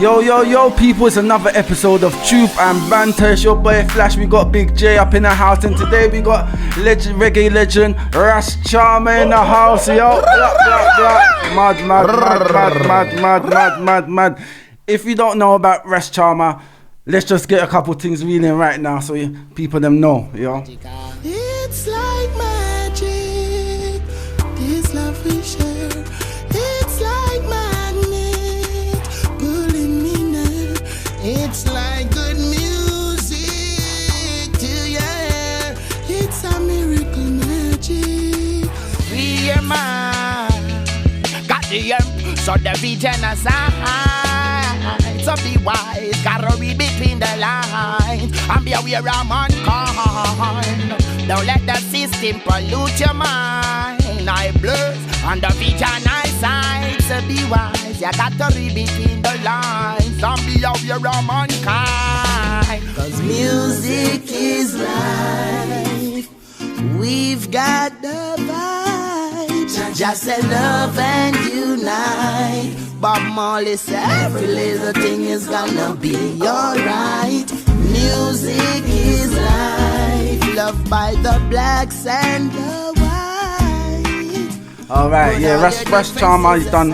Yo, people, it's another episode of Truth and Banter. It's your boy Flash. We got Big J up in the house, and today we got reggae legend Rascharmer in the house, yo. Mad. If you don't know about Rascharmer, let's just get a couple things reeling right now so people them know, yo. It's like magic, this love we share. It's like magnet, pulling me near. It's like good music to your ear. It's a miracle magic. We are man, got the earth, so the vision aside. So be wise, gotta read between the lines and be aware of mankind. Don't let the system pollute your mind. I blurs on the vision eyesight. So be wise, you gotta read between the lines and be aware of mankind. Cause music is life. We've got the vibes. Just say love and unite. Bob Marley said every little thing is gonna be alright. Music is life, loved by the blacks and the whites. Alright, yeah, Rascharmer has done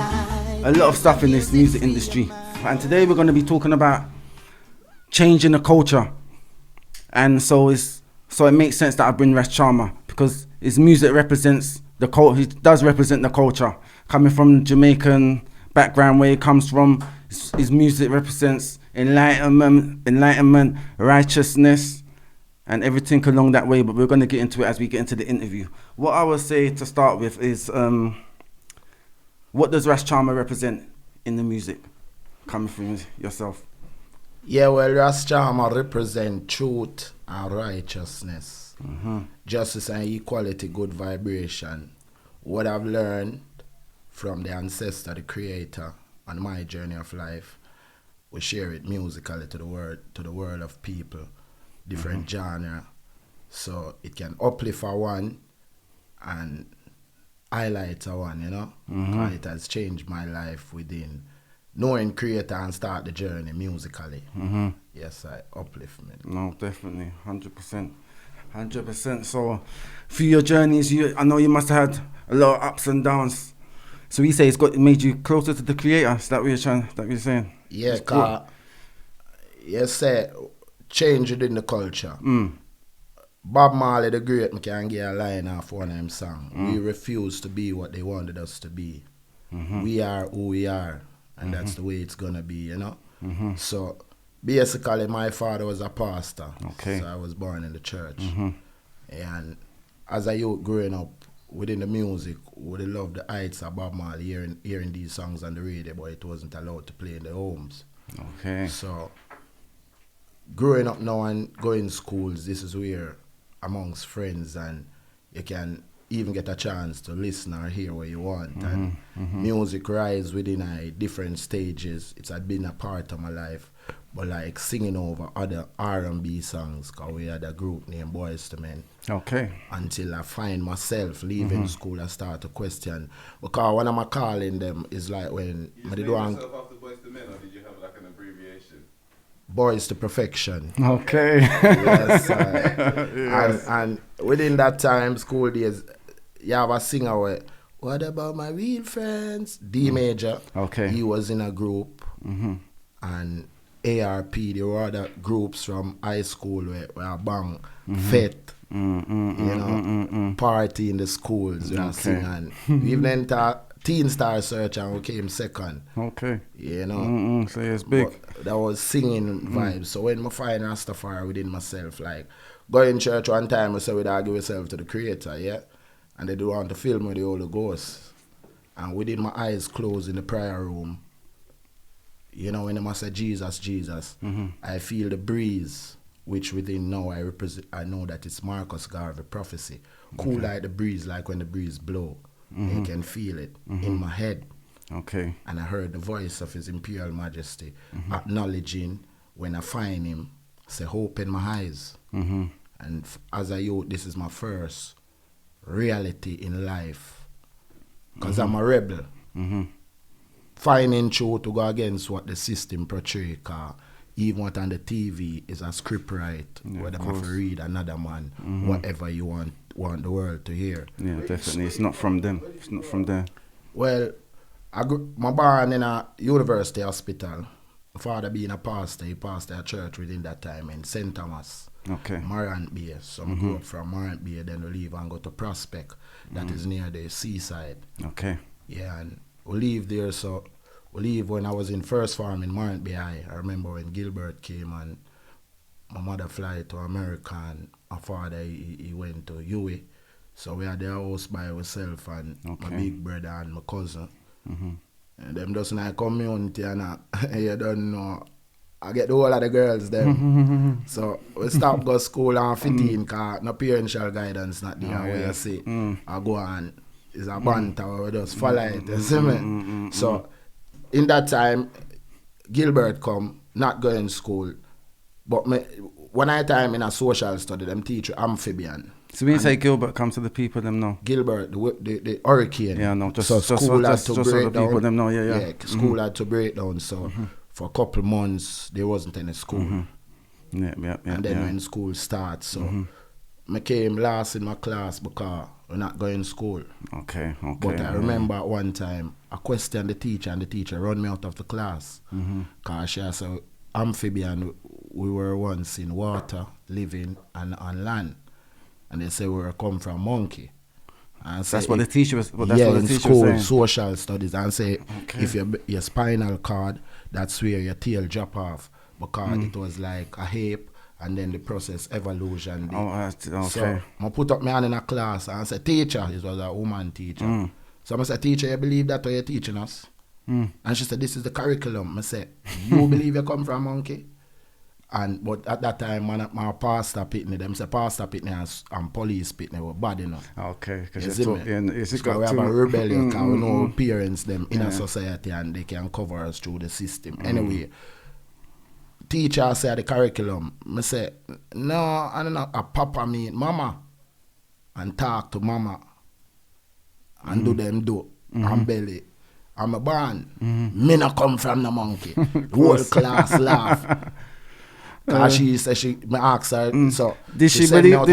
a lot of stuff in this music industry. And today we're going to be talking about changing the culture. And so it makes sense that I bring Rascharmer, because his music represents the culture. He does represent the culture. Coming from Jamaican background where he comes from, his music represents enlightenment, righteousness, and everything along that way. But we're going to get into it as we get into the interview. What I would say to start with is, what does Rascharmer represent in the music, coming from yourself? Yeah, well, Rascharmer represent truth and righteousness, justice and equality, good vibration. What I've learned from the ancestor, the creator, on my journey of life, we share it musically to the world of people, different genre, so it can uplift a one and highlight a one, you know. It has changed my life within knowing creator and start the journey musically. Yes, I upliftment. No, definitely, 100%. So, through your journeys, I know you must have had a lot of ups and downs. So we say it made you closer to the creator. Is that what you're saying? Yeah, cause yes, change within the culture. Bob Marley the Great, I can get a line off one of them songs. We refuse to be what they wanted us to be. We are who we are, and that's the way it's gonna be, you know. So basically, my father was a pastor. Okay. So I was born in the church, and as a youth growing up within the music, would love the heights of Bob Marley, hearing these songs on the radio, but it wasn't allowed to play in the homes. Okay. So growing up now and going schools, this is where amongst friends, and you can even get a chance to listen or hear what you want. And music rise within different stages. It's had been a part of my life. But like singing over other R&B songs, because we had a group named Boys to Men. Okay. Until I find myself leaving school, I start to question. Because when I'm calling them, is like when... You named yourself after Boys to Men, or did you have like an abbreviation? Boys to Perfection. Okay. Yes. And within that time, school days, you have a singer where, what about my real friends? D Major. Okay. He was in a group. And ARP, there were other groups from high school where bang, fet, party in the schools, we sing, and we even entered Teen Star Search and we came second. Okay. You know. So it's big. But that was singing vibes. So when I find Rastafari within myself, like going to church one time, I say we'd give yourself to the creator, yeah? And they do want to film with the Holy Ghost. And within my eyes closed in the prayer room, you know, when I say Jesus, I feel the breeze, which within now I know that it's Marcus Garvey prophecy. Cool like the breeze, like when the breeze blow. You can feel it in my head. Okay. And I heard the voice of His Imperial Majesty acknowledging when I find Him, say, hope in my eyes. And as a youth, this is my first reality in life. Because I'm a rebel. finding truth to go against what the system portray, cause even what on the TV is a script right, where them have to read another man, whatever you want the world to hear. Yeah, definitely. It's not from them. It's not from there. Well, my born in a university hospital. My father being a pastor, he pastored a church within that time in St. Thomas. Okay. Morant Bay. So I grew up from Morant Bay, then we leave and go to Prospect, that is near the seaside. Okay. Yeah, and we leave there, so we leave when I was in first farm in Morant Bay. I remember when Gilbert came and my mother fly to America and my father he went to UA. So we had the house by ourselves and my big brother and my cousin. And them just in a community and you don't know. I get the whole of the girls them. So we stop go school and 15 cause no parental guidance not there where you see. I go on is a banter where we just follow it, you see me? So in that time Gilbert come, not going to school. But when I time in a social study, them teach amphibian. So when you say Gilbert, come to the people, them know. Gilbert, the hurricane. Yeah, no, just so school had just to so break the down. people them know, Yeah, school had to break down. So for a couple months, there wasn't any school. Yeah, and then when school starts, so I came last in my class because we're not going to school. Okay. But I remember one time, I questioned the teacher, and the teacher run me out of the class. Because she said, amphibian, we were once in water, living, and on land. And they say we were come from monkey. And that's what the teacher was. Well, that's yeah, what the in teacher school, was saying. social studies, and say if your spinal cord, that's where your tail drop off because it was like a ape, and then the process evolution. Okay. So I put up my hand in a class and I said, teacher, it was a woman teacher. So I said, teacher, you believe that what you're teaching us? And she said, this is the curriculum. I said, you believe you come from monkey? But at that time, my pastor pitney, them say pastor pitney and police pitney were bad enough. Okay, because we have a rebellion because we know parents them in a society and they can cover us through the system. Anyway, teacher said the curriculum. I say, no, I don't know. A papa meet mama and talk to mama and do them do and belly. I'm a born. Me not come from the monkey. The whole class laugh. Cause she said me asked her, so did she believe?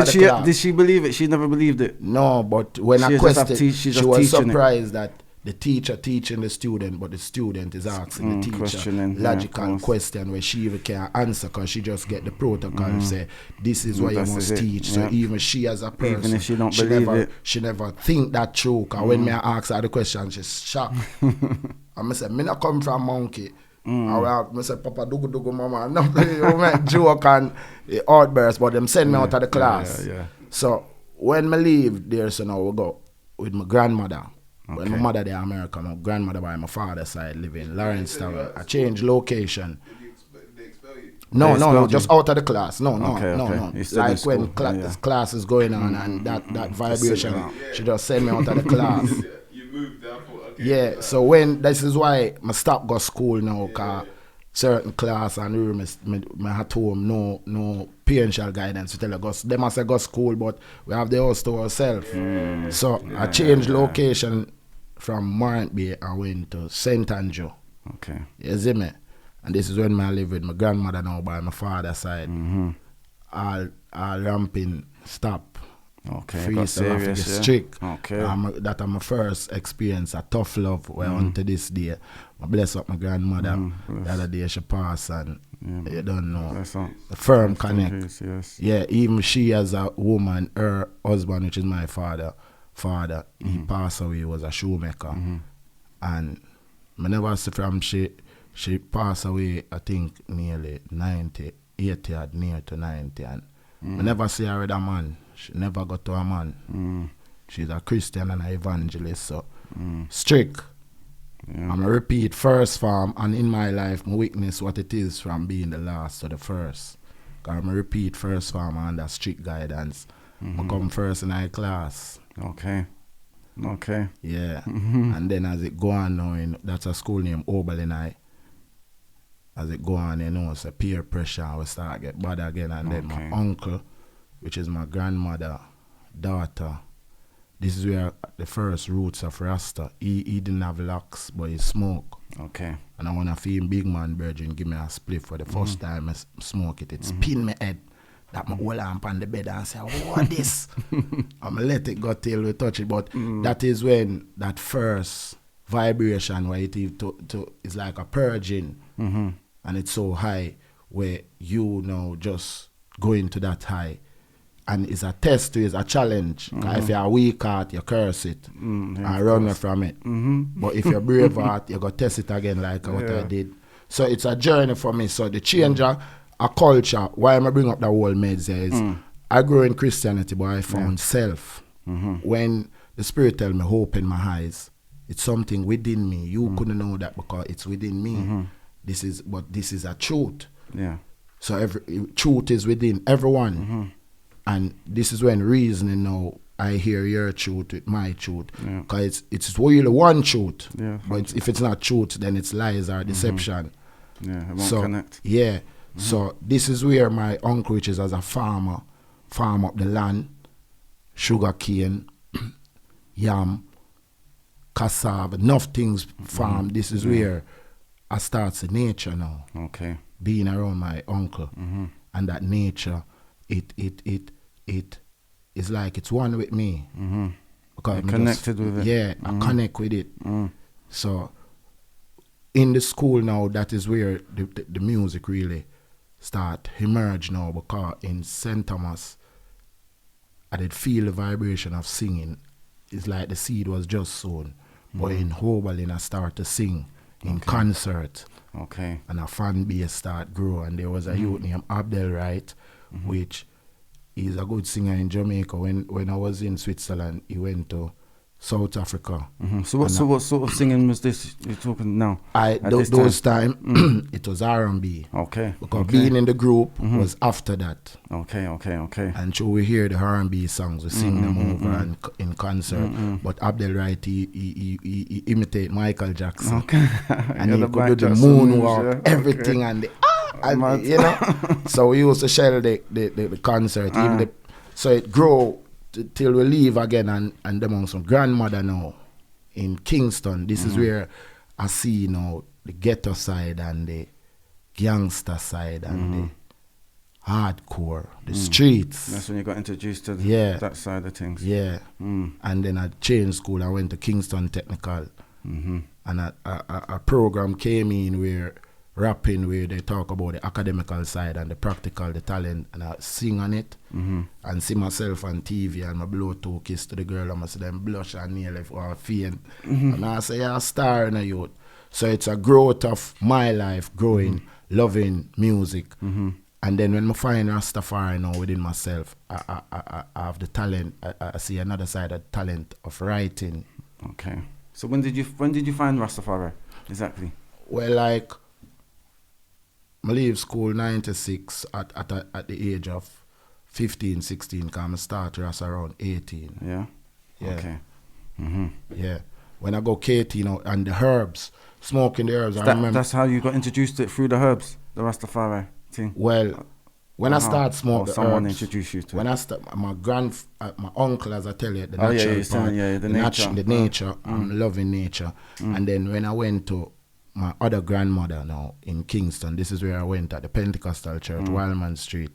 Did she believe it? She never believed it. No, but when I questioned, she was surprised that the teacher teaching the student, but the student is asking the teacher logical question where she even can't answer because she just get the protocol say this is what you must teach. So even she as a person, even if she don't believe it, she never think that true. Cause when me ask her the question, she's shocked. I say, me not come from monkey. I say, Papa, dugu, mama. No, you make joke and outburst, but them send me out of the class. So when me leave there, so now we go with my grandmother. When my mother there in America, my grandmother by my father's side live in Lawrence Town. I changed location. Did they expel you? No, just out of the class. No. Like when class is going on and that vibration, she just send me out of the class. You moved there. Yeah, so when this is why I stop go school now, cause certain class and room me at home no parental guidance to tell you they must say go school, but we have the house to ourselves. So I changed location from Morant Bay. I went to St. Andrew. Okay. You see me? And this is when I live with my grandmother now by my father's side. All ramping stop. Okay, free serious, strict. Okay. That my first experience, a tough love, where unto this day, I bless up my grandmother. The other day she passed and you don't know. The firm connect. Yeah, even she as a woman, her husband, which is my father, he passed away, he was a shoemaker. And I never see from she passed away, I think nearly 90, 80 or near to 90. And I never see her with a man. She never got to a man. She's a Christian and an evangelist, so strict. I'm a repeat first form, and in my life, I witness what it is from being the last to the first. I'm a repeat first form under strict guidance. I come first in my class. Okay. Yeah. And then as it go on now, that's a school named Oberlin. As it go on, it's a peer pressure. We start get bad again, and then my uncle, which is my grandmother, daughter, this is where the first roots of Rasta. He didn't have locks, but he smoke. Okay. And I want to feel big man virgin give me a spliff for the first time I smoke it. It spin my head. That my whole arm on the bed and say, what this? I'm let it go till we touch it. But that is when that first vibration where it is like a purging. And it's so high where you know just go into that high. And it's a test to it's a challenge. If you're a weak heart, you curse it and run away from it. But if you're brave heart, you go test it again like what I did. So it's a journey for me. So the changer, a culture, why am I bring up the whole meds there is I grew in Christianity, but I found self. When the Spirit tell me hope in my eyes, it's something within me. You couldn't know that because it's within me. This is a truth. Yeah. So every truth is within everyone. And this is when reasoning now, I hear your truth with my truth. Because it's really one truth. Yeah, but if it's not truth, then it's lies or deception. Yeah, it won't connect. Yeah. So this is where my uncle, which is as a farmer, farm up the land, sugar cane, yam, cassava, enough things farm. This is where I start to nature now. Okay. Being around my uncle. And that nature, it is like it's one with me. Because You're connected with it. Yeah, I connect with it. So in the school now, that is where the music really start emerge now, because in St. Thomas, I did feel the vibration of singing. It's like the seed was just sown. But in Hobalin, I start to sing in concert. Okay. And a fan base start grow. And there was a youth named Abdel Wright, which is a good singer in Jamaica. When I was in Switzerland, he went to South Africa. So what sort of singing was this you're talking now? Those time it was R&B. Okay. Because being in the group was after that. Okay. And so we hear the R&B songs, we sing them over and in concert. But Abdel Wright, he imitate Michael Jackson. Okay. And he could do the moonwalk, everything, and the and you know. So we used to share the concert. Even so it grew till we leave again and among some grandmother now in Kingston. This is where I see now the ghetto side and the gangster side and the hardcore, the streets. That's when you got introduced to that side of things. Yeah. And then I changed school. I went to Kingston Technical. And a program came in where rapping, where they talk about the academical side and the practical, the talent, and I sing on it and see myself on TV and I blow 2 kisses to the girl and I see them blush and nearly for faint. And I say, you're a star in a youth. So it's a growth of my life, growing, loving music. And then when I find Rastafari now within myself, I have the talent. I see another side of talent of writing. Okay. So when did you find Rastafari exactly? Well, like I leave school 96 at the age of 15, 16, because I start Ras around 18. Yeah. Okay. Yeah. When I go Katie, you know, and the herbs, smoking the herbs, I remember. That's how you got introduced to it, through the herbs, the Rastafari thing. Well, when I start smoking the someone herbs, introduced you to when it. I start, my uncle, as I tell you, the natural part, the nature, I'm loving nature. And then when I went to my other grandmother now in Kingston, this is where I went at the Pentecostal church, Wildman Street,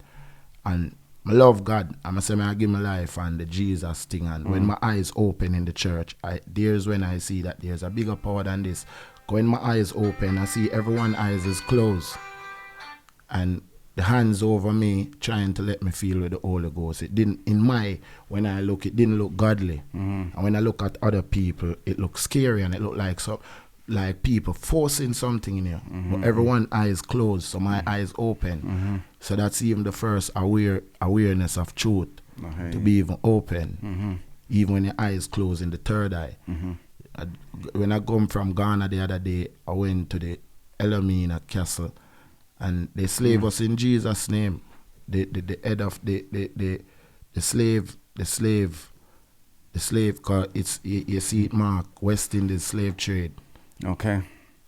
and I love God. I say I give my life and the Jesus thing, and when my eyes open in the church, there's when I see that there's a bigger power than this. When my eyes open, I see everyone's eyes is closed, and the hands over me trying to let me feel with the Holy Ghost. It didn't, when I look, it didn't look godly. And when I look at other people, it looks scary and it looked like people forcing something in here. But everyone's eyes closed, so my eyes open. So that's even the first awareness of truth, to be even open. Even when your eyes closed in the third eye. When I come from Ghana the other day, I went to the Elmina Castle, and they slave us in Jesus' name. The head of the slave, cause it's, you see it mark West Indies slave trade. Okay.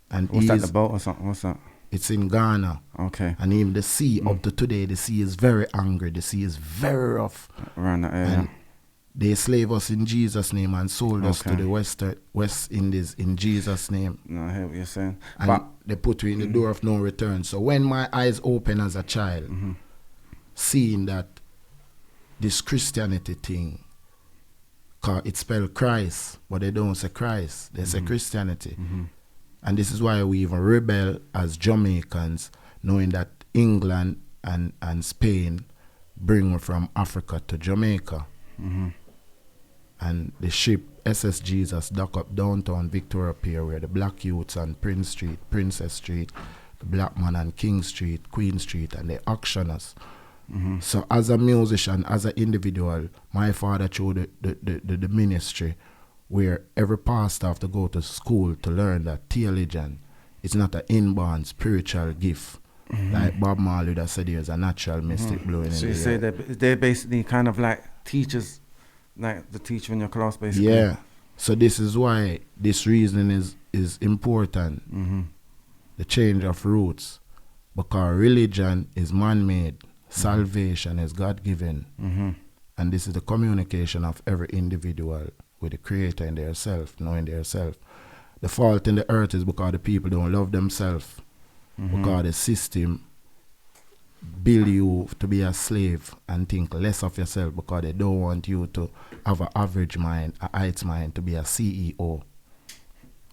And what's that, the boat or something? What's that? It's in Ghana. Okay. And even the sea, up to today, the sea is very angry. The sea is very rough. Around that area. They slave us in Jesus' name and sold us to the West Indies in Jesus' name. No, I hear what you're saying. And But they put me in the door of no return. So when my eyes open as a child, seeing that this Christianity thing, cause it's spelled Christ, but they don't say Christ, they say Christianity. And this is why we even rebel as Jamaicans, knowing that England and Spain bring from Africa to Jamaica. And the ship SS Jesus dock up downtown Victoria Pier where the black youths on Prince Street, Princess Street, the black man on King Street, Queen Street, and they auction us. So as a musician, as an individual, my father chose the ministry where every pastor have to go to school to learn that theologian is not an inborn spiritual gift. Like Bob Marley that said there's a natural mystic blowing in so the you say air. they're basically kind of like teachers, like the teacher in your class, basically. Yeah. So this is why this reasoning is important. The change of roots. Because religion is man-made. Salvation is God-given. And this is the communication of every individual with the Creator in their self, knowing their self. The fault in the earth is because the people don't love themselves. Because the system build you to be a slave and think less of yourself because they don't want you to have an average mind, a heights mind, to be a CEO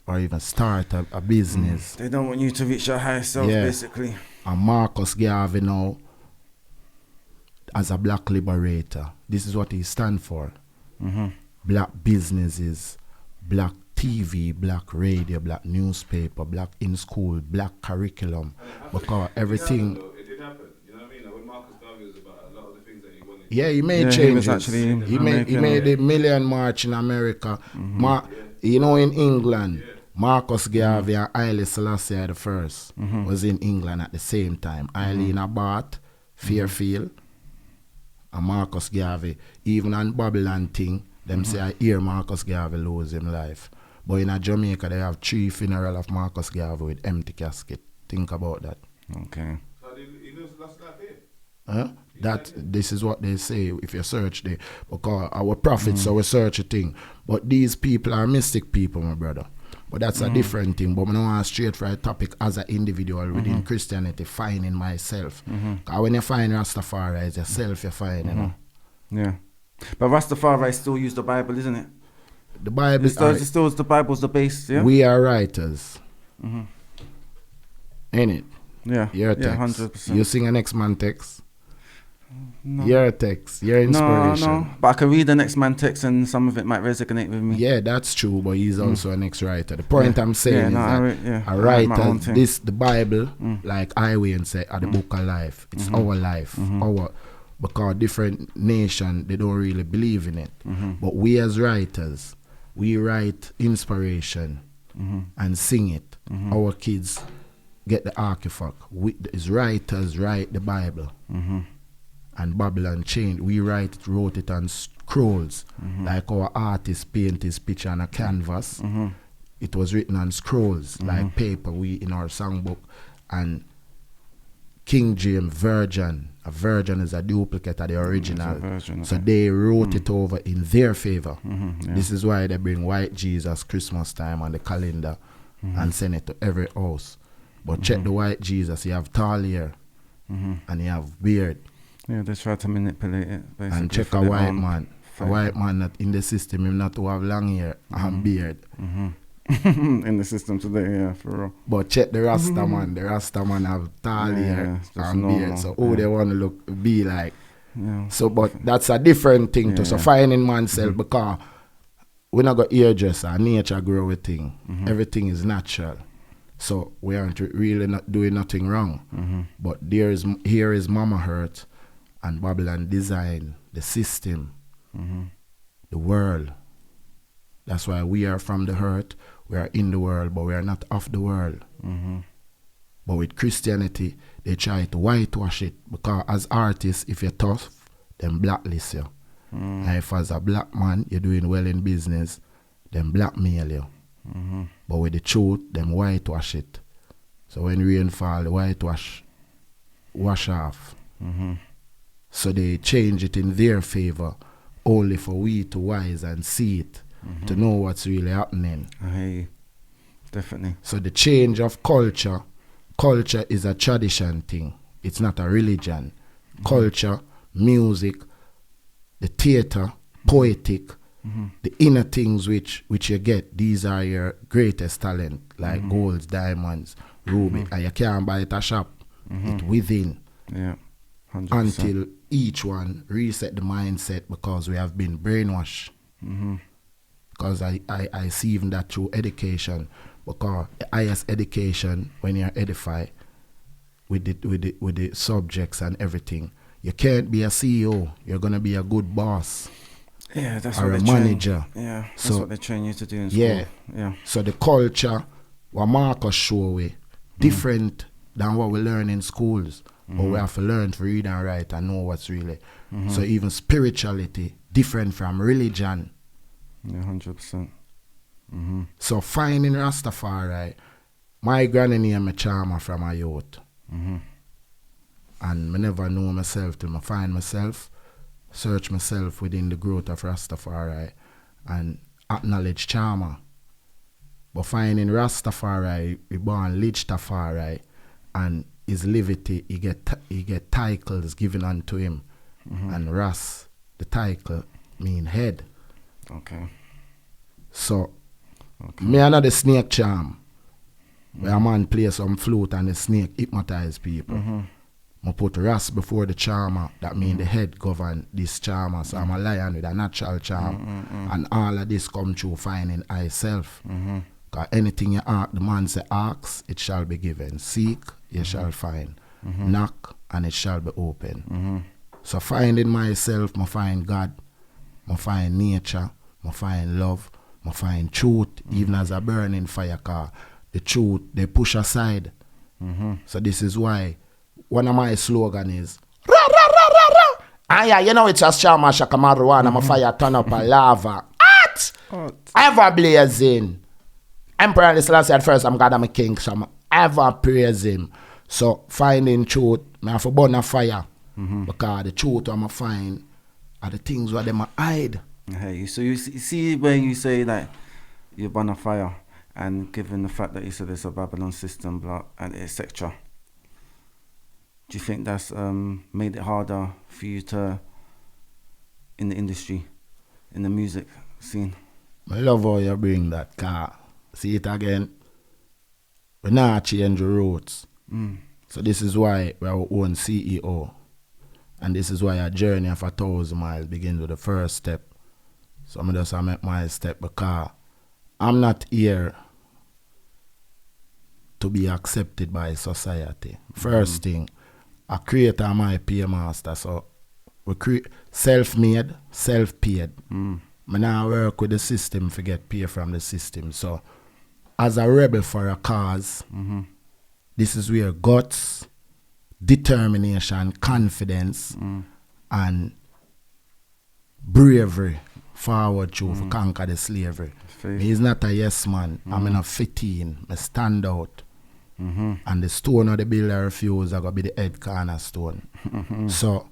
or even start a business. They don't want you to reach your highest self, basically. And Marcus Garvey now, as a black liberator, this is what he stands for. Black businesses, black TV, black radio, black newspaper, black in school, black curriculum. Because everything... It did happen, you know what I mean? Like when Marcus Garvey was about a lot of the things that he wanted. Yeah, he made changes. He was actually he made the Million March in America. You know, in England, Marcus Garvey and Haile Selassie the first was in England at the same time. Eileen Abbott, Fairfield, and Marcus Garvey. Even on Babylon thing, them say I hear Marcus Garvey lose his life. But in Jamaica, they have 3 funerals of Marcus Garvey with empty casket. Think about that. Okay. So he lost that day? This is what they say if you search there. Because our prophets, so we search a thing. But these people are mystic people, my brother. But that's a different thing. But I don't want to straight for a topic as an individual within Christianity, finding myself. Because when you find Rastafari, it's yourself you find, you know. Yeah. But Rastafari still use the Bible, isn't it? The Bible still the Bible's the base, yeah? We are writers. Ain't it? Yeah. Your text. 100%. You sing a next man text. No. Your text, your inspiration. No. But I can read the next man text and some of it might resonate with me. Yeah, that's true, but he's also an ex-writer. The point I'm saying is that a writer, the Bible, like Highway and say, are the book of life. It's our life. Because different nation, they don't really believe in it. But we as writers, we write inspiration and sing it. Our kids get the artifact. We, as writers, write the Bible. And Babylon changed. We wrote it on scrolls. Like our artists paint his picture on a canvas. It was written on scrolls, like paper, we in our songbook. And King James Virgin, a virgin is a duplicate of the original. So they wrote it over in their favor. This is why they bring white Jesus Christmas time on the calendar and send it to every house. But check the white Jesus, he have tall hair and he have beard. Yeah, they try to manipulate it, basically. And check a white man that in the system, him not to have long hair and beard. In the system today, yeah, for real. But check the Rasta man. The Rasta man have tall hair and beard. So who they want to be like. Yeah. So, but that's a different thing to so finding oneself because we not got hairdresser, nature grow with thing. Everything is natural. So we aren't really not doing nothing wrong. But here is Mama Hurt and Babylon design the system, the world. That's why we are from the hurt, we are in the world, but we are not of the world. But with Christianity, they try to whitewash it because as artists, if you're tough, then blacklist you. And if as a black man, you're doing well in business, then blackmail you. But with the truth, them whitewash it. So when rain fall, the whitewash wash off. So they change it in their favor only for we to wise and see it, to know what's really happening. I hear you. Definitely. So the change of culture is a tradition thing. It's not a religion. Culture, music, the theater, poetic, the inner things which you get, these are your greatest talent, like golds, diamonds, ruby, and you can't buy it at a shop. It's within. Yeah. 100%. Until each one reset the mindset, because we have been brainwashed. Because I see even that through education, because the highest education, when you're edified with the subjects and everything, you can't be a CEO. You're gonna be a good boss. Yeah, that's or what a they manager. Yeah, that's So- what they train you to do in school. Yeah. Yeah. So the culture, what Marcus show we, different than what we learn in schools. But we have to learn to read and write and know what's really. So even spirituality, different from religion. Yeah, 100%. So finding Rastafari, my granny named me Charmer from a youth. And I never know myself till I find myself, search myself within the growth of Rastafari and acknowledge Charmer. But finding Rastafari, we born Lichtafari, and his levity, he get titles given unto him. And Ras, the title, mean head. Okay. So, me another snake charm. Where a man play some flute and the snake hypnotize people. I put Ras before the charmer. That mean the head govern this charmer. So I'm a lion with a natural charm. And all of this come through finding myself. Because anything you ask, the man say ask, it shall be given. Seek, you shall find. Knock, and it shall be open. So finding myself, I find God, I find nature, I find love, I find truth, even as a burning fire car. The truth, they push aside. So this is why one of my slogan is, ra, ra, ra, ra, ra. Ah yeah, you know it's a Rascharmer, shaka marijuana, my fire turn up a lava. Hot! Ever blazing. Emperor Selassie at first, I'm God, I'm a king, so I'm ever praise him. So finding truth, I have to burn a fire. Because the truth I'm find are the things where them hide. Hey, so you see where you say that you're on a fire, and given the fact that you said it's a Babylon system, blah, and etc. Do you think that's made it harder for you to, in the industry, in the music scene? I love how you bring that car. See it again. We not change the roads. So this is why we are our own CEO. And this is why a journey of 1,000 miles begins with the first step. So I just make my step, because I'm not here to be accepted by society. First thing, a creator my pay master. So we create self-made, self-paid. I now work with the system to get paid from the system. So as a rebel for a cause, this is where guts, determination, confidence, and bravery forward to conquer the slavery. He's not a yes man. I'm in a 15. I stand out. And the stone of the builder refuse are going to be the head cornerstone. So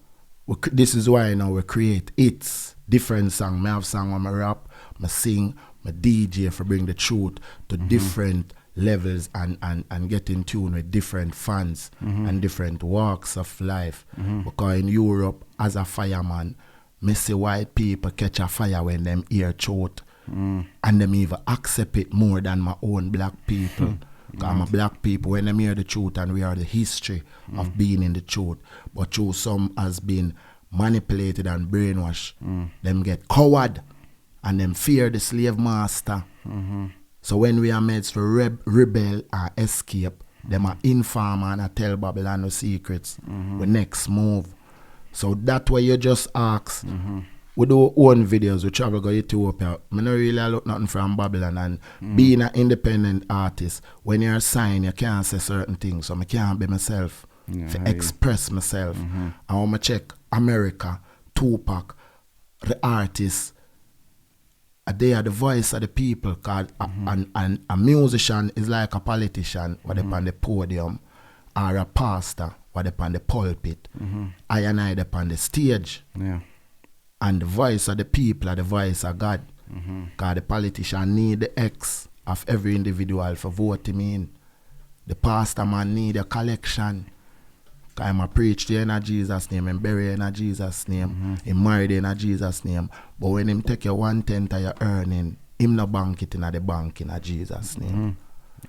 this is why now we create hits, different songs. I have song when I rap, I sing, I DJ for bring the truth to different levels and get in tune with different fans and different walks of life. Because in Europe, as a fireman, me see white people catch a fire when them hear truth. And them even accept it more than my own black people. Because I'm a black people, when them hear the truth, and we are the history of being in the truth. But through some has been manipulated and brainwashed, them get coward and them fear the slave master. So when we are made to rebel or escape, them are informer and tell Babylon the secrets. We next move. So that way you just ask. We do our own videos, we travel go Ethiopia. I don't really look nothing from Babylon, and being an independent artist, when you're signed, you can't say certain things. So I can't be myself, to express myself. And when I check America, Tupac, the artists, they are the voice of the people. Cause a musician is like a politician, what up on the podium, or a pastor, what up on the pulpit. I and I up on the stage. Yeah. And the voice of the people are the voice of God. Because the politician need the X of every individual for vote him in. The pastor man need a collection. Because I'm a preach in a Jesus name, and bury in a Jesus name, and married in a Jesus name. But when him take your 1/10 of your earning, him no bank it in a the bank in a Jesus name.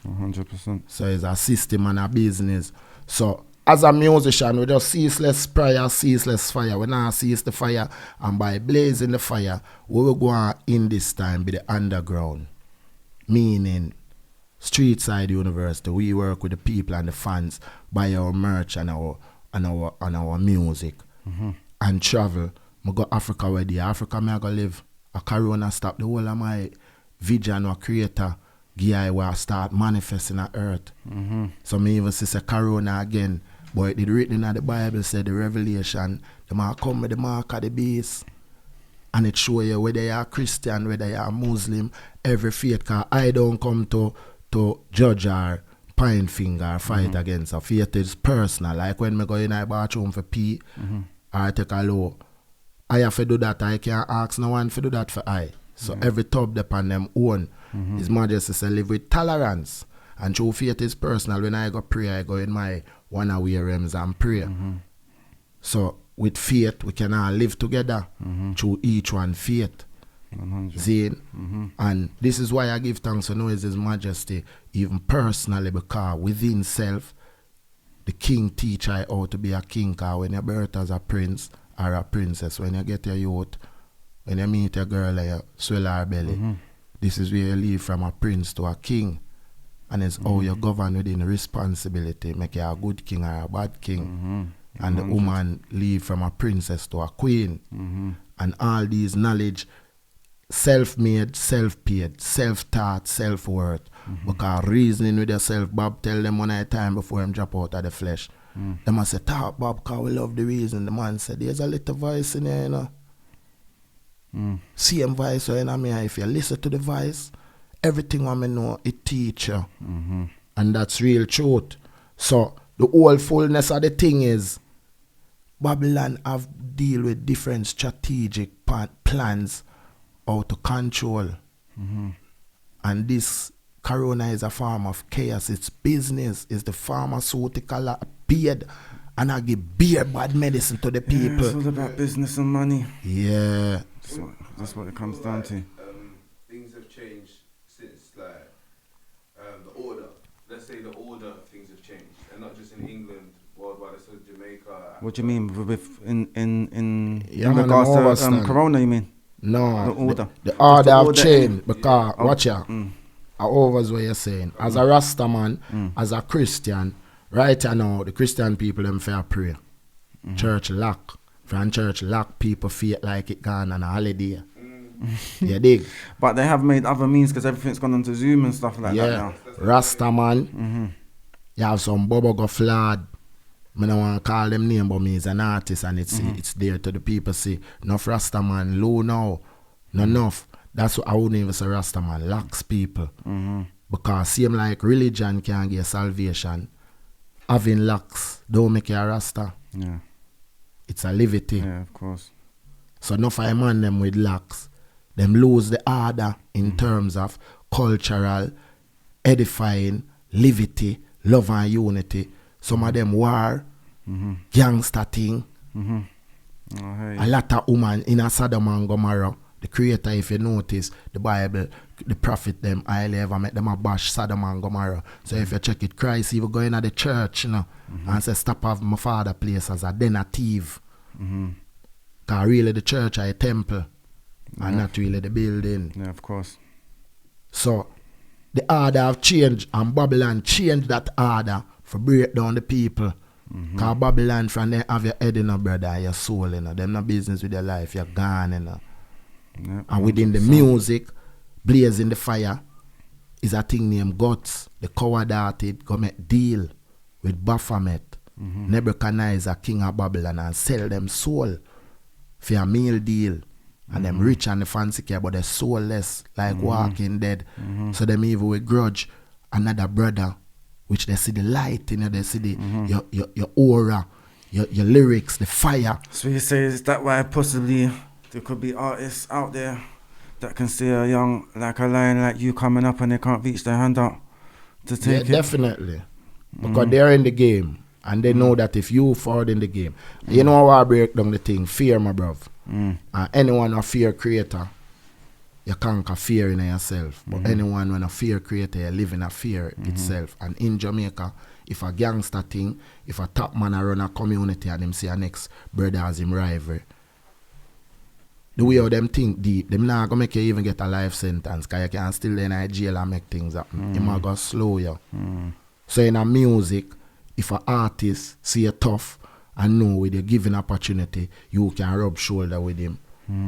100%. So it's a system and a business. So as a musician, we just ceaseless prayer, ceaseless fire. We now cease the fire, and by blazing the fire, we will go on in this time be the underground. Meaning, street side university, we work with the people and the fans, buy our merch and our music, and travel. I go Africa where the Africa me I go live. A corona stop the whole of my vision or creator. Guy will start manifesting on earth. So me even see corona again. But it written in the Bible said the revelation, the mark come with the mark of the beast. And it show you whether you are Christian, whether you are Muslim, every faith. Because I don't come to judge or point finger or fight against a faith. Is personal. Like when I go in my bathroom for pee, or I take a low. I have to do that. I can't ask no one to do that for I. So every tub depend them own. His Majesty say live with tolerance. And true faith is personal. When I go pray, I go in my one-away realms and pray. So with faith, we can all live together through each one faith. 100. Zane. And this is why I give thanks to His Majesty, even personally, because within self, the king teach I how to be a king. Because when you birth as a prince or a princess, when you get your youth, when you meet a girl and you swell her belly, this is where you leave from a prince to a king. And it's how you govern within responsibility, make you a good king or a bad king. And the woman leave from a princess to a queen. And all these knowledge, self-made, self-paid, self-taught, self-worth. Because reasoning with yourself, Bob tell them one at a time before him drop out of the flesh. They must say, talk Bob, because we love the reason. The man said, there's a little voice in there, you know. Same voice, you know, if you listen to the voice, everything what I know, it teach you. And that's real truth. So the whole fullness of the thing is, Babylon have deal with different strategic plans how to control. And this corona is a form of chaos. It's business. It's the pharmaceutical paid, and I give beer bad medicine to the people. It's all about business and money. Yeah. That's what it comes down to. Things have changed since like the order. Let's say the order of things have changed, and not just in England, worldwide. So Jamaica. What do you mean with in Yeah, regards to corona? You mean? No, The order. the order The have order changed because Oh, watch ya. I overs what you're saying. As a Rasta man, as a Christian, right now the Christian people them fair pray. Church lock. From church lock, people feel like it gone on a holiday. You dig? But they have made other means because everything's gone onto Zoom and stuff like that now. Rasta man. You have some Bobo go flood. I don't want to call them name, but me is an artist and it's there to the people see. Enough Rasta man, low now. Not enough. That's what I wouldn't even say Rasta man, locks people. Because same like religion can't get salvation. Having locks don't make you a Rasta. Yeah. It's a liberty. Yeah, of course. So enough I man them with locks. Them lose the order in terms of cultural, edifying, liberty, love and unity. Some of them war, gangster thing. A lot of women in a Sodom and Gomorrah. The creator, if you notice, the Bible, the prophet them, I ever make them a bash Sodom and Gomorrah. So if you check it, Christ even go in at the church, you know, and say, stop have my father place as a den a thief. Because really the church are a temple, and not really the building. Yeah, of course. So the order have changed, and Babylon changed that order for break down the people. Because Babylon, from there have your head in a brother and your soul in them no business with your life, you're gone in Yep, and within the music, blazing the fire is a thing named Guts. The coward-hearted go make deal with Baphomet, Nebuchadnezzar, king of Babylon, and sell them soul for a meal deal. And them rich and the fancy care, but they're soulless, like walking dead. So them even with grudge another brother, which they see the light in you, they see the your aura, your lyrics, the fire. So you say, is that why possibly there could be artists out there that can see a young, like a lion like you coming up and they can't reach their hand out to take it. Definitely. Because they're in the game and they know that if you forward in the game, you know how I break down the thing, fear, my bruv. Anyone a fear creator, you conquer fear in yourself. But anyone when a fear creator, you live in a fear itself. And in Jamaica, if a gangster thing, if a top man a run a community and him see a next brother as him rival, the way how them think deep, them not gonna make you even get a life sentence, cause you can still in a jail and make things happen. It might go slow you. So in a music, if an artist see you tough and know with you given opportunity, you can rub shoulder with him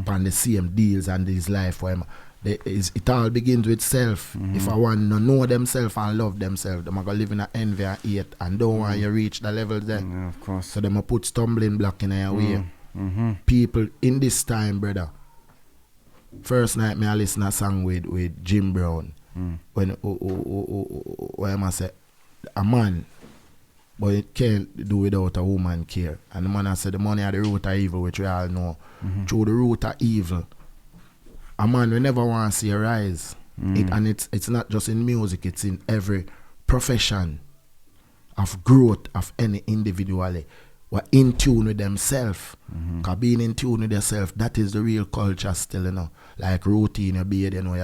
on the same deals and his life for him. It all begins with self. If I want to know themselves and love themselves, they are going to live in a envy and hate and don't want you reach the level there. Yeah, of course. So they might put stumbling block in your way. People in this time, brother. First night me I listen a song with Jim Brown. When I say a man, but it can't do without a woman care. And the man I said the money are the root of evil, which we all know. Through the root of evil, a man we never want to see a rise. And it's not just in music, it's in every profession of growth of any individual. We're in tune with themselves. Because being in tune with yourself, that is the real culture still, you know. Like routine, you bathe, you know,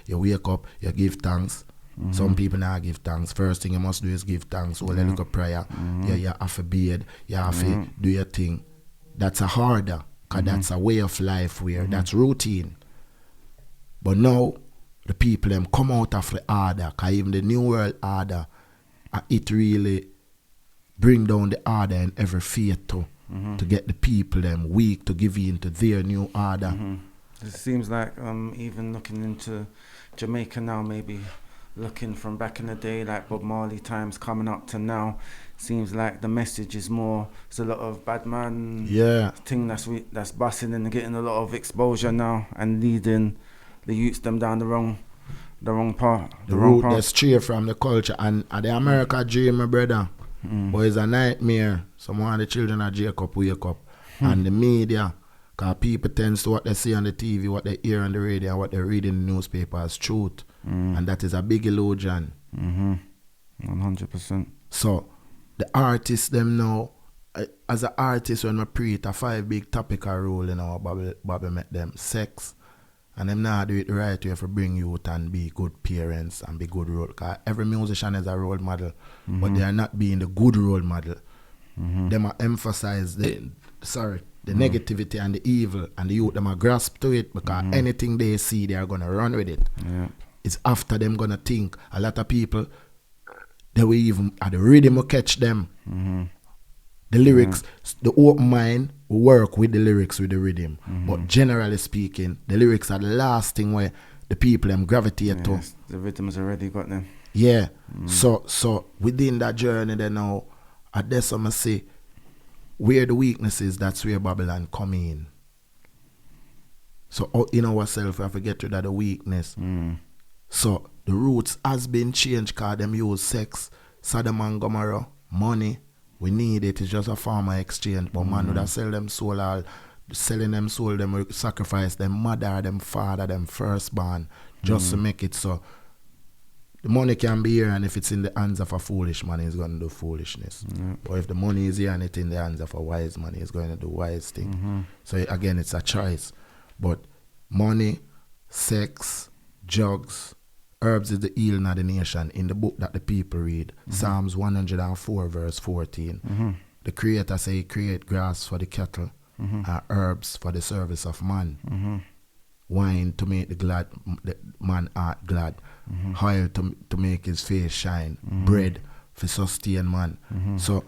you wake up, you give thanks. Some people now give thanks. First thing you must do is give thanks. Hold a little prayer. You have to bathe. You have to do your thing. That's a harder, because that's a way of life where that's routine. But now, the people them come out of the order, because even the New World Order, it really bring down the order in every faith too, to get the people them weak to give in to their new order. It seems like even looking into Jamaica now, maybe looking from back in the day, like Bob Marley times coming up to now, seems like the message is more, it's a lot of bad man thing that's busting and getting a lot of exposure now and leading the youths them down the wrong path. The route that's straight from the culture. And the America dream, my brother, but it's a nightmare. Some of the children of Jacob wake up. And the media, because people tend to what they see on the TV, what they hear on the radio, what they read in the newspaper as truth. And that is a big illusion. 100%. So, the artists them know, as an artist when we preach a 5 big topical rule in our Bobby met them, sex, and them now do it the right way for bring youth and be good parents and be good role. Because every musician is a role model, but they are not being the good role model. Them are emphasize the negativity and the evil, and the youth them are grasp to it because anything they see they are gonna run with it. It's after them gonna think. A lot of people, they will even at the rhythm will catch them. The lyrics, the open mind will work with the lyrics with the rhythm. But generally speaking, the lyrics are the last thing where the people them gravitate to. The rhythm's already got them. Yeah. So within that journey then now, at this I'm say where the weaknesses, that's where Babylon come in. So in ourselves we have to get rid of the weakness. So the roots has been changed because them use sex, Sodom and Gomorrah, money. We need it. It's just a form of exchange. But man would have sell them soul, all selling them soul, them will sacrifice them mother, them father, them firstborn, just to make it so the money can be here, and if it's in the hands of a foolish man, he's going to do foolishness. But if the money is here and it's in the hands of a wise man, he's going to do wise thing. So again, it's a choice. But money, sex, drugs, herbs is the healing of the nation. In the book that the people read, Psalms 104 verse 14, the Creator say he create grass for the cattle, and herbs for the service of man, wine to make the man heart glad, oil to make his face shine, bread for sustain man. So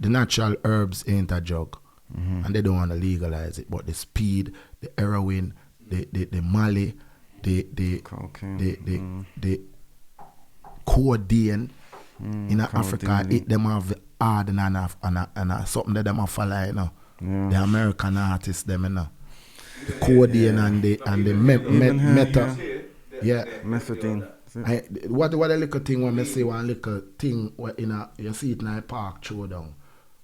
the natural herbs ain't a drug, and they don't want to legalize it, but the speed, the heroin, the Mali, the codeine in Africa, it them have hard and something that them have follow, you know. The American artists them, you know. The codeine and the meta. Methadone. What a little thing when I say one little thing where you see it in a park throw down.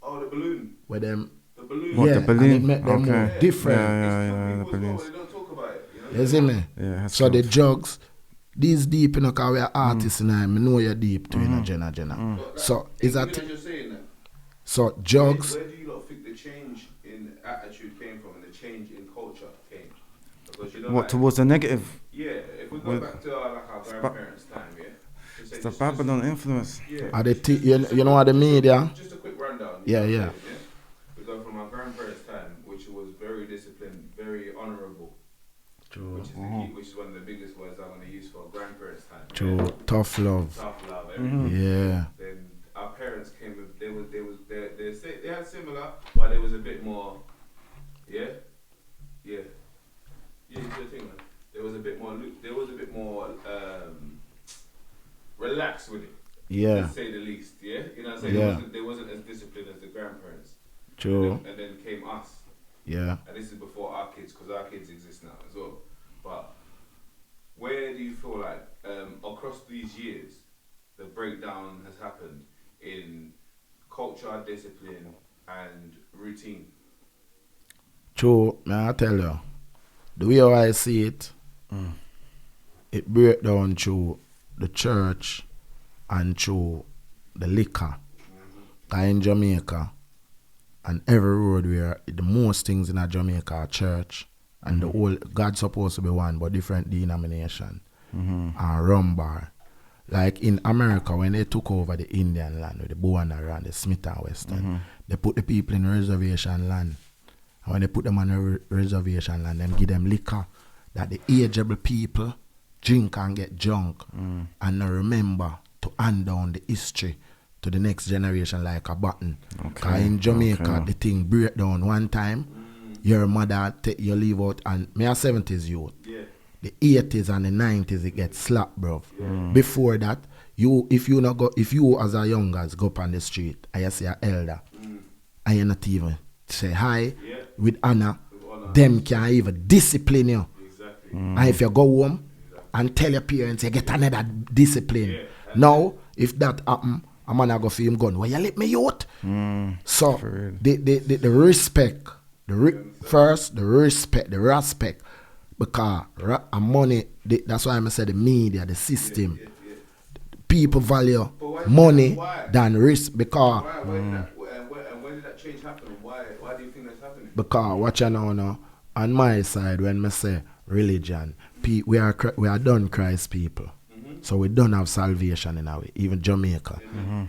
Oh, the balloon. Where them the balloon. What, the And balloon? it make them more Okay. different. Yeah, the People as well, balloons. they don't talk about it. You see me? Yeah, that's So the cool. drugs, these deep, you know, because we are artists and I know you're deep too, you know, Jenna. So is that Even as you're saying that, so where drugs? do you lot think the change in attitude came from and the change in culture came? Because you know, What, like, towards the negative? yeah, if we go Well, back to our grandparents' time, yeah. Just say- It's the just- Babylon influence. Yeah. Are the just- you just a know what the quick- media? Just a quick rundown. Yeah, you know yeah. what I'm saying, We go from our grandparents' time, which was very disciplined, very honourable, True. which is the key, which is one of the biggest words I'm going to use for grandparents' time. True. Yeah. Tough love. Tough love, everything. Yeah. Then our parents came with they had similar, but there was a bit more. Yeah, you see the thing, man. There was a bit more relaxed with it. Yeah. To say the least. Yeah, you know what I'm saying. Yeah. They wasn't as disciplined as the grandparents. True. And then came us, Yeah. and this is before our kids, because our kids exist now as well. But where do you feel like across these years the breakdown has happened in culture, discipline, and routine? True, man, I tell you, the way I see it, it break down through the church and through the liquor. In Jamaica, and every road where the most things in a Jamaica are church, and the whole God's supposed to be one, but different denomination, and rum bar. Like in America, when they took over the Indian land with the Bowana and the Smith and Western, they put the people in reservation land. And when they put them on a reservation land, them give them liquor that the ageable people drink and get drunk and not remember to hand down the history to the next generation like a button. Because in Jamaica, the thing break down one time, your mother take your leave out, and me a 70s youth. Yeah. The 80s and the 90s it gets slapped, bro. Before that, if you as a young guys go up on the street and you see an elder and you not even say hi with honor, them can even discipline you. Exactly. And if you go home and tell your parents you get another discipline. Now, if that happen, a man a go for him gun. Well, you let me out. So the respect, first the respect, because money. That's why I say the media, the system. People value money than risk because. When did that change happen? Why do you think that's happening? Because what you know now, on my side, when I say religion, we are done Christ people. So we don't have salvation in our way. Even Jamaica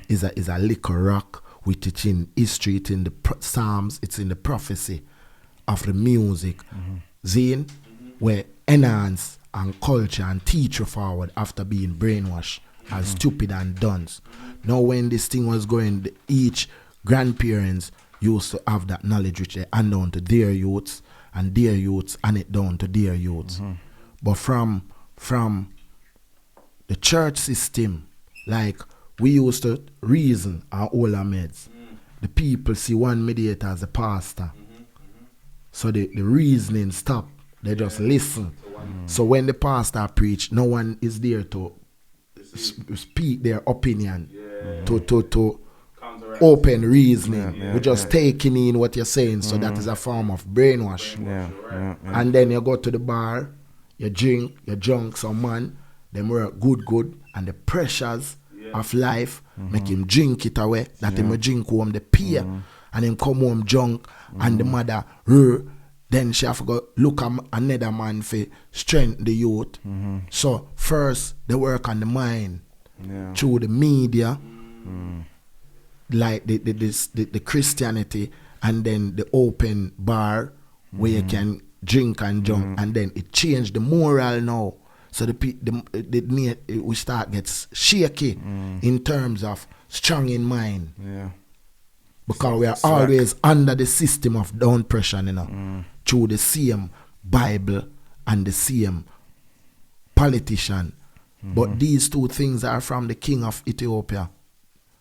is a little rock with it in history, it's in the Psalms, it's in the prophecy of the music. Zine, where enhance and culture and teach you forward after being brainwashed as stupid and dunce. Now when this thing was going, each grandparents used to have that knowledge which they hand down to their youths, and their youths hand it down to their youths. But from the church system, like we used to reason our older meds. The people see one mediator as a pastor. So the reasoning stop. They just listen. So when the pastor preach, no one is there to speak their opinion, to open reasoning. We're just taking in what you're saying. So that is a form of brainwash. And then you go to the bar, you drink, you drunk some man, them work good, and the pressures of life make him drink it away, that him drink home the peer, and him come home drunk, and the mother, then she have to go look at another man for strengthen the youth. So first, they work on the mind through the media, like the Christianity, and then the open bar where you can drink and drunk, and then it changed the moral now. So we start gets shaky in terms of strong in mind. Because we are always under the system of down pressure, through the same Bible and the same politician. But these two things are from the king of Ethiopia.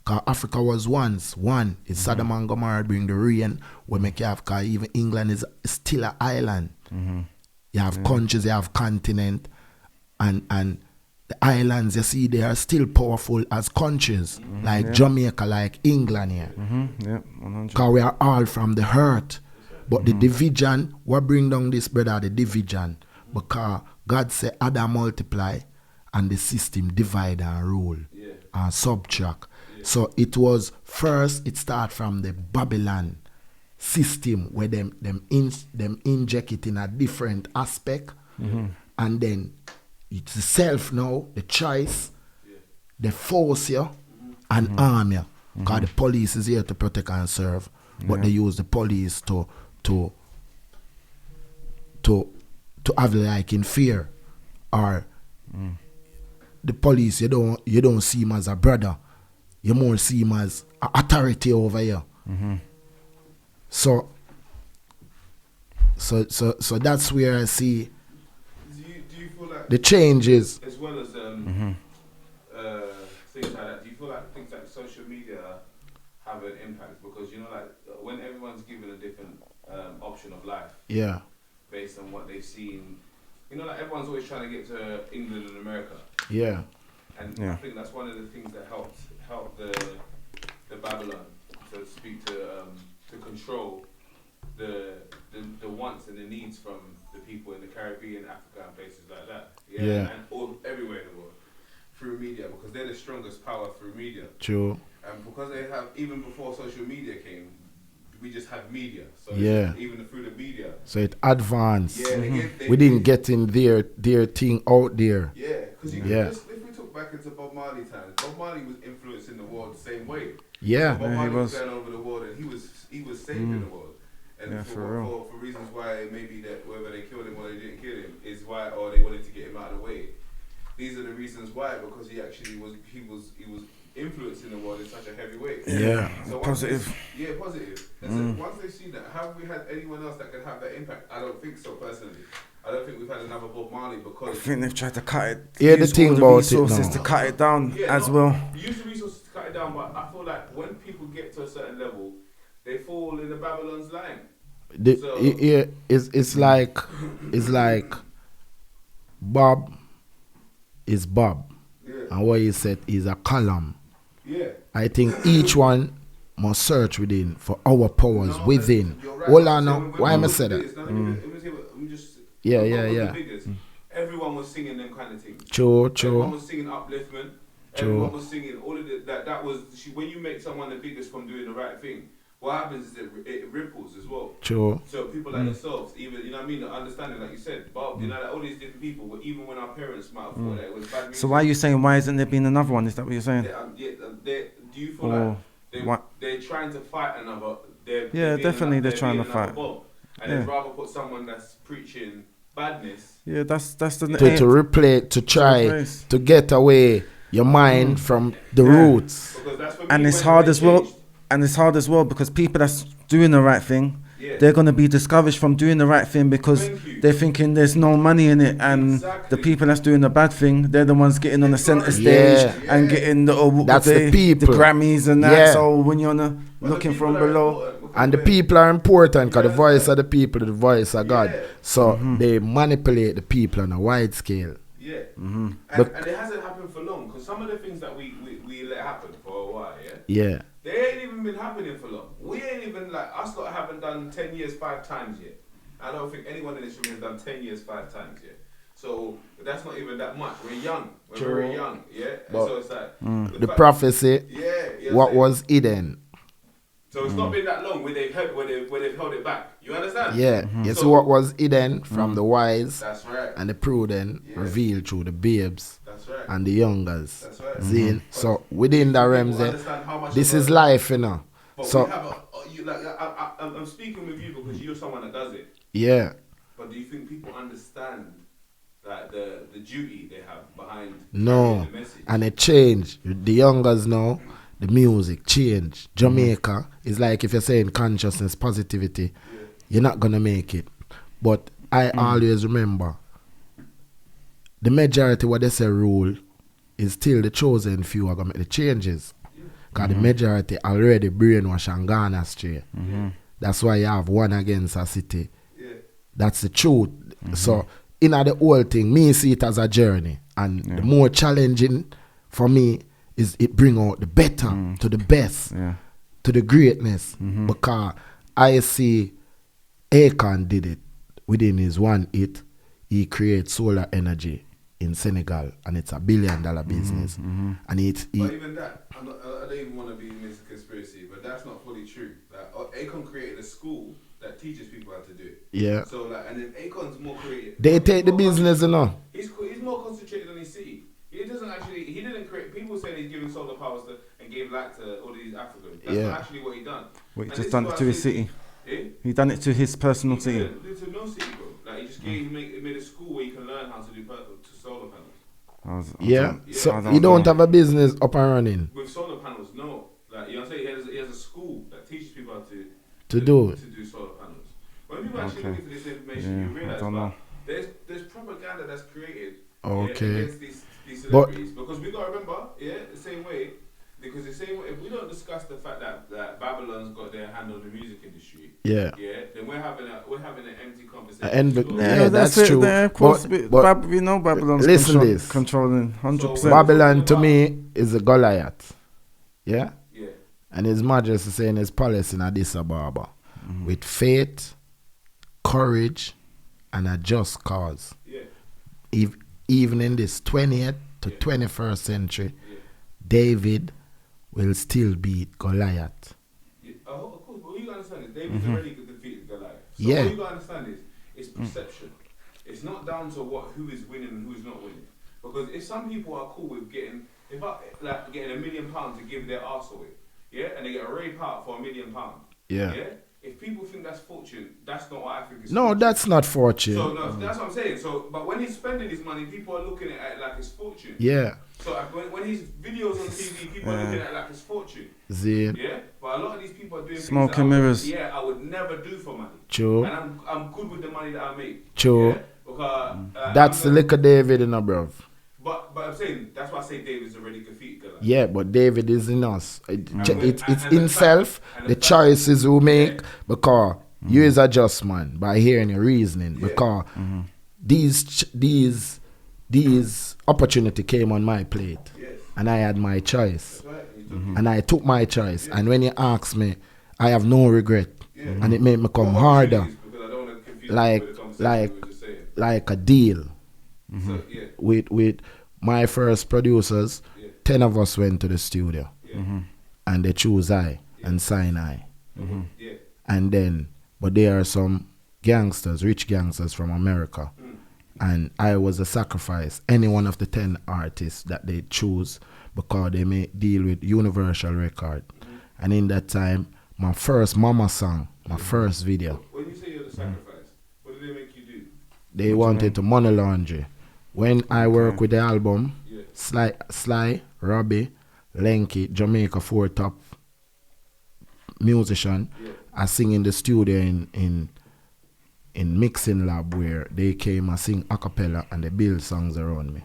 Because Africa was once one. It's Sodom and Gomorrah bring the rain. We make you have, because even England is still an island. You have countries, you have continent, and the islands, you see, they are still powerful as countries, like Jamaica, like England here. Yeah, 100. Because we are all from the hurt. But the division, what bring down this, brother, the division? Because God said, Adam multiply, and the system divide and rule and subtract. So it was first, it start from the Babylon system where them inject it in a different aspect. And then it's the self now, the choice, the force you, and arm you. Because the police is here to protect and serve, but they use the police to have like in fear, or the police you don't see him as a brother, you more see him as an authority over here. So that's where I see Do you feel like the changes. as well as things like that? Do you feel like things like social media have an impact? Because you know, like when everyone's given a different option of life, Yeah, based on what they've seen, you know, like everyone's always trying to get to England and America, yeah, and Yeah. I think that's one of the things that helped the Babylon, so to speak, to control the wants and the needs from the people in the Caribbean, Africa, and places like that. Yeah. And all everywhere in the world through media, because they're the strongest power through media. true. And because they have, even before social media came, we just had media. So Yeah. even through the media. So it advanced. Yeah, We didn't get in their thing out there. Yeah, because Yeah. if we took back into Bob Marley times, Bob Marley was influencing the world the same way. Yeah, Bob Yeah, he Marley was was. going over the world, and he was saving the world. And Yeah, for real. for reasons why maybe that whether they killed him or they didn't kill him is why, or they wanted to get him out of the way. These are the reasons why, because he actually was influencing the world in such a heavy way. yeah. So Positive. positive. And so once they see that, have we had anyone else that can have that impact? I don't think so personally. I don't think we've had another Bob Marley I because think they've tried to cut it. Yeah, the use thing all about it resources now. to cut it down as no, well. use the resources to cut it down, but I feel like when people get to a certain level, they fall in the Babylon's line. It's like Bob is Bob, Yeah. and what he said is a column. Yeah. I think each one must search within for our powers No, within. you're right. Hold on So now, when why am I we say look at that? it's not even- it was even- I'm just- Yeah, Bob yeah, was the yeah. biggest. Everyone was singing them kind of things. True, Everyone true. was singing upliftment. True. Everyone was singing all of that was when you make someone the biggest from doing the right thing. What happens is it ripples as well. True. So people like yourselves, even you know what I mean, the understanding, like you said, Bob, you know, like all these different people. But even when our parents might have thought that it was bad music. So why are you saying why isn't there been another one? Is that what you're saying? Do you feel Or like they're trying to fight another? Yeah, definitely they're trying to fight. Bob, and Yeah. they'd rather put someone that's preaching badness. Yeah, that's the To replay, to try replace. to get away your mind from the roots. Because that's when and we it's went hard and as well. changed. And it's hard as well because people that's doing the right thing, Yeah. they're gonna be discouraged from doing the right thing because Thank you. they're thinking there's no money in it, and Exactly. the people that's doing the bad thing, they're the ones getting on the center stage Yeah. and getting the That's the people. Grammys and that. Yeah. So when you're But the looking people from are below, important because And the we're- people are important because the Yeah. voice of the people is the voice of God. Yeah. So they manipulate the people on a wide scale. Yeah. But- And it hasn't happened for long because some of the things that we let happen for a while, yeah, Yeah. they ain't even been happening for long. We ain't even like us lot haven't done 10 years 5 times yet. I don't think anyone in this room has done 10 years 5 times yet. So that's not even that much. We're young. We're True. very young, yeah. And But so it's like The fact- prophecy, yeah. what was hidden. So it's not been that long where they've held it back. You understand? Yeah. You see So- what was hidden from the wise That's right. and the prudent Yeah. revealed through the babes That's right. and the youngers. That's right. Seeing? So within the realms, People understand how much this of is a- life, you know. But So we have I'm speaking with you because you're someone that does it. yeah. But do you think people understand like the duty they have behind No, carrying the message? and it changed. The youngers now, the music change. Jamaica is like if you're saying consciousness, positivity, you're not gonna make it. But I always remember the majority what they say rule is still the chosen few are gonna make the changes. Cause the majority already brainwash and gone astray. That's why you have one against a city. Yeah. That's the truth. So in the whole thing, me see it as a journey. And the more challenging for me is it bring out the better to the best, to the greatness. Because I see Akon did it within his one hit. He creates solar energy in Senegal, and it's $1 billion business. And but even that, I don't even want to be in this conspiracy, but that's not fully true. Like, Akon created a school that teaches people how to do it. Yeah. So like, and if Akon's more creative, They take the business, you know. He's more concentrated on his city. He didn't create. People say he's giving solar powers and gave light to all these Africans. That's not actually what he done. Wait, And just this done is it what to I his think- city. Eh? He done it to his personal city. He did to no city, bro. Like he just gave, he made a school where you can learn how to do solar panels. So he don't have a business up and running. With solar panels, no. Like you know what I'm saying? He has a school that teaches people how to do solar panels. When people actually look into this information, you realize there's propaganda that's created against these celebrities. Because we gotta remember, the same way. Because the same way, if we don't discuss the fact that Babylon's got their hand on the music industry, then we're having an empty conversation. That's true. Of course, but we know Babylon's controlling 100%. So Babylon to me is a Goliath. Yeah? Yeah. And His Majesty saying His palace in Addis Ababa with faith, courage, and a just cause. Yeah. Even in this 20th to 21st century, David will still beat Goliath. Yeah, of course, but what you gotta understand is David's already defeated Goliath. So Yeah. what you gotta understand is it's perception. It's not down to who is winning and who's not winning. Because if some people are cool with getting getting £1 million to give their arse away, and they get a rape out for £1 million, if people think that's fortune, that's not what I think is fortune. That's not fortune. So no, that's what I'm saying. So, but when he's spending his money, people are looking at it like it's fortune. Yeah. So when he's videos on TV, people are looking at it like it's fortune. Zine. Yeah, but a lot of these people are doing Smoke things and mirrors. I would never do for money. True. And I'm good with the money that I make. True. Yeah? Because That's the liquor David in a bruv. But I'm saying that's why I say David's already defeated Goliath. Yeah, but David is in us. It's and in the self, fact- the choices we make, because you is a just man by hearing your reasoning. Because these opportunity came on my plate, and I had my choice, and I took my choice. And when you ask me, I have no regret, and it made me come harder, like a deal. So, With my first producers, 10 of us went to the studio, and they choose I and sign I. And then, but there are some gangsters, rich gangsters from America, and I was a sacrifice. Any one of the 10 artists that they choose, because they may deal with Universal Record. And in that time, my first mama song, my first video. When you say you're the sacrifice, what did they make you do? They wanted to money laundry. When I work with the album, Sly, Robbie, Lenky, Jamaica 4 top musician, I sing in the studio in mixing lab where they came and sing a cappella and they build songs around me.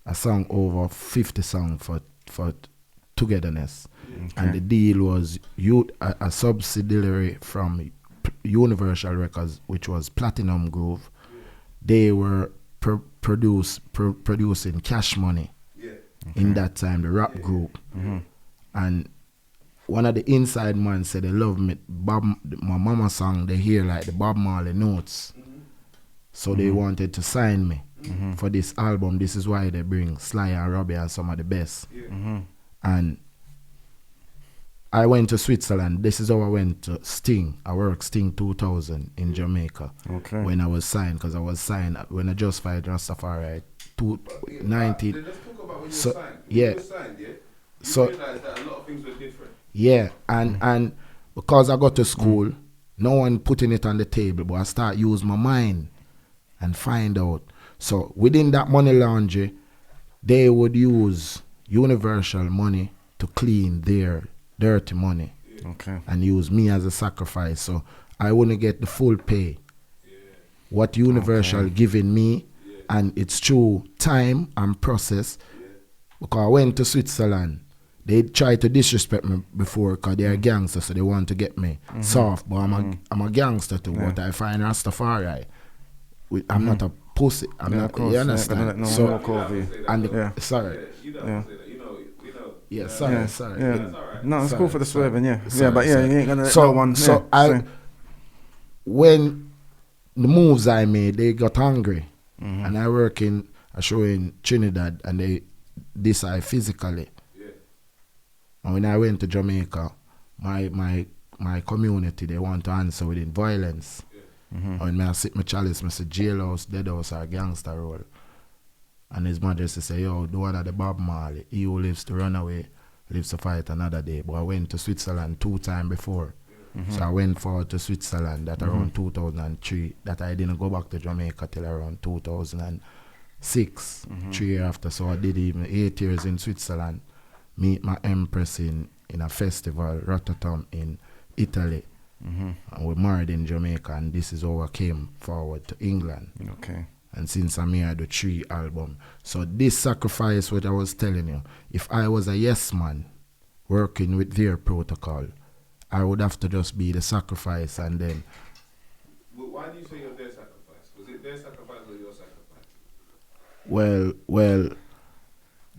I sang over 50 songs for Togetherness. And the deal was a subsidiary from Universal Records, which was Platinum Groove. They were producing Cash Money in that time, the rap group. And one of the inside man said they love me. My mama song, they hear like the Bob Marley notes. So they wanted to sign me for this album. This is why they bring Sly and Robbie and some of the best. And I went to Switzerland. This is how I went to Sting. I worked Sting 2000 in Jamaica when I was signed, because I was signed when I just fired Rastafari 19. Let's talk about when you So, were signed. When yeah. you were signed, you So- realized that a lot of things were different. Yeah, and because I got to school, no one putting it on the table, but I start use my mind and find out. So within that money laundry, they would use Universal money to clean their dirty money and use me as a sacrifice. So I wouldn't get the full pay. What Universal giving me, and it's through time and process. Because I went to Switzerland, they tried to disrespect me before because they are gangsters, so they want to get me soft. But I'm a gangster too. But I find Rastafari. I'm not a pussy. I'm Yeah, not, of course. you Yeah, understand? gonna let no So, one walk over you. and the, Yeah. sorry. You don't Yeah. say that. You know. Yeah, sorry, Yeah, sorry. yeah. That's alright. No, it's Sorry, cool for the sorry. swerving, yeah. Sorry, Yeah, but yeah, sorry. you ain't gonna let So, no one. so yeah, when the moves I made, they got hungry, and I work in a show in Trinidad, and they decide physically. Yeah. And when I went to Jamaica, my community, they want to answer within violence. And when I sit my chalice, I say jailhouse, dead house, or gangster role. And his majesty say, yo, the one of the Bob Marley, he who lives to run away, lives to fight another day. But I went to Switzerland 2 times before. So I went forward to Switzerland that around 2003. That I didn't go back to Jamaica till around 2006, 3 years after. So I did even 8 years in Switzerland. Meet my empress in a festival, Rotterdam in Italy. And we married in Jamaica, and this is how I came forward to England. Okay. And since I'm here, I do 3 albums. So this sacrifice, what I was telling you, if I was a yes man working with their protocol, I would have to just be the sacrifice, and then. Well, why do you say you're their sacrifice? Was it their sacrifice or your sacrifice? Well,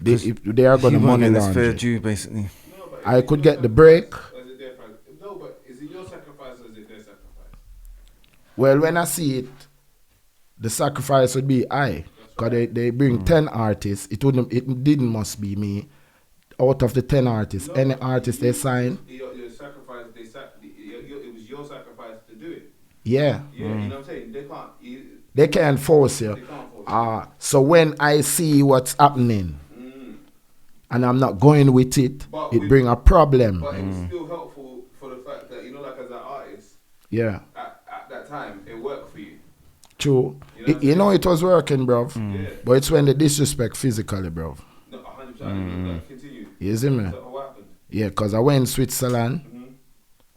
if they are going to money this fair laundry, due, basically. No, but I is it could your get the break. sacrifice or is it their sacrifice? No, but is it your sacrifice or is it their sacrifice? Well, when I see it, the sacrifice would be I. Because they bring 10 artists. It didn't must be me. Out of the 10 artists, any artist they sign. Your sacrifice, it was your sacrifice to do it. Yeah. Yeah, you know what I'm saying? They can't force you. They can't force So when I see what's happening, and I'm not going with it, But it bring a problem. But it was still helpful for the fact that, like as an artist, Yeah. at that time, it worked for you. True. You know what I'm It was working, bro. Yeah. But it's when they disrespect physically, bro. No, 100%. Continue. You see me? So what happened? Yeah, because I went Switzerland,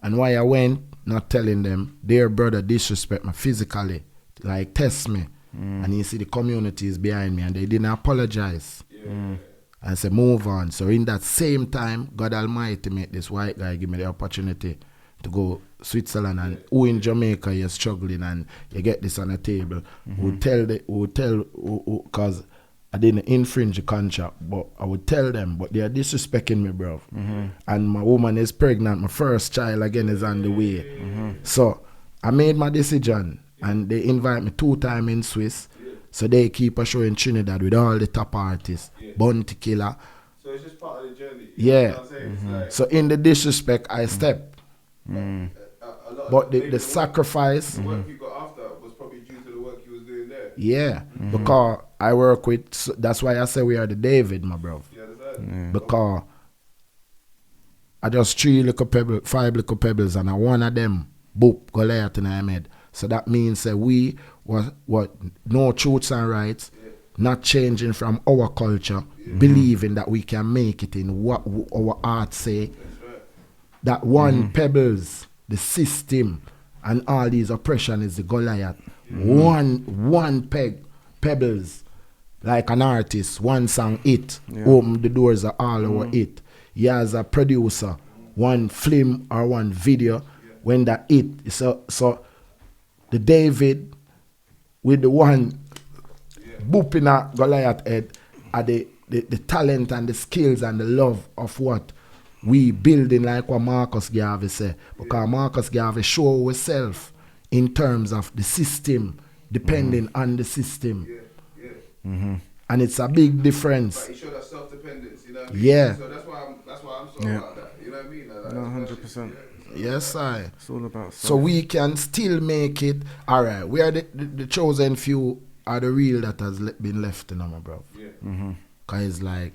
and why I went, not telling them, their brother disrespect me physically, like test me. And you see the community is behind me, and they didn't apologize. Yeah. And say, move on. So in that same time, God Almighty made this white guy give me the opportunity to go Switzerland, and who in Jamaica you're struggling and you get this on the table. Because I didn't infringe the contract, but I would tell them, but they are disrespecting me, bro. And my woman is pregnant, my first child again is on the way. So I made my decision, and they invite me 2 times in Swiss. So they keep a show in Trinidad with all the top artists. Bounty Killer. So it's just part of the journey. Yeah. You know what I'm saying? It's like, So in the disrespect, I step. a lot But of the sacrifice, the work you got after was probably due to the work you was doing there. yeah. Because I work with, that's why I say we are the David, my bro. You understand? Because I just 5 little pebbles, and one of them, boop, Goliath in my head. So that means that we what no truths and rights, not changing from our culture, believing that we can make it in what our art say. That one pebbles, the system, and all these oppression is the Goliath. One pebbles, like an artist, one song it, open the doors of all our it. He as a producer, one film or one video, when that it, so the David with the one booping at Goliath head are the talent and the skills and the love of what we building, like what Marcus Garvey said. Because Marcus Garvey show ourselves in terms of the system, depending on the system. And it's a big difference. But he showed us self-dependence, you know what I mean? Yeah. So that's why I'm so about that. You know what I mean? Like, No, 100%. Yes, I. It's all about So we can still make it. All right, we are the chosen few, are the real that has been left, you know, my bro. Yeah. Because it's like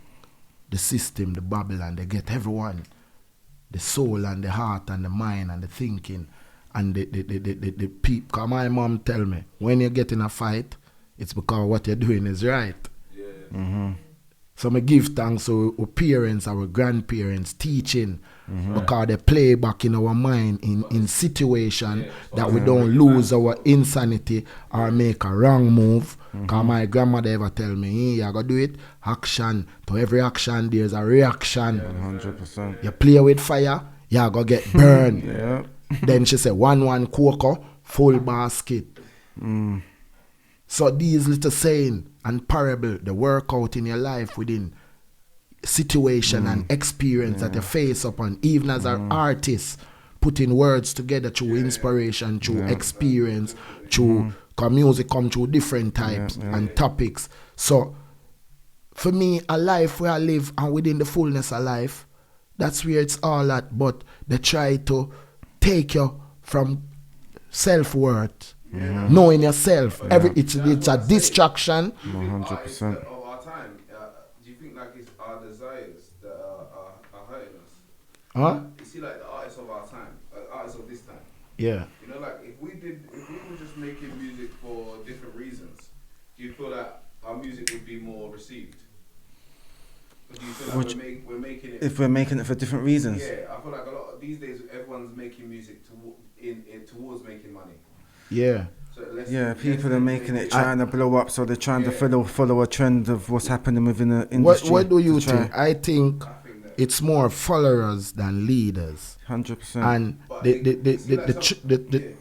the system, the Babylon, they get everyone. The soul and the heart and the mind and the thinking and the people. Because my mom tell me, when you get in a fight, it's because what you're doing is right. Yeah. So I give thanks to our parents, our grandparents, teaching, because they play back in our mind in situation that we don't lose our insanity or make a wrong move. Because my grandmother ever tell me, hey, you gotta do it, action. To every action, there's a reaction. 100%. You play with fire, you gotta get burned. Yeah. Then she said, 1 cocoa, full basket. So these little saying and parable, they work out in your life within situation and experience that you face upon, even as an artist, putting words together through inspiration, through experience, through cause music come through different types and topics. So for me, a life where I live and within the fullness of life, that's where it's all at. But they try to take you from self-worth, knowing yourself. It's a distraction. 100%. Of our time, do you think like it's our desires that are hurting us? Huh? You see, like the artists of our time, artists of this time. Yeah. You know, like if we were just making music for different reasons, do you feel that our music would be more received? Or do you feel like we're making it? If we're making it for different reasons. Yeah, I feel like a lot of these days everyone's making music towards making money. Yeah. So People are making it trying to blow up, so they're trying to follow a trend of what's happening within the industry. What do you think? I think it's more followers than leaders. 100%. And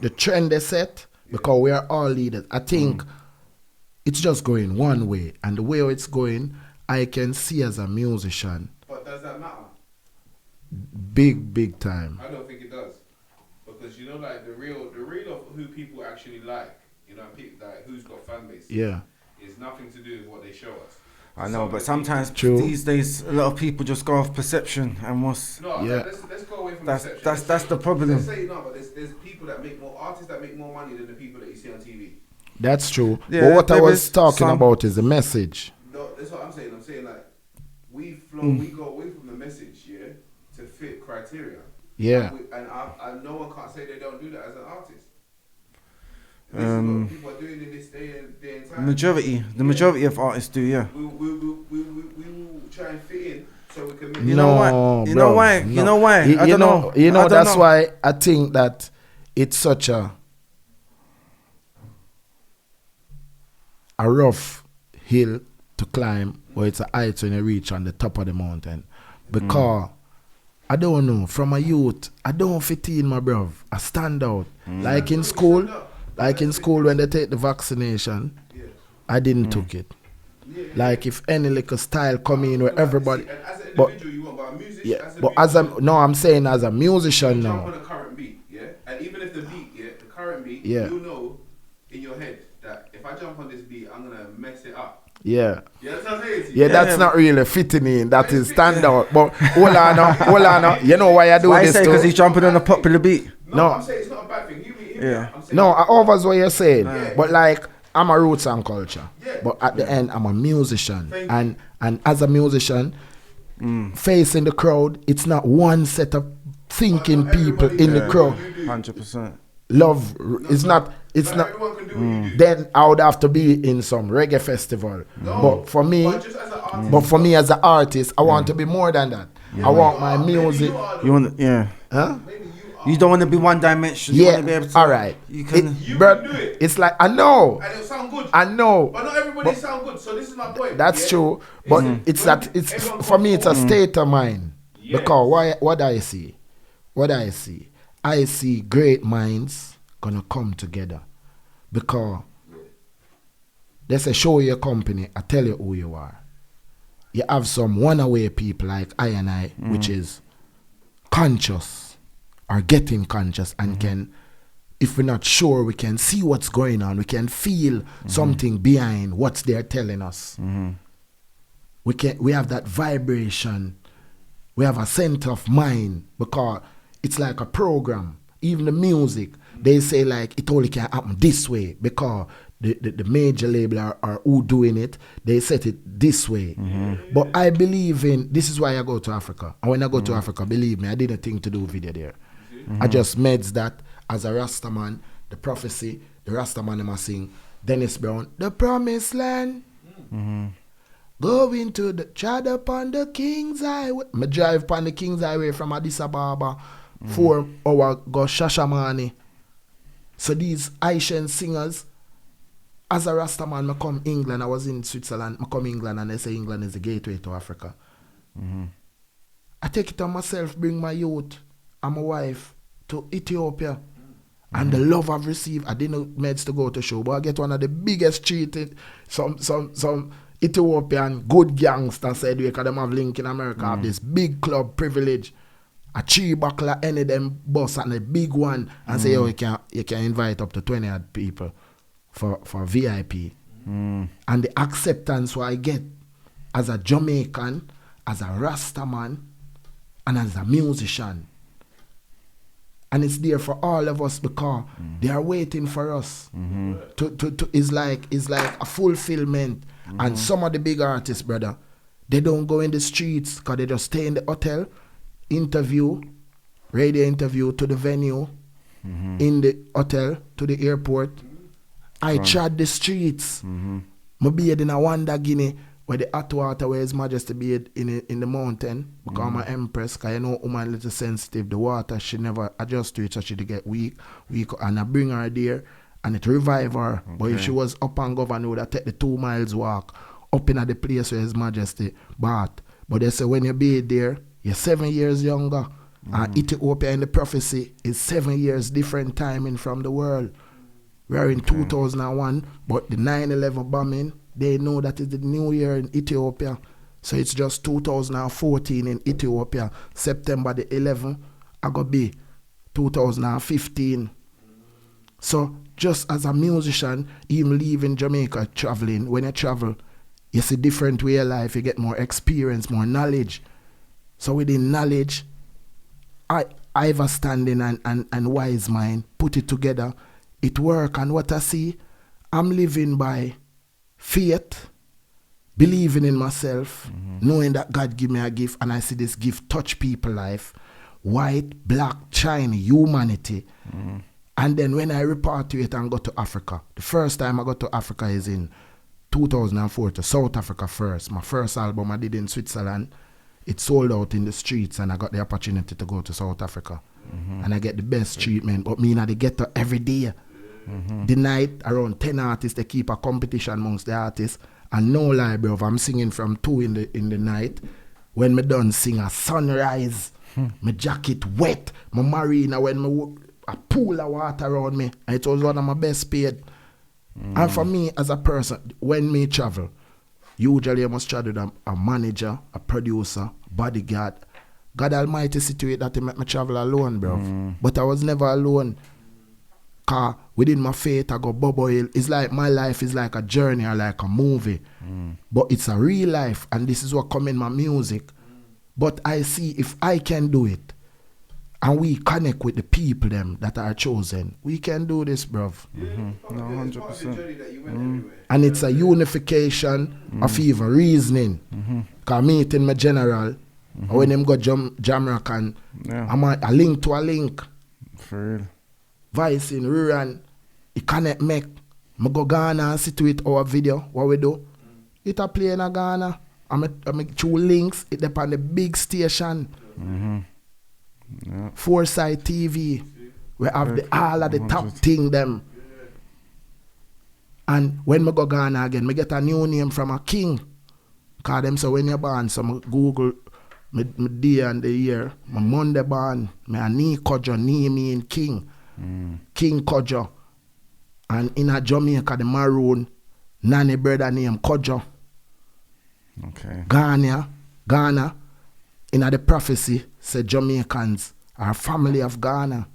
the trend they set, because we are all leaders, I think it's just going one way. And the way it's going, I can see as a musician. But does that matter? Big time. I don't think it does. Because you know, like the real of who people actually like, you know, people like who's got fan base. Yeah. Is nothing to do with what they show us. I know, but sometimes these days a lot of people just go off perception and what's. No, yeah. Let's go away from perception. That's the problem. Let's say no, but there's people that make more artists that make more money than the people that you see on TV. That's true. Yeah, but what I was talking about is the message. No, that's what I'm saying. I'm saying like we go away from the message, to fit criteria. Yeah. And no one can't say they don't do that as an artist. People are doing in this day and time. The majority of artists do, yeah. We will try and fit in so we can make You know why? I don't know. That's why I think that it's such a rough hill to climb, or it's a height when you reach on the top of the mountain. Because I don't know, from a youth, I don't fit in, my bruv. I stand out. Like in school when they take the vaccination, I didn't took it. Like if any little style come in where everybody, as an individual, you want, but a musician, I'm saying as a musician now. Jump on a current beat, and even if the beat, the current beat, Yeah. you know in your head that if I jump on this beat, I'm gonna mess it up. Yeah. That's what I'm saying. Yeah, that's not really fitting in. That is standout. But hold on now. You know why I do this? Because he's jumping on a popular beat. No, I'm saying it's not a bad thing. I'm saying I offers what you're saying. But like, I'm a roots and culture. But at the end, I'm a musician. And as a musician, facing the crowd, it's not one set of thinking people in the crowd. 100%. Love is not. It's not. Everyone can do what you do. Then I would have to be in some reggae festival. But for me, as an artist, I want to be more than that. I want my music. You want, Huh? You don't want to be one dimension. You want to be able to, all right. You can. You can do it. It's like I know. And it'll sound good. I know. But not everybody sound good. So this is my point. That's true. But it's for me. It's a state of mind. Yes. Because what I see, I see great minds gonna come together. Because they say show your company, I tell you who you are. You have some one-away people like I and I, which is conscious or getting conscious and can, if we're not sure, we can see what's going on. We can feel something behind what they're telling us. We have that vibration. We have a center of mind because it's like a program. Even the music, they say like it only can happen this way because the major label are who doing it, they set it this way. But I believe in, this is why I go to Africa. And when I go to Africa, believe me, I didn't think to do a video there. I just meds that as a Rastaman, the prophecy, the Rastaman I must sing, Dennis Brown, the promised land. Going to the chad upon the King's Highway. I drive upon the King's Highway from Addis Ababa, 4 hours go Rascharmer. So these Haitian singers, as a Rastaman, I come England. I was in Switzerland. I come England and they say England is the gateway to Africa. I take it on myself, bring my youth and my wife to Ethiopia. And the love I've received, I didn't meds to go to show, but I get one of the biggest treated, some Ethiopian good gangster said we can have link in America, have this big club privilege. A 3 buckler, any of them boss and a big one, and say, oh, you can invite up to 20 odd people for VIP. And the acceptance what I get as a Jamaican, as a Rastaman, and as a musician. And it's there for all of us because they are waiting for us. It's like a fulfillment. And some of the big artists, brother, they don't go in the streets because they just stay in the hotel, radio interview to the venue, in the hotel, to the airport. I trod the streets. I bathed in a Wanda Guinea where the hot water where His Majesty bathed in the mountain because I'm an empress, because you know woman little sensitive. The water, she never adjust to it so she get weak. And I bring her there and it revive her. Okay. But if she was up and governor, would have take the 2 miles walk up in the place where His Majesty bath. But they say when you bathe there, you're 7 years younger. And Ethiopia in the prophecy is 7 years different timing from the world. We're in 2001, but the 9/11 bombing, they know that it's the new year in Ethiopia. So it's just 2014 in Ethiopia. September the 11th, I got be 2015. So just as a musician, even leaving Jamaica, traveling, when you travel, you see different way of life, you get more experience, more knowledge. So within knowledge, I have a standing and wise mind, put it together, it work, and what I see, I'm living by faith, believing in myself, knowing that God give me a gift, and I see this gift touch people's life, white, black, Chinese, humanity. And then when I repatriate and go to Africa, the first time I go to Africa is in 2004 to South Africa first. My first album I did in Switzerland, it sold out in the streets, and I got the opportunity to go to South Africa. And I get the best treatment, but me in the ghetto every day. The night, around 10 artists, they keep a competition amongst the artists. And no lie, bro, I'm singing from 2 in the night. When me done sing a sunrise, my jacket wet, my marina, when a pool of water around me. And it was one of my best paid. And for me, as a person, when me travel, usually I must travel with a manager, a producer, bodyguard. God Almighty situate that to make me travel alone, bro. But I was never alone. Cause within my faith, I go bubble. It's like my life is like a journey or like a movie. But it's a real life, and this is what come in my music. But I see if I can do it, and we connect with the people them that are chosen, we can do this, bruv. No, 100%. And it's a unification of even reasoning. Cause meeting my general, when him go Jamrock and I'm a link to a link. For real. Vice in Ruran, it connect make. I go Ghana and sit with our video, what we do. It a play in a Ghana. I make 2 links, it depend on the big station. Foresight TV. We have all of the top thing them. And when I go Ghana again, I get a new name from a king. Cause them so when you're born, so I Google my day and the year. My Monday born, my knee Kojo, knee mean king. King Kojo. And in a Jamaica, the maroon, nanny brother named Kojo. Okay. Ghana, in the prophecy, said Jamaicans are family of Ghana.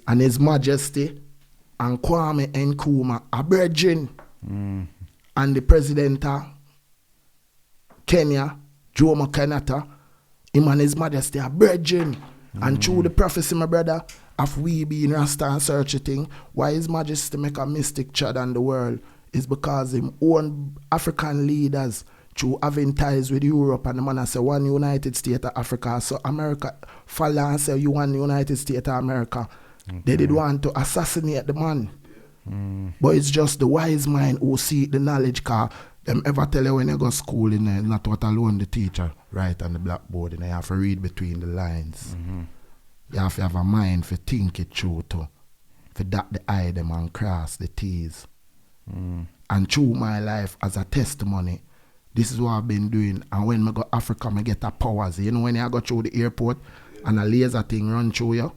And His Majesty and Kwame Nkrumah are brethren. And the president of Kenya, Jomo Kenyatta, him and His Majesty are brethren. And through the prophecy, my brother, if we be in Rasta and search a thing, why His Majesty make a mystic chad on the world is because him own African leaders through having ties with Europe, and the man say one United States of Africa. So America follow and say you one United States of America. They did want to assassinate the man. But it's just the wise mind who see the knowledge, car. Them ever tell you when you go to school, not what alone the teacher write on the blackboard, and you have to read between the lines. You have to have a mind for think it through too. For dot the I them and cross the T's. And through my life as a testimony, this is what I've been doing. And when I go to Africa, I get a powers. You know when I go through the airport and a laser thing run through you,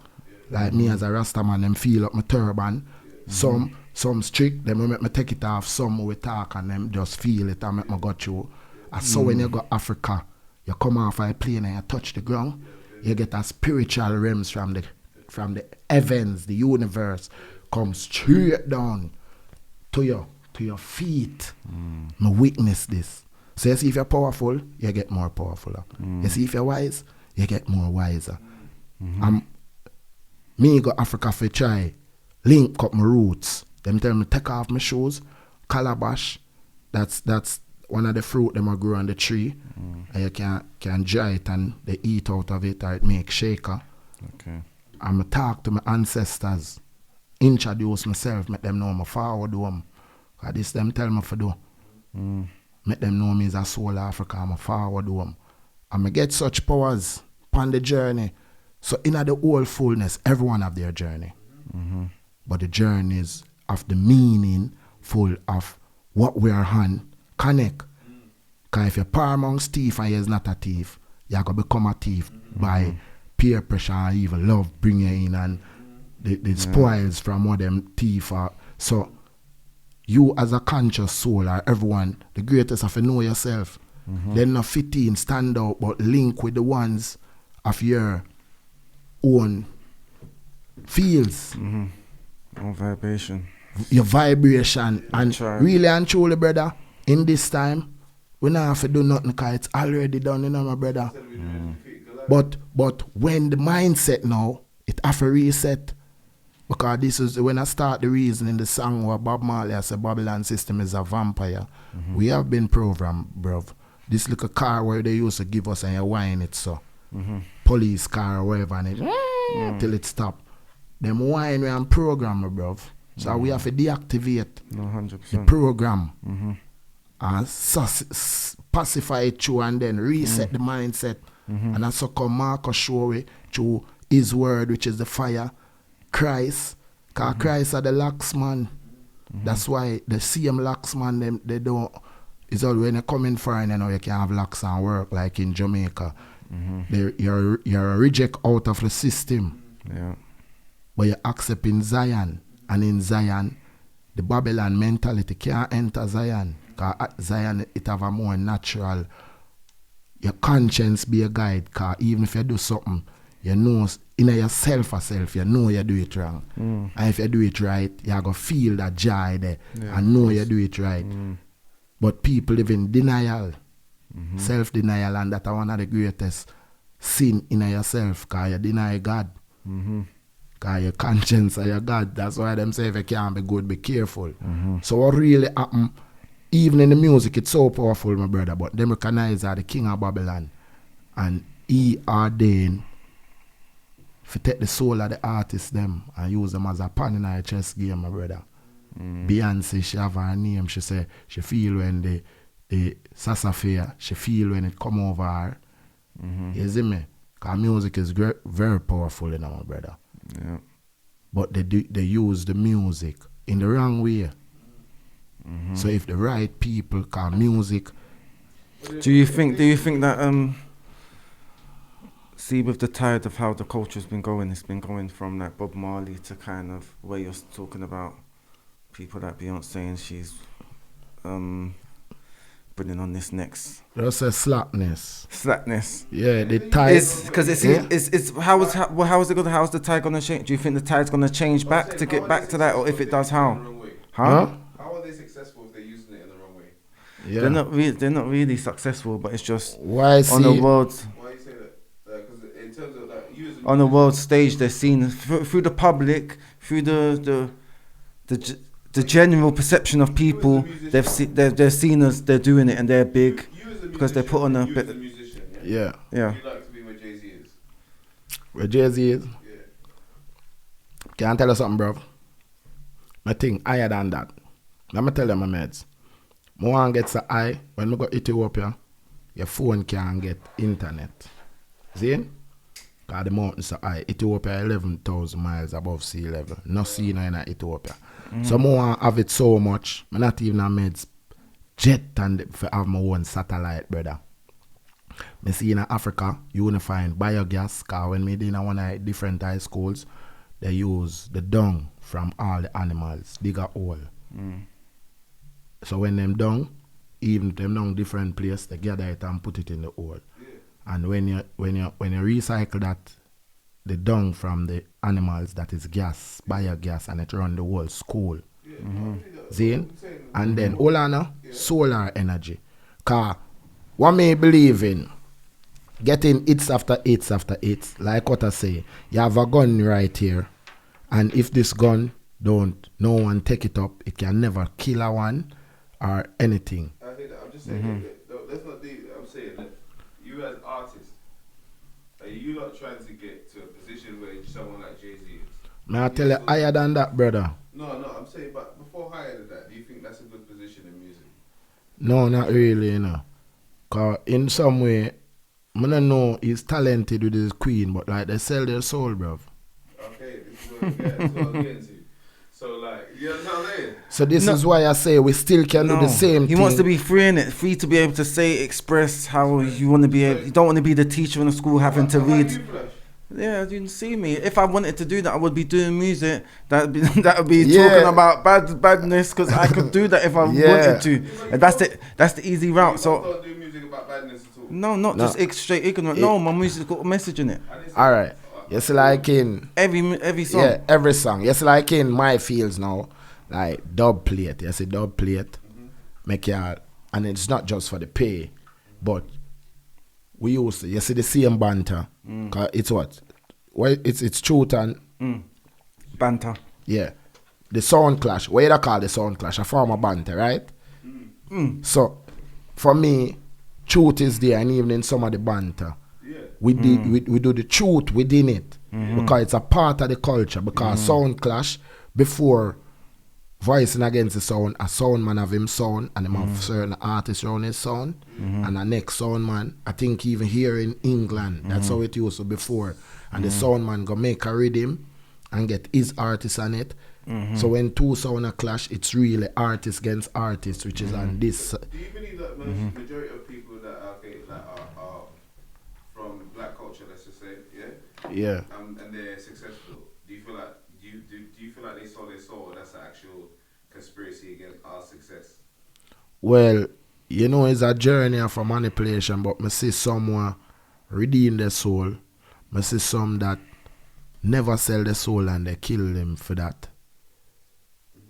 Like me as a Rastaman, them feel up my turban. Some strict, them will make me take it off. Some will talk and them just feel it and make me go through. And so when you go Africa, you come off a plane and you touch the ground, you get a spiritual realms from the heavens, the universe, come straight down to your feet. Me witness this. So you see if you're powerful, you get more powerful. You see if you're wise, you get more wiser. Me go Africa for try, link up my roots. Them tell me take off my shoes, calabash. That's one of the fruit them grow on the tree. And you can dry it and they eat out of it or it make shaker. Okay. And I talk to my ancestors, introduce myself, make them know I'm a forward to them. Because this them tell me for do. Make them know me as a soul of Africa, I'm a forward to them. And I get such powers upon the journey. So in the whole fullness, everyone have their journey. But the journey is of the meaning full of what we are on, connect. Because if you're par amongst thief and you're not a thief, you're going to become a thief by peer pressure and even love bring you in and the spoils from what them thief are. So you as a conscious soul or everyone, the greatest of you know yourself. Then not fit in, stand out, but link with the ones of your own fields. Own vibration. Your vibration. And Try. really and truly, brother, in this time, we don't have to do nothing because it's already done, you know, my brother. But when the mindset now, it have to reset. Because this is when I start the reason in the song where Bob Marley has a Babylon system is a vampire. We have been programmed, bruv. This little car where they used to give us and you whine it so. Police car or whatever and it till it stop. Them whine we and program, bruv. So we have to deactivate No, 100%. the program and pacify it through and then reset the mindset. And that's so come Marcus show it through his word, which is the fire. Christ, because Christ are the laxman. That's why the same laxman, they don't, it's all when you come in foreign, you know, you can have lax and work like in Jamaica. You're a reject out of the system. Yeah. But you accept in Zion. And in Zion, the Babylon mentality can't enter Zion. Because at Zion, it have a more natural, your conscience be a guide. Because even if you do something, you know in yourself, you know you do it wrong. And if you do it right, you're going to feel that joy there and know you do it right. But people live in denial, self-denial, and that's one of the greatest sin in yourself because you deny God. Because your conscience are your God. That's why them say if you can't be good, be careful. So what really happen, even in the music, it's so powerful, my brother, but them recognize are the king of Babylon. And he ordained to take the soul of the artist them and use them as a pawn in a chess game, my brother. Beyonce, she have her name, she say she feel when the saxophone, she feel when it come over her. You see me? Because music is very powerful, you know, my brother. Yeah. But they use the music in the wrong way. So if the right people call music. Do you think that see with the tide of how the culture's been going, it's been going from like Bob Marley to kind of where you're talking about people like Beyonce and she's bringing on this next That's a slackness. Yeah, the tide. It's because it's how is the tide gonna change? Do you think the tide's gonna change back to get back to that, or if it does, how? Huh? How are they successful if they're using it in the wrong way? Yeah. They're not really successful, but it's just Why on the world. Why you say that? Because in terms of like using On the world stage, they're seen through the public, through the general perception of people. They're seen as they're doing it and they're big because they put on a bit. musician, Yeah. Yeah. You'd like to be where Jay-Z is. Where Jay-Z is? Yeah. Can I tell you something, bro? I think higher than that. Let me tell you, my mates. I want to get so high when we go to Ethiopia, your phone can't get internet. See? Because the mountains are high. Ethiopia 11,000 miles above sea level. No sea in Ethiopia. So I want to have it so much. I'm not even a meds jet and for have my own satellite, brother. I see in Africa, unifying biogas, because when me in one of different high schools, they use the dung from all the animals, dig a hole. So when them dung, even them dung different place, they gather it and put it in the hole. And when you recycle that, the dung from the animals, that is gas, biogas, and it run the whole school. See? And then all on now, solar energy. Cause what me believe in, getting hits after hits after hits, like what I say, you have a gun right here, and if this gun no one take it up, it can never kill a one or anything. I think that, I'm just saying, let's not do. I'm saying that you as artists, are you not trying to get to a position where someone like Jay-Z is? May I tell you higher than that, brother? No, I'm saying, but before higher than that, do you think that's a good position in music? No, not really, you know. Cause in some way, I don't know he's talented with his queen, but like they sell their soul, bruv. Okay, this is what I'm getting to. So like, you know what I'm saying? So this is why I say we still can do the same He thing. wants to be free in it, free to be able to say, express how you want to be. You don't want to be the teacher in the school having to read. Yeah, you can see me. If I wanted to do that, I would be doing music. That would be talking about badness, because I could do that if I wanted to. And that's the easy route. So don't do music about badness at all. no, not just straight ignorant. No, my music's got a message in it. All right. Yes, like in Every song. yeah, every song. Yes, like in my fields now, like dub plate. Yes, a dub plate. Make ya, and it's not just for the pay, but we use you see the same banter. Cause it's what? Well, it's truth and Banter. yeah, the sound clash. What you call the sound clash? A form of banter, right? So for me, truth is there, and even in some of the banter, we do the truth within it because it's a part of the culture. Because sound clash before voicing against the sound, a sound man have him sound, and him have certain artists around his sound, and the next sound man, I think even here in England, that's how it used to before. And the sound man go make a rhythm and get his artist on it. So when two sound clash, it's really artist against artist, which is on this. Do you believe that majority of people that are from black culture, let's just say, Yeah. and they're successful? Do you feel like do you feel like they sold their soul? Or that's an actual conspiracy against our success? Well, you know, it's a journey of a manipulation, but I see someone redeem their soul. I see some that never sell their soul and they kill them for that.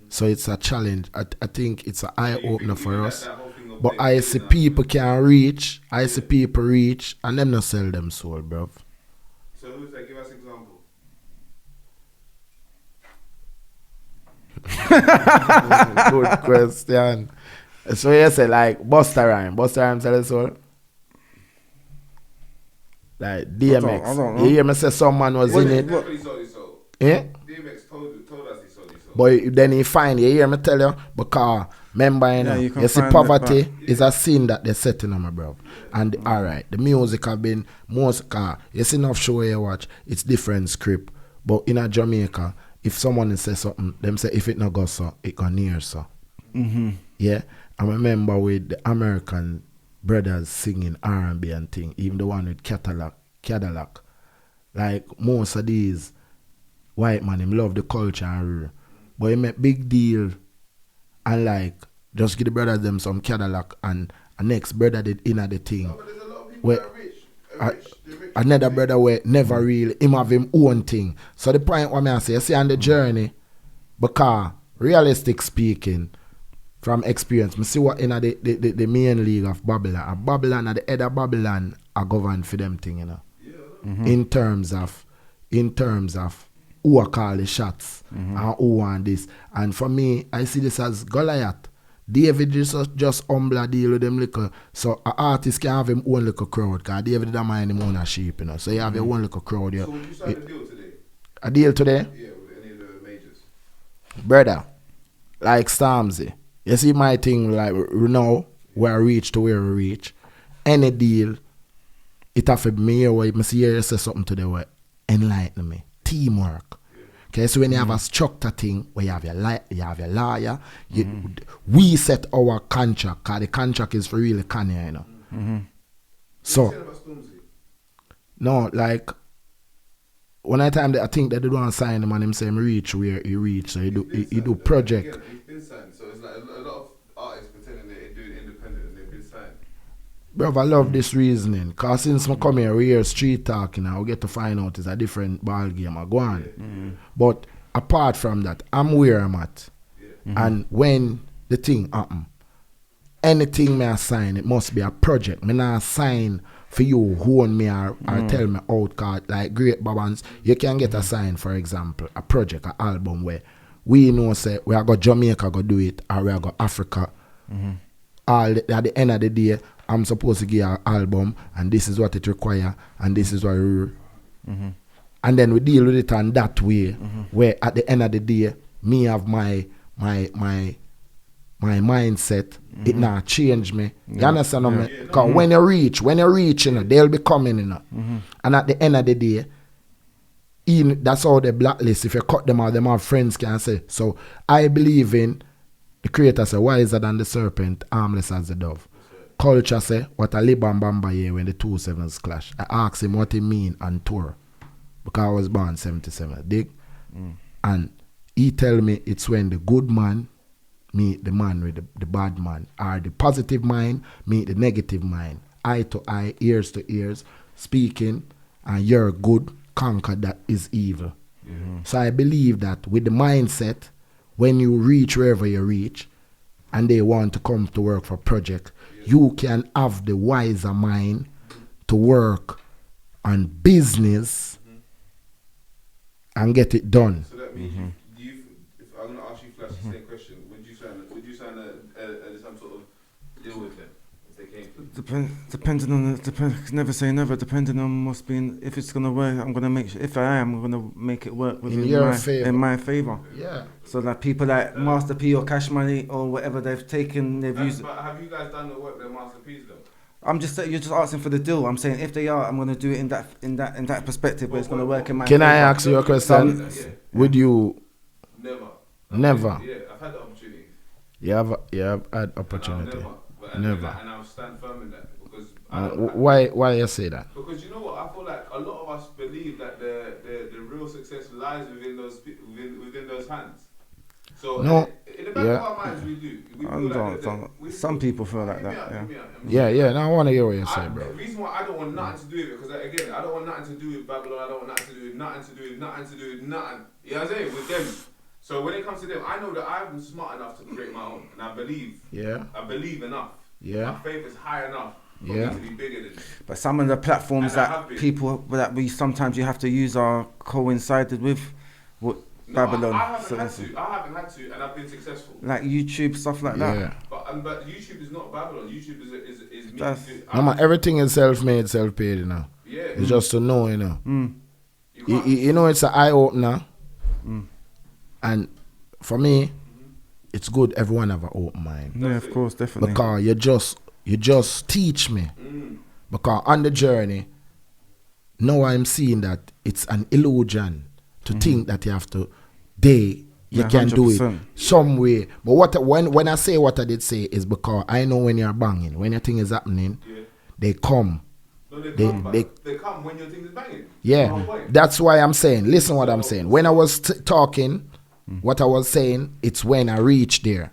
So it's a challenge. I think it's an eye-opener for us. But I see people can reach, people reach, and them not sell them soul, bruv. So who's that? Give us an example. Good question. So you say like Busta Rhymes sell his soul? Like DMX. I don't know. You hear me say someone was in it? Definitely sold his soul. Yeah? DMX told us he sold his soul. But then he find, you hear me tell you, because remember, you know, you can you see find poverty is a sin that they're setting on, my bro. And alright, the music have been most you see enough show you watch, it's different script. But in a Jamaica, if someone says something, them say if it not go so, it go near so. Yeah. I remember with the American brothers singing R&B and thing, even the one with Cadillac. Like most of these white man, him love the culture and rule. But he make big deal and like just give the brothers them some Cadillac and a next brother did inner the thing. But there's a lot of people that are rich. They're rich. Another brother where never really him have him own thing. So the point what I say, you see on the journey, because realistic speaking, from experience, I see what in the main league of Babylon. Babylon at the head of Babylon are governed for them thing, you know. In terms of who are call the shots and who want this. And for me, I see this as Goliath. David just humble deal with them little. So an artist can have him own little crowd, because David don't mind him own a sheep, you know. So you have your own little crowd. So would you sign a deal today? A deal today? Yeah, with any of the majors. Brother, like Stormzy. You see my thing, like now, where I reach to where I reach. Any deal, it have to be me here where I see you say something to the way. Enlighten me. Teamwork. Okay, so when you have a structure thing where you have your lawyer, we set our contract, because the contract is for really Kanye, you know. So, no, like, when I time that I think that they don't sign him and him say him reach where he reach, so he do project. Again, he's been signed, so it's like a lot of artists pretending they're doing independent and they've been signed. Bro, I love this reasoning, cause since I come here, we hear street talking, I get to find out it's a different ball game. I go on, but apart from that, I'm where I'm at, and when the thing happen, anything me I sign, it must be a project. Me not sign for you who own me or tell me out, cause like great Bantz, you can get a sign, for example, a project, an album where we know say we are go Jamaica go do it or we are go Africa. At the end of the day, I'm supposed to give an album and this is what it require and this is what and then we deal with it on that way where at the end of the day me have my mindset, it not change me. You understand me? Because when you reach, you know, they'll be coming, you know. And at the end of the day, that's how they blacklist. If you cut them out, them have friends can say. So I believe in the creator say wiser than the serpent, harmless as the dove. Culture say what a Liban Bamba here when the 2-7s clash. I asked him what he mean on tour. Because I was born 77, dig? And he tell me it's when the good man meet the man with the bad man, or the positive mind meet the negative mind, eye to eye, ears to ears, speaking, and you're good, conquer that is evil. So I believe that with the mindset, when you reach wherever you reach, and they want to come to work for project, you can have the wiser mind to work on business and get it done. So that means if I'm going to ask you Flash the same question, would you sign some sort of deal with them if they came to? Depending on never say never. Depending on what's been, if it's gonna work, I'm gonna make sure. If I am, I'm gonna make it work in my favor. Yeah. So that people like Master P or Cash Money or whatever they've taken, they've used. But have you guys done the work that Master P's done? I'm just you're just asking for the deal. I'm saying if they are, I'm gonna do it in that perspective where it's gonna work in my. Can favor. I ask you a question? Would you? Never. Yeah, I've had the opportunity. You have had opportunity. Never. And I'll stand firm in that because. Why you say that? Because you know what, I feel like a lot of us believe that the real success lies within those hands. So no. In the back of our minds, we do. Some people feel like that. Yeah. Now I want to hear what you say, bro. The reason why I don't want nothing to do with it, because again, I don't want nothing to do with Babylon. I don't want nothing to do with nothing. You know what I'm saying? With them. So when it comes to them, I know that I'm smart enough to create my own, and I believe. Yeah. I believe enough. Yeah. My faith is high enough for me to be bigger than. But some of the platforms that people that we sometimes you have to use are coincided with what. No, Babylon. I haven't had to, and I've been successful. Like YouTube, stuff like that. But YouTube is not Babylon. YouTube is me. No, man, everything is self-made, self-paid, you know. Yeah. It's just to know, you know. You know, it's an eye-opener. And for me, it's good everyone have an open mind. Yeah, of course, definitely. Because you just teach me. Because on the journey, now I'm seeing that it's an illusion to think that you have to you can 100%. Do it some way. But when I say what I did say is because I know when you're banging, when your thing is happening, they come. No, they come when your thing is banging. Yeah, that's why I'm saying, listen what I'm saying. When I was talking, what I was saying, it's when I reach there.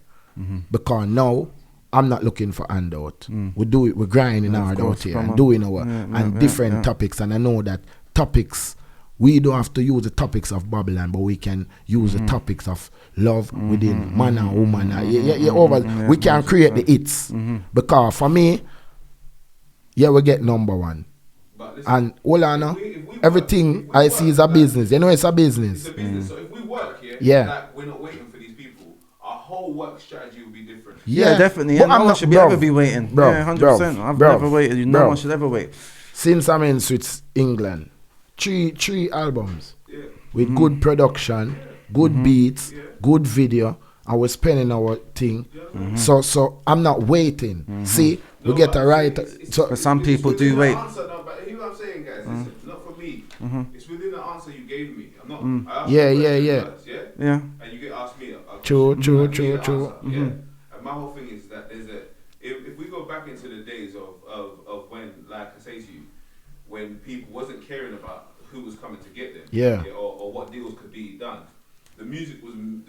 Because now, I'm not looking for handout. We do it, we're grinding hard out here and doing our different topics. And I know that topics, we don't have to use the topics of Babylon, but we can use the topics of love within man and woman. We can create the hits. Because for me, we get number one. Listen, and hold on, everything I see is a business. You know it's a business. It's a business. So if we work here, like we're not waiting for these people, our whole work strategy will be different. Yeah, definitely. And no one should ever be waiting. Bro, 100%. I've never waited. No one should ever wait. Since I'm in England, three albums with good production, good beats, good video. I was spending our thing. So I'm not waiting. See, we get a right. But some people do wait. But hear what I'm saying, guys. Listen, not for me. It's within the answer you gave me. I'm not. Yeah. And you get asked me. True. And my whole thing is that if we go back into the days of when, like I say to you, when people wasn't caring about who was coming to get them. Yeah. Or what deals could be done. The music when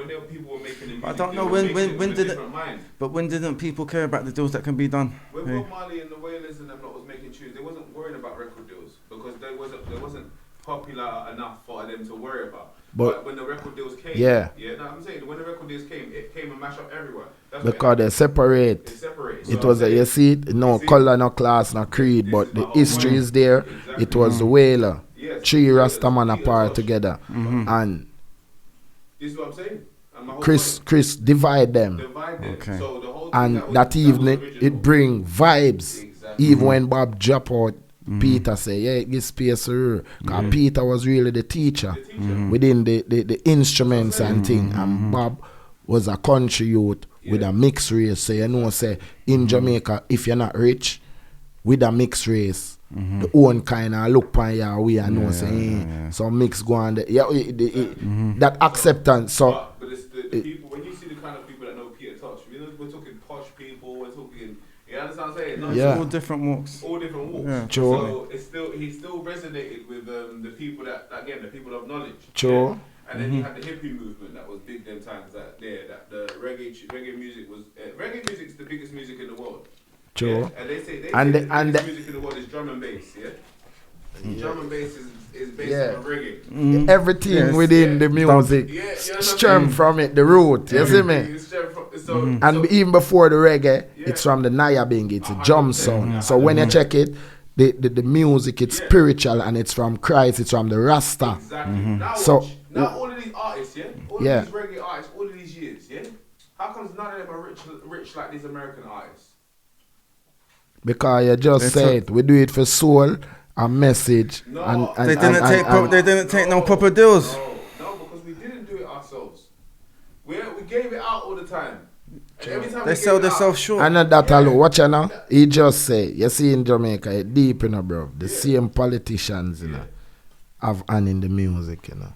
there were people were making the music. I don't they know were when making it with a did it. different mind. But when didn't people care about the deals that can be done? When Hey. Bob Marley and the Wailers and them lot was making tunes, they wasn't worrying about record deals because they wasn't popular enough for them to worry about. But when the record deals came, I'm saying when the record deals came, it came and mashed up everywhere. That's Because they separate. They separate. It was you see it, no color, no class, no creed, but the history is there. Exactly. It was the Wailer. Yes, Three Wailers, Rastaman Peter apart Tosh. together. And This is what I'm saying. And my whole Chris divide them. point, divide them. Okay. So the whole thing And was- that was evening original. it bring vibes. Exactly. Even when Bob drop out, Peter say, yeah, give space to her. Because Peter was really the teacher within the instruments and thing. And Bob was a country youth with a mixed race. So you know, say in Jamaica, if you're not rich, with a mixed race, the own kind of look on your way and know say, so mix go on there. Yeah, that acceptance. So But it's the people, when you see the kind of people that know Peter Tosh, we're talking posh people, we're talking, you understand what I'm saying? Not Yeah. All different walks. all different walks. Yeah. True. So he still resonated with the people the people of knowledge. True. Yeah? And then you had the hippie movement that was big them times that the reggae music was reggae music's the biggest music in the world. True. Yeah? And they say And the the- biggest music in the world is drum and bass. Yeah. Drum and bass is based Yeah. on reggae. everything Yes. within the music Yeah, you know what I'm stem saying? from it, the root. You see me? It's so, And even before the reggae, it's from the Nyabing, it's a drum sound. So when you check it, the music, it's spiritual and it's from Christ, it's from the Rasta. Exactly. Now, So- watch. Now all of these artists, all of these reggae artists, all of these years, how comes none of them are rich like these American artists? Because you just It's say it, we do it for soul and message. No. and They didn't and- they didn't take no proper deals. No, because we didn't do it ourselves. We gave it out all the time. And every time They we sell gave it themselves out, short. And not that alone. Watch you now. He just say, you see in Jamaica, it deep, you know, bro. The same politicians, you know, have hand in the music, you know.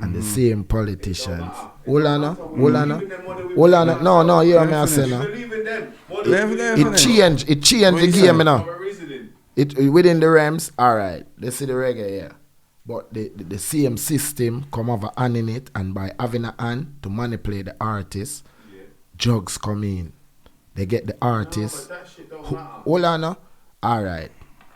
And the same politicians. Hold on, no. No, you hear me I say we now. believe in them. More than we Leave believe them. in It us. changed the What you game, saying? you know. Our reasoning. It within the realms, alright. They see the reggae, yeah. But the same system come over hand in it, and by having a hand to manipulate the artist, drugs come in. They get the artist. But that shit don't matter. Hold on now. Alright.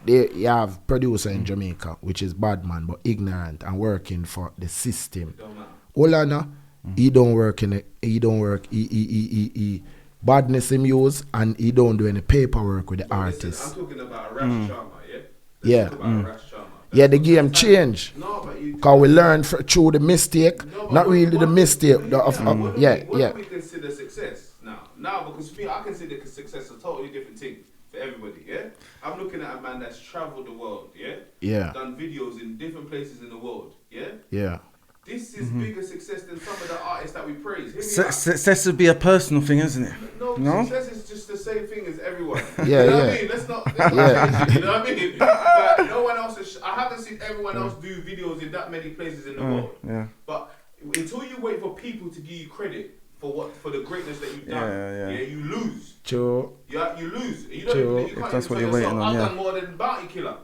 You have producer in Jamaica, which is bad man, but ignorant and working for the system. Don't matter. Hold on now. He don't work in it. He don't work. He badness him use, and he don't do any paperwork with the Listen, artist. I'm talking about a Rascharmer, yeah? Yeah. Let's talk about a Rascharmer. Yeah, the game change. No, but you... Because we learn through the mistake, No, but not what- really the what- mistake. what do we consider success now? Now, because for me, I consider success a totally different thing for everybody, yeah? I'm looking at a man that's traveled the world, yeah? Yeah. Done videos in different places in the world, yeah? Yeah. This is bigger success than some of the artists that we praise. Hear me out. Success would be a personal thing, isn't it? No, success is just the same thing as everyone. Yeah, you know what yeah. I mean? Let's not change it, you know what I mean? Like, no one else is, I haven't seen everyone else do videos in that many places in the world. Yeah. But until you wait for people to give you credit for the greatness that you've done, Yeah. you lose. True. Yeah, you lose. You True. don't. You can't If that's even what tell you're waiting yourself, on, I've yeah. done more than Bounty Killer.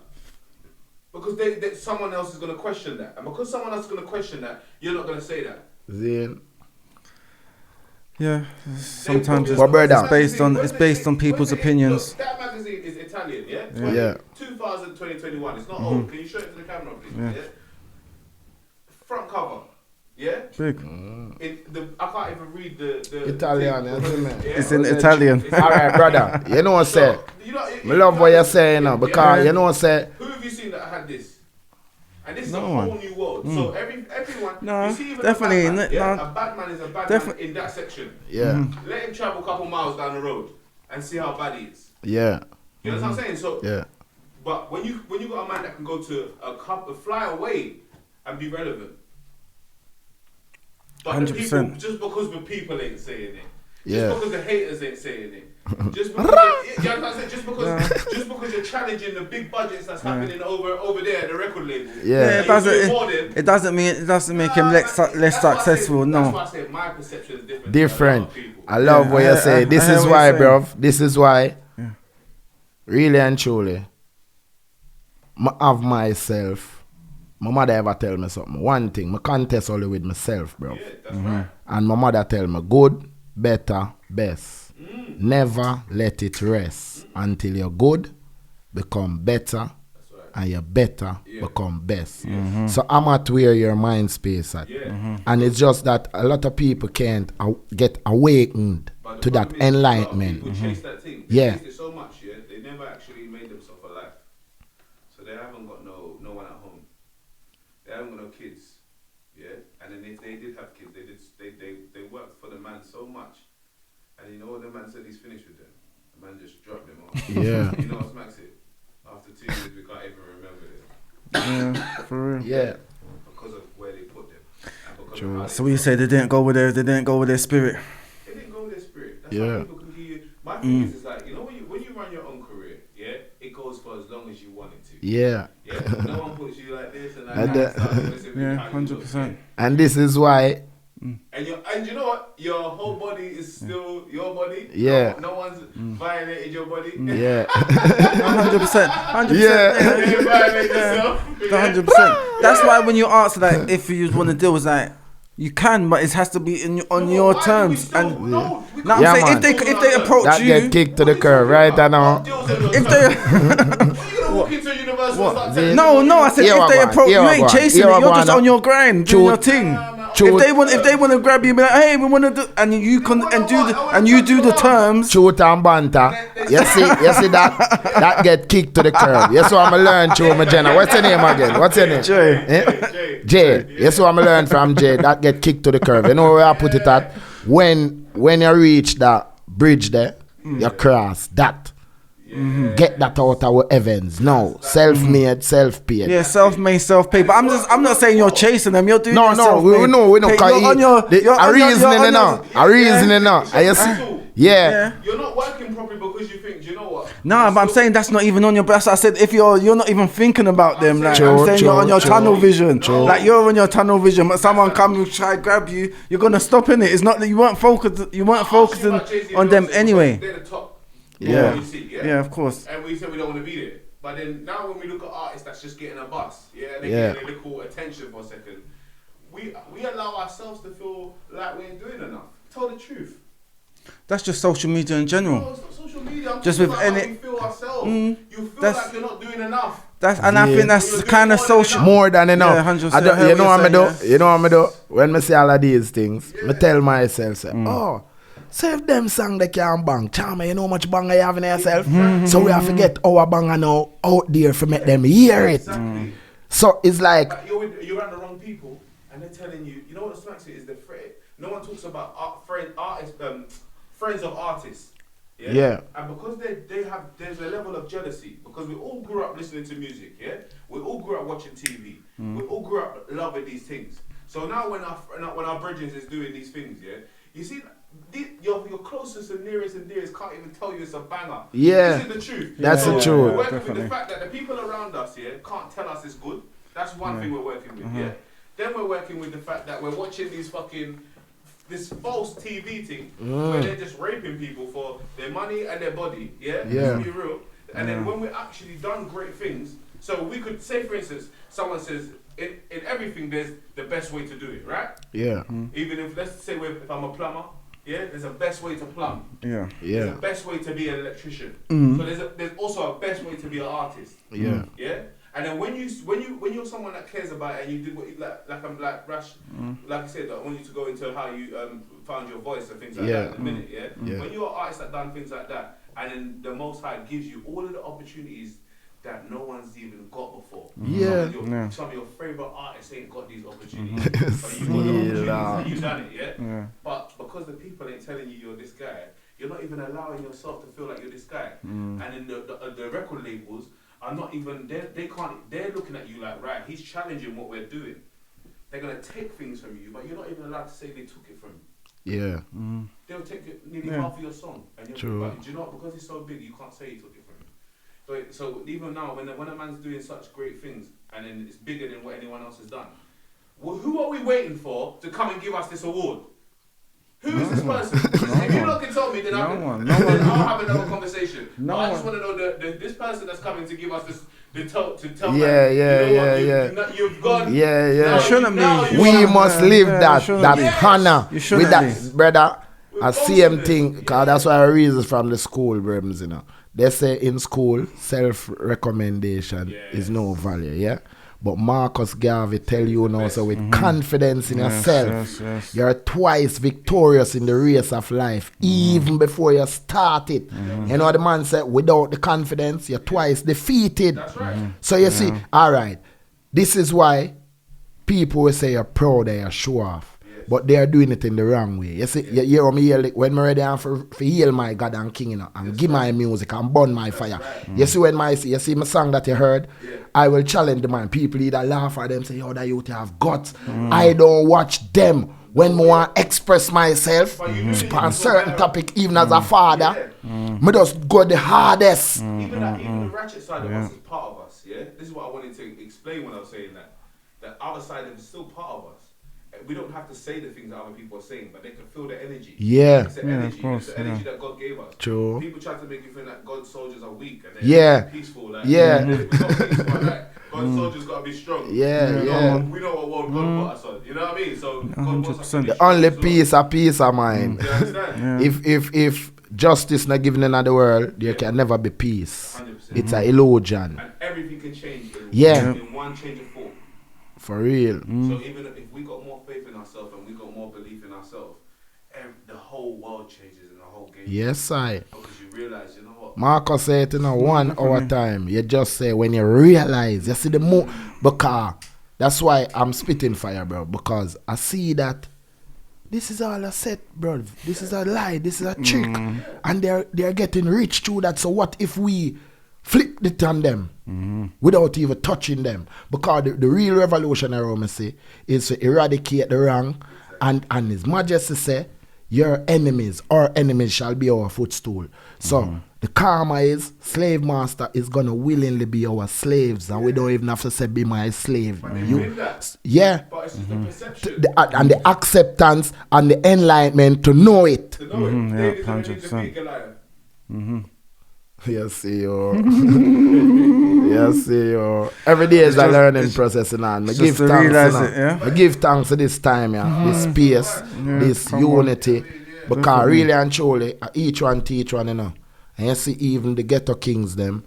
Because someone else is going to question that, and because someone else is going to question that, you're not going to say that. Then Yeah. Sometimes But brother- it's based on people's opinions. Look, that magazine is Italian, yeah? Yeah. 2021. It's not old. Can you show it to the camera, please? Yeah. Yeah. Front cover. Yeah. Big. I can't even read the Italian, thing. you see me? Yeah. It's in Italian. Alright, brother. You know what I say? You know, I love what you're saying now, because Yeah. you know what I say? Who have you seen that had this? And this is No a whole one. new world. So everyone, No, you see even definitely, a bad man, no. a bad man is a bad Defi- man in that section. Yeah. Let him travel a couple miles down the road and see how bad he is. Yeah. You know what I'm saying? So, Yeah. but when you got a man that can go to fly away and be relevant, but the people, 100%. just because the people ain't saying it, Yeah. just because the haters ain't saying it, just because just because you're challenging the big budgets that's happening over there at the record label. Yeah. It you're doing more than- doesn't make him less That's why I successful. say- No. That's why I say my perception is different. Different. than a lot of people. I love what you say. This I hear is what why, you're bruv. This is why. Really and truly, I have myself my mother ever tell me something. One thing, I contest only with myself, bro. Yeah, that's right. And my mother tell me, good, better, best. Never let it rest until you're good, become better, and you're better, become best. So I'm at where your mind space at. And it's just that a lot of people can't get awakened But to the that problem is, enlightenment. People chase that thing. They Yeah. chased it so much, they never actually made themselves alive. So they haven't got no one at home. They haven't got no kids. Yeah. And then if they did have kids, they worked for the man so much. And you know what the man said he's finished with them? The man just dropped them off. Yeah. You know what smacks it? After 2 years we can't even remember it. Yeah, for real. Yeah. Because of where they put them. And because of True. how So you say they didn't go with their spirit. They didn't go with their spirit. That's Yeah. how people can give you. My thing is like, you know, when you run your own career, yeah, it goes for as long as you want it to. Yeah. Yeah, no one puts you like this and like And that. Yeah, 100%. And this is why, And you know what? Your whole body is still your body. Yeah. No one's violated your body. yeah. 100%. 100%. Yeah. You violate yourself. 100%. That's why when you ask like if you want to deal, it's like you can, but it has to be on your terms. And no, now Yeah, I'm saying man. if they approach That you, get kicked to the curb right now. if they you gonna walk into a universe and start telling no, people- no, I said Here if I they go, approach here you, I ain't go, chasing here it. I You're go just now. on your grind, doing your Truth. thing. Truth. If they want to grab you, be like, hey, we want to do, and you can and you do the terms. Shoot and banter. You see that get kicked to the curb. Yes, what I'm learn through my Jenna. What's your name again? What's your name? Jay. Jay. Yes, what I'm learn from Jay. That get kicked to the curb. You know where I put it at? When you reach that bridge there, you cross that. Get that out of our heavens. No, self-made, self-paid. Yeah, self-made, self-paid. But I'm not saying you're chasing them. You're doing No, yourself, we mate. know. Hey, you're on your, A reasoning enough. A reasoning enough. Yeah. You're not working properly because you think, do you know what? No, but I'm saying that's not even on your. That's what I said. If you're not even thinking about them, like True, I'm saying true, you're on your true. tunnel vision. True. Like you're on your tunnel vision, but someone come and try grab you, you're gonna stop in it. It's not that you weren't focused. You weren't focusing on them anyway. They're the top. Yeah. You see, Yeah, of course. And we said we don't want to be there. But then now when we look at artists that's just getting a bus, they Yeah. get a little attention for a second. We allow ourselves to feel like we ain't doing enough. Tell the truth. That's just social media in No, general. it's not social media. I'm Just talking with about how any- we feel ourselves. You feel that's- like you're not doing enough. I think that's kind of social. More than enough. Yeah, 100%. I don't, you know what I do? Yeah. You know what I do? When I see all of these things, I tell myself, say, oh, save them song they can bang. Charmer, you know how much bang you have in yourself? So we have to get our banger now out there to make them hear it. Exactly. So it's like, But you're around the wrong people, and they're telling you. You know what the smacks it is? The threat. No one talks about friends of artists. Yeah. And because there's a level of jealousy because we all grew up listening to music. Yeah. We all grew up watching TV. We all grew up loving these things. So now when our brethren is doing these things, you see. Your closest and nearest and dearest can't even tell you it's a banger. Yeah. This is the truth. That's the truth. We're working Definitely. with the fact that the people around us can't tell us it's good. That's one thing we're working with, Then we're working with the fact that we're watching this false TV thing where they're just raping people for their money and their body, Let's be real. And then when we're actually done great things, so we could say, for instance, someone says, in everything there's the best way to do it, right? yeah. Even if, let's say if I'm a plumber, there's a best way to plumb. Yeah. There's Yeah. a best way to be an electrician. So there's also a best way to be an artist. Yeah. Yeah. And then when you're someone that cares about it and you did what you like Rash, like I said, I want you to go into how you found your voice and things like that in a minute. Yeah. When you're an artist that done things like that, and then the Most High gives you all of the opportunities that no one's even got before. Yeah. Some of your favorite artists ain't got these opportunities. But you got the opportunities and you done it, yeah? But because the people ain't telling you you're this guy, you're not even allowing yourself to feel like you're this guy. And then the record labels are not even, they're looking at you like, right, he's challenging what we're doing. They're gonna take things from you, but you're not even allowed to say they took it from you. Yeah. They'll take nearly half of your song. And you're True. But do you know what? Because it's so big, you can't say he took it from you. So even now, when a man's doing such great things, and then it's bigger than what anyone else has done, well, who are we waiting for to come and give us this award? Who is this person? If you not can tell me, then I'll have another conversation. But I just want to know this person that's coming to give us this. To tell you've gone. We must live that honor with that, brother. A same thing, because that's why I reason from the school, Brems, you know. They say in school, self-recommendation is no value, yeah? But Marcus Garvey tell you now, so with confidence in yourself, you're twice victorious in the race of life, even before you start it. You know what the man said? Without the confidence, you're twice defeated. That's right. So you see, all right, this is why people will say you're proud of your show off. But they are doing it in the wrong way. You see, you hear me yell, when I'm ready for heal my God and King, you know, and give my music and burn my fire. You see, you see my song that you heard, I will challenge the man. People either laugh at them, say, oh, that youth have guts. I don't watch them when I want to express myself on certain topic, even as a father. Me just go the hardest. Even the ratchet side of us is part of us, yeah? This is what I wanted to explain when I was saying that. The other side of it is still part of us. We don't have to say the things that other people are saying, but they can feel the energy. Yeah. It's the energy. It's the energy that God gave us. True. People try to make you feel that God's soldiers are weak and they're peaceful. Like, we're not peaceful, like, God's soldiers got to be strong. We know what God put us on. You know what I mean? So God wants us to be the only peace of mind. Do you understand? If justice not given in the world, there can never be peace. 100%. It's an illusion. And everything can change in one change of form. For real. So even if we got more faith in ourselves and we got more belief in ourselves, the whole world changes and the whole game. Yes, I. Because you realize, you know what? Marcus said, you know, 1 hour time. You just say when you realize, you see the more, because that's why I'm spitting fire, bro. Because I see that this is all a set, bro. This is a lie. This is a trick, and they're getting rich through that. So what if we flip it on them without even touching them? Because the real revolution, I say, is to eradicate the wrong, and His Majesty say, your enemies, our enemies shall be our footstool. So the karma is slave master is gonna willingly be our slaves, and we don't even have to say be my slave. But it's just the perception. And the acceptance and the enlightenment to know it. To know it. David don't need to be Goliath. Yes, yo. Yes, yo. Every day is a learning process, and I give thanks. I give thanks to this time, this space, this unity, because really and truly, each one teach one, you know. And you see, even the ghetto kings, them,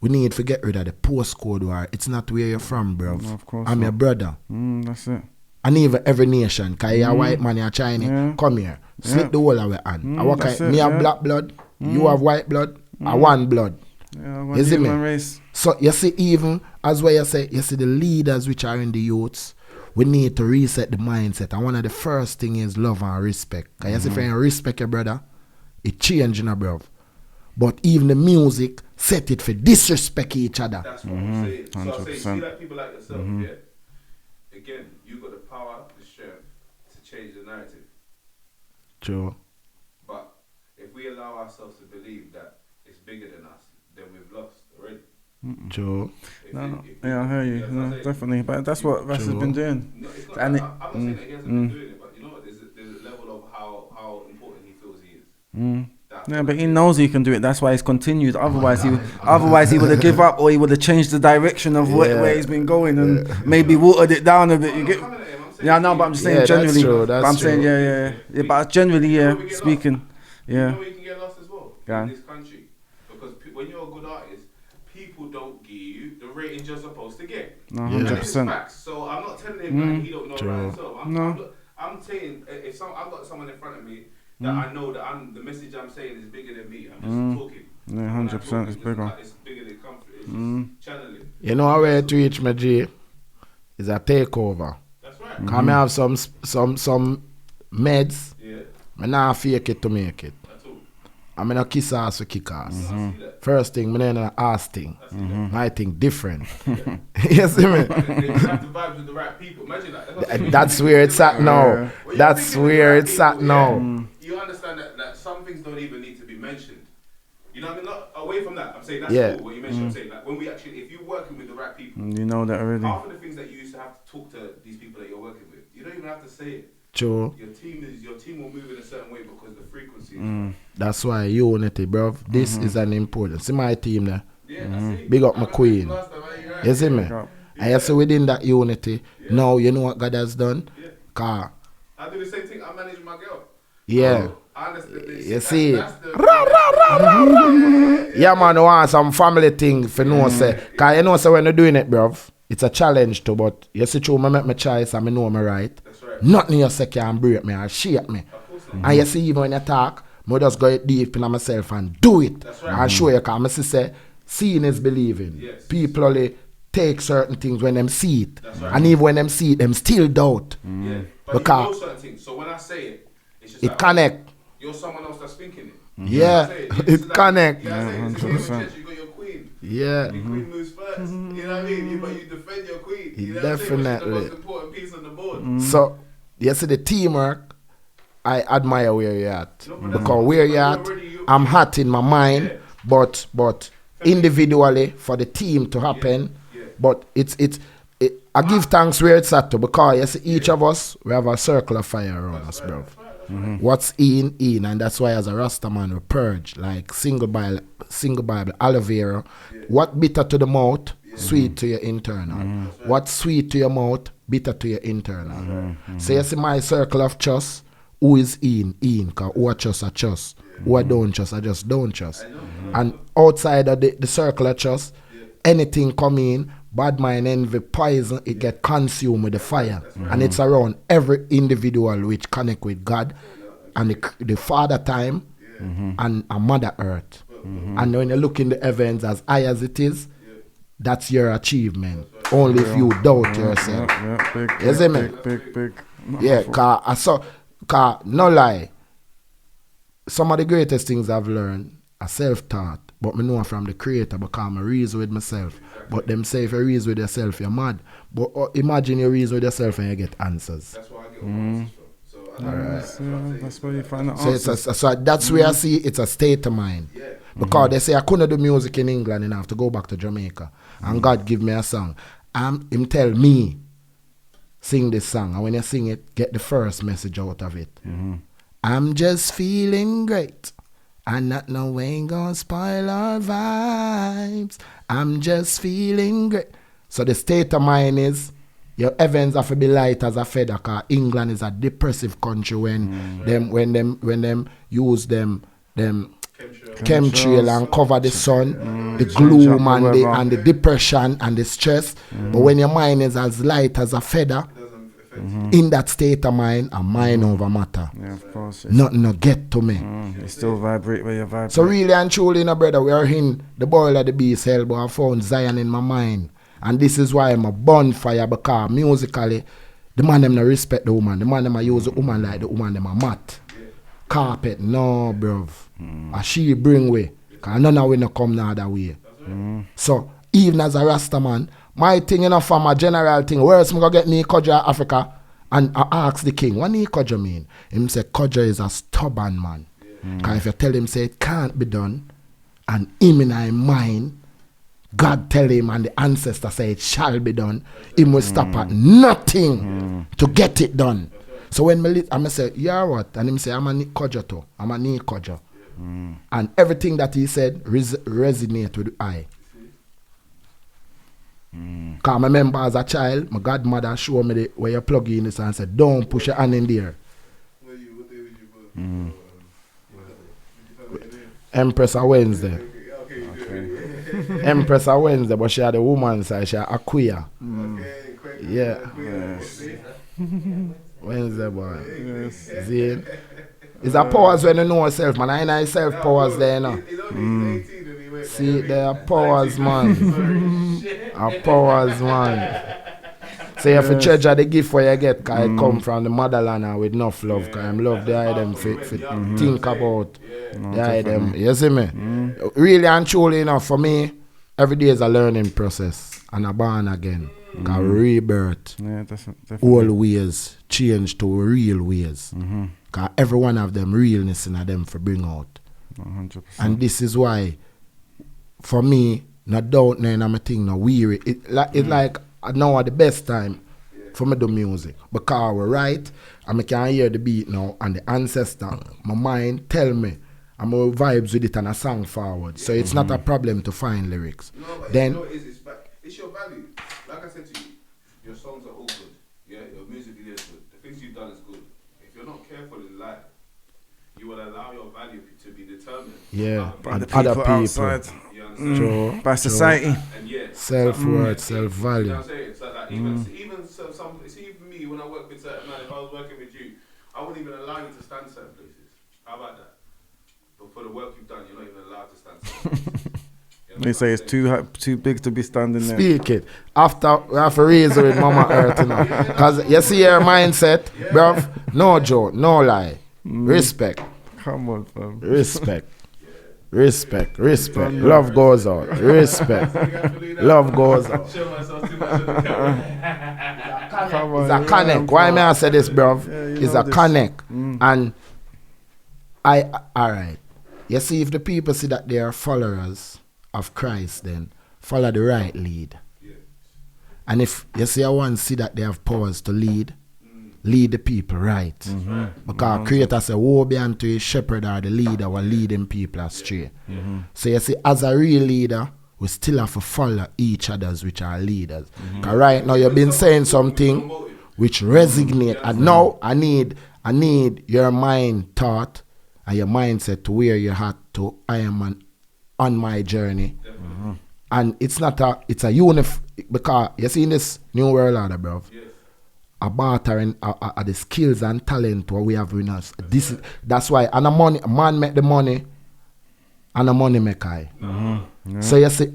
we need to get rid of the postcode war. It's not where you're from, bro. No, of course I'm your brother. That's it. And even every nation, because you're a white man, you're Chinese, come here, slip the whole of our hand. Me have black blood, you have white blood. One blood. You see me? Race. So you see, even as well you say, you see the leaders which are in the youths, we need to reset the mindset. And one of the first thing is love and respect. Because you see, if you respect your brother, it changes, bro. But even the music set it for disrespect each other. That's what I'm saying. So I say, see like people like yourself, again, you got the power, the strength to change the narrative. True. But if we allow ourselves to believe that it's bigger than us, then we've lost already. True. I hear you. No, definitely. But that's what Rash has been doing. No, it's not, I'm not saying that he hasn't been doing it, but you know what? There's a level of how important he feels he is. Yeah, but he knows he can do it. That's why he's continued. Otherwise, he would have given up, or he would have changed the direction of where he's been going, and maybe watered it down a bit. You get? Yeah, I know, but I'm just saying generally. That's I'm saying yeah. But generally, speaking, You know where you can get lost as well in this country, because when you're a good artist, people don't give you the ratings you're supposed to get. No, 100%. Facts. So I'm not telling him that he don't know about himself. I'm saying if I've got someone in front of me that I know that the message I'm saying is bigger than me. I'm just talking. Yeah, 100%. It's bigger. It's bigger than comfort. It's just channeling. You know how where to reach me, G? Is a takeover. That's right. Can I have some meds? Yeah. I not fake it to make it. I'm gonna kiss ass for kick ass. First thing, I'm gonna ass thing. My thing different. You see me? They have to vibe with the right people. Imagine that. That's where it's at now. That's where it's at now. You understand that some things don't even need to be mentioned. You know what I mean? Not away from that. I'm saying that's cool. What you mentioned, I'm saying like when we actually, if you're working with the right people, you know that already. Half of the things that you used to have to talk to these people that you're working with, you don't even have to say it. True. Your team will move in a certain way because the frequency. Is That's why unity, bro. This is an important. See my team there. Yeah, that's it. Big up my queen. You see me? And you see within that unity, now you know what God has done? Yeah. Car. I do the same thing. I manage my girl. Yeah. I understand this. You see? That's the, Yeah, man, I want some family thing for no say. Cause you know, so when you're doing it, bro, it's a challenge too, but you see, true, I make my choice and I know I'm right. That's right. Nothing you say can break me or shake me. Of course not. And you see, even when you talk, I just go deep in myself and do it. That's right. And show you, because I say, seeing is believing. Yes. People only take certain things when them see it. That's right. And even when them see it, them still doubt. Yeah. But Because you know certain things. So when I say it, it's just it like, connect. you're someone else that's thinking it. Yeah, I say it It's like- connect. Yeah, I say it's a game of 100%. chess. You got your queen. Yeah. Your queen moves first. You know what I mean? But you defend your queen. You know what I'm saying? Which is Definitely. the most important piece on the board. So, you see the teamwork, I admire where you're at. No, but that's Because where you're at, I'm hot in my mind, Yeah. but individually for the team to happen, Yeah. but I give thanks where it's at to, because you see each of us, we have a circle of fire around us, bro. What's in, and that's why as a Rasta man we purge, like single Bible, aloe vera. What bitter to the mouth, sweet to your internal. What sweet to your mouth, bitter to your internal. So you see my circle of trust, who is in, cause who I trust, I trust. Who I don't trust, I just don't trust. And outside of the circle of trust, anything come in, bad mind, envy, poison, it get consumed with the fire. And it's around every individual which connect with God and the Father time and a Mother Earth. And when you look in the heavens as high as it is, that's your achievement. Only if you doubt yourself. Yeah, big, You see me? big. Yeah, cause no lie, some of the greatest things I've learned are self-taught, but me know from the creator because I reason with myself. But them say if you reason with yourself, you're mad. But imagine you reason with yourself and you get answers. That's why I get all my answers from. So That's where you find the So answers. so that's where I see it's a state of mind. Yeah. Because they say I couldn't do music in England and I have to go back to Jamaica. And God give me a song. Him tell me, sing this song. And when you sing it, get the first message out of it. I'm just feeling great. And not no way gonna spoil our vibes. I'm just feeling great. So the state of mind is your heavens have to be light as a feather, cause England is a depressive country when them use them chemtrail and cover the sun, the gloom and the depression and the stress. But when your mind is as light as a feather, in that state of mind, a mind over matter. Yeah, of course. Nothing no get to me. You still vibrate where you vibrate. So really and truly, brother, we are in the boil of the beast hell, but I found Zion in my mind. And this is why I'm a bonfire, because musically, the man them no respect the woman. The man them a use the woman like the woman them a mat. Carpet, no, bruv. And she bring way. Because none of we no come no other way. So, even as a Rasta man, my thing, you know, for my general thing, where else me go get knee Kodja Africa? And I ask the king, what knee Kodja mean? Him say, Kodja is a stubborn man. Because if you tell him, say, it can't be done, and him in his mind, God tell him and the ancestor say it shall be done, he will stop at nothing to get it done. So when I say, yeah, what? And him say, I'm a knee Kodja too. I'm a knee Kodja. And everything that he said resonate with I. Because I remember as a child, my godmother showed me where you plug in this and said, don't push your hand in there. Empress of Wednesday. Empress of Wednesday, but she had a woman side, she had a queer. Yeah. Wednesday boy. See? It's a powers when you know yourself, man. I know yourself powers there, you know. See, there are powers, man. A powers, man. So you have to treasure the gift where you get, because it come from the motherland and with enough love, because I'm love the item think about the item. You see me? Really and truly enough, for me, every day is a learning process and a born again. Because rebirth, Yeah, definitely. old ways change to real ways. Because every one of them realness in them for bring out. 100%. And this is why, for me, no doubt, no thing, no weary. It's like now at the best time for me do music. Because we write, and I can hear the beat now, and the ancestor, my mind tell me, I'm going to vibes with it and a song forward. So it's not a problem to find lyrics. No, but Then, you know what it is? It's your value. Like I said to you, your songs are all good. Yeah, your music video is good. The things you've done is good. If you're not careful in life, you will allow your value to be determined. By the other people outside. You understand? By society. And yeah, self-worth, You self-value. know what I'm saying? So like even some, see even me when I work with certain man, if I was working with you, I wouldn't even allow you to stand certain places. How about that? But for the work you've done, you're not even allowed to stand certain places. They say it's too big to be standing there. Speak it. After we have to raise it with Mama Earth, you know. Because you see her mindset, bruv. No joke, no lie. Respect. Come on, fam. Respect. Respect. Love goes out. Respect. Love goes out. Show myself too much of the camera. Come on, It's a connect. Why may I say this, bruv? you It's know a this. connect. And alright. You see, if the people see that they are followers of Christ, then follow the right lead. And if you see one see that they have powers to lead the people right. Because Creator said, woe be unto a shepherd or the leader who leading people astray. So you see, as a real leader, we still have to follow each others which are leaders. Because right now you've been saying something which resonate. And now I need your mind thought and your mindset to where you had to I am on my journey. And it's a because you see in this new world order, bro. A barter and the skills and talent what we have in us. That's why and a man make the money and a money make I. So you see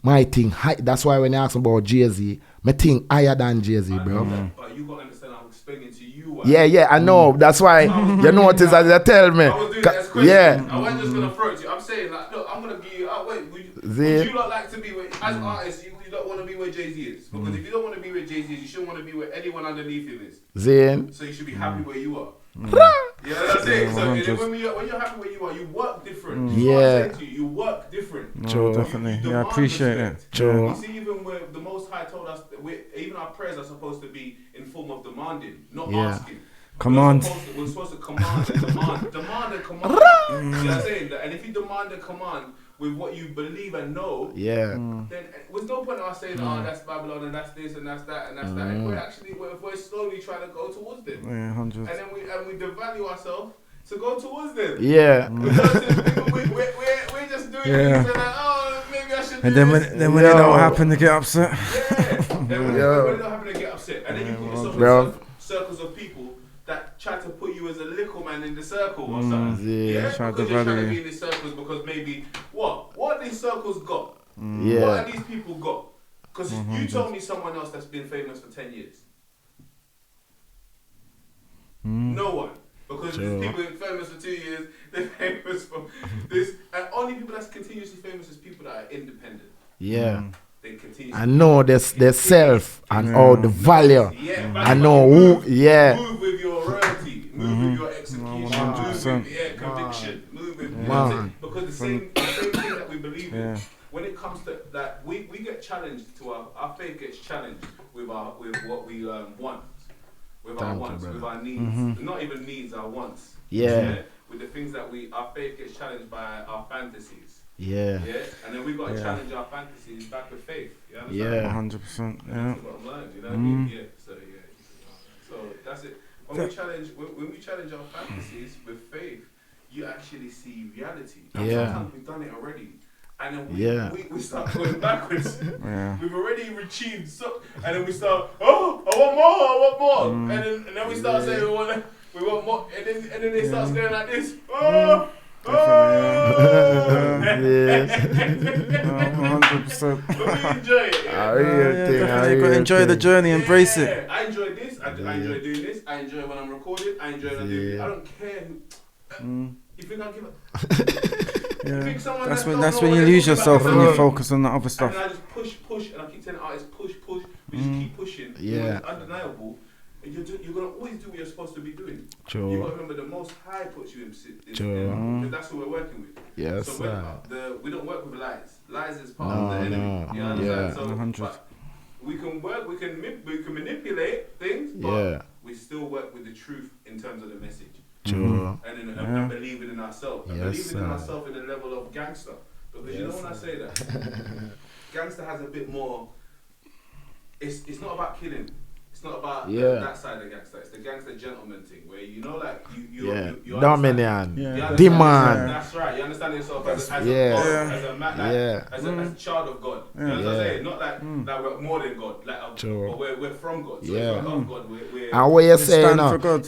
my thing high. That's why when you ask about Jay-Z, my thing higher than Jay-Z, bro. But you gotta understand, I'm explaining to you. Yeah, I know. That's why you notice as you tell me. I was doing that as question. Yeah. I wasn't just gonna throw it to you. I'm saying like, look, I'm gonna give you. Would you not like to be with as artists? You don't want to be where Jay-Z is because if you don't want to be where Jay-Z is, you shouldn't want to be where anyone underneath him is. Zane. So you should be happy where you are. You know what I'm saying? So when you're happy where you are, you work different. You know what I'm saying to you? You work different. No, definitely. You Yeah, I appreciate it. True. You see, even where the Most High told us, that even our prayers are supposed to be in form of demanding, not asking. Command. We're supposed to command and demand. Demand and command. You know what I'm saying? And if you demand and command with what you believe and know, then there's no point in us saying, oh, that's Babylon and that's this and that's that and that's that. And we're slowly trying to go towards them. Yeah, 100. And then we devalue ourselves to go towards them. Yeah. Because we're just doing things and like, oh, maybe I should do And this. then when it don't happen, they get upset. Then when it don't happen, they get upset. And then you put yourself in circles of people that try to put you as a little man in the circle or something. Try to Because you're trying to value. be in these circles because maybe what these circles got? Yeah. What are these people got? Because you told me someone else that's been famous for 10 years. No one. Because these people are famous for 2 years, they're famous for this. And only people that's continuously famous is people that are independent. Yeah. They continue. I know their self and all the value. Yeah, I know who. Move with your royalty. Move with your execution. Move 100%. with conviction. Move with Man. because the same thing that we believe in. When it comes to that, we get challenged to our faith gets challenged with what we want, with our wants, with our needs. Not even needs, our wants. Yeah. With the things that our faith gets challenged by our fantasies. Yeah. And then we got to challenge our fantasies back with faith. You understand? Yeah. 100%. That's the bottom line, you know what I mean? So that's it. When we challenge our fantasies with faith, you actually see reality. And sometimes we've done it already. And then we start going backwards. We've already achieved so, and then we start, I want more. And then we start saying we want more, and then it starts going like this. Yes. 100%. But we enjoy it. You gotta enjoy the journey, embrace it. I enjoy this. I enjoy doing this. I enjoy when I'm recording. I enjoy when I'm doing it. I don't care who. You think I'll give up? That's when you lose yourself and you focus on the other stuff. And I just push, and I keep telling artists, push. We just keep pushing. It's undeniable. And you're gonna always do what you're supposed to be doing. True. You gotta remember the Most High puts you in because that's who we're working with. Yes, so we don't work with lies. Lies is part of the enemy. You understand? So, 100. but we can work, we can manipulate things, but we still work with the truth in terms of the message. True. And believing in ourselves. And Yes, believing in ourselves in the level of gangster. Because you know when I say that, gangster has a bit more. It's not about killing. It's not about that side of gangster. It's the gangster gentleman thing where you know, like you Dominion, demand. That's right. You understand yourself as a God, as a man, as a child of God. You know what I'm saying? Not like we're more than God, but we're from God. So if we're of God, we're and what you say,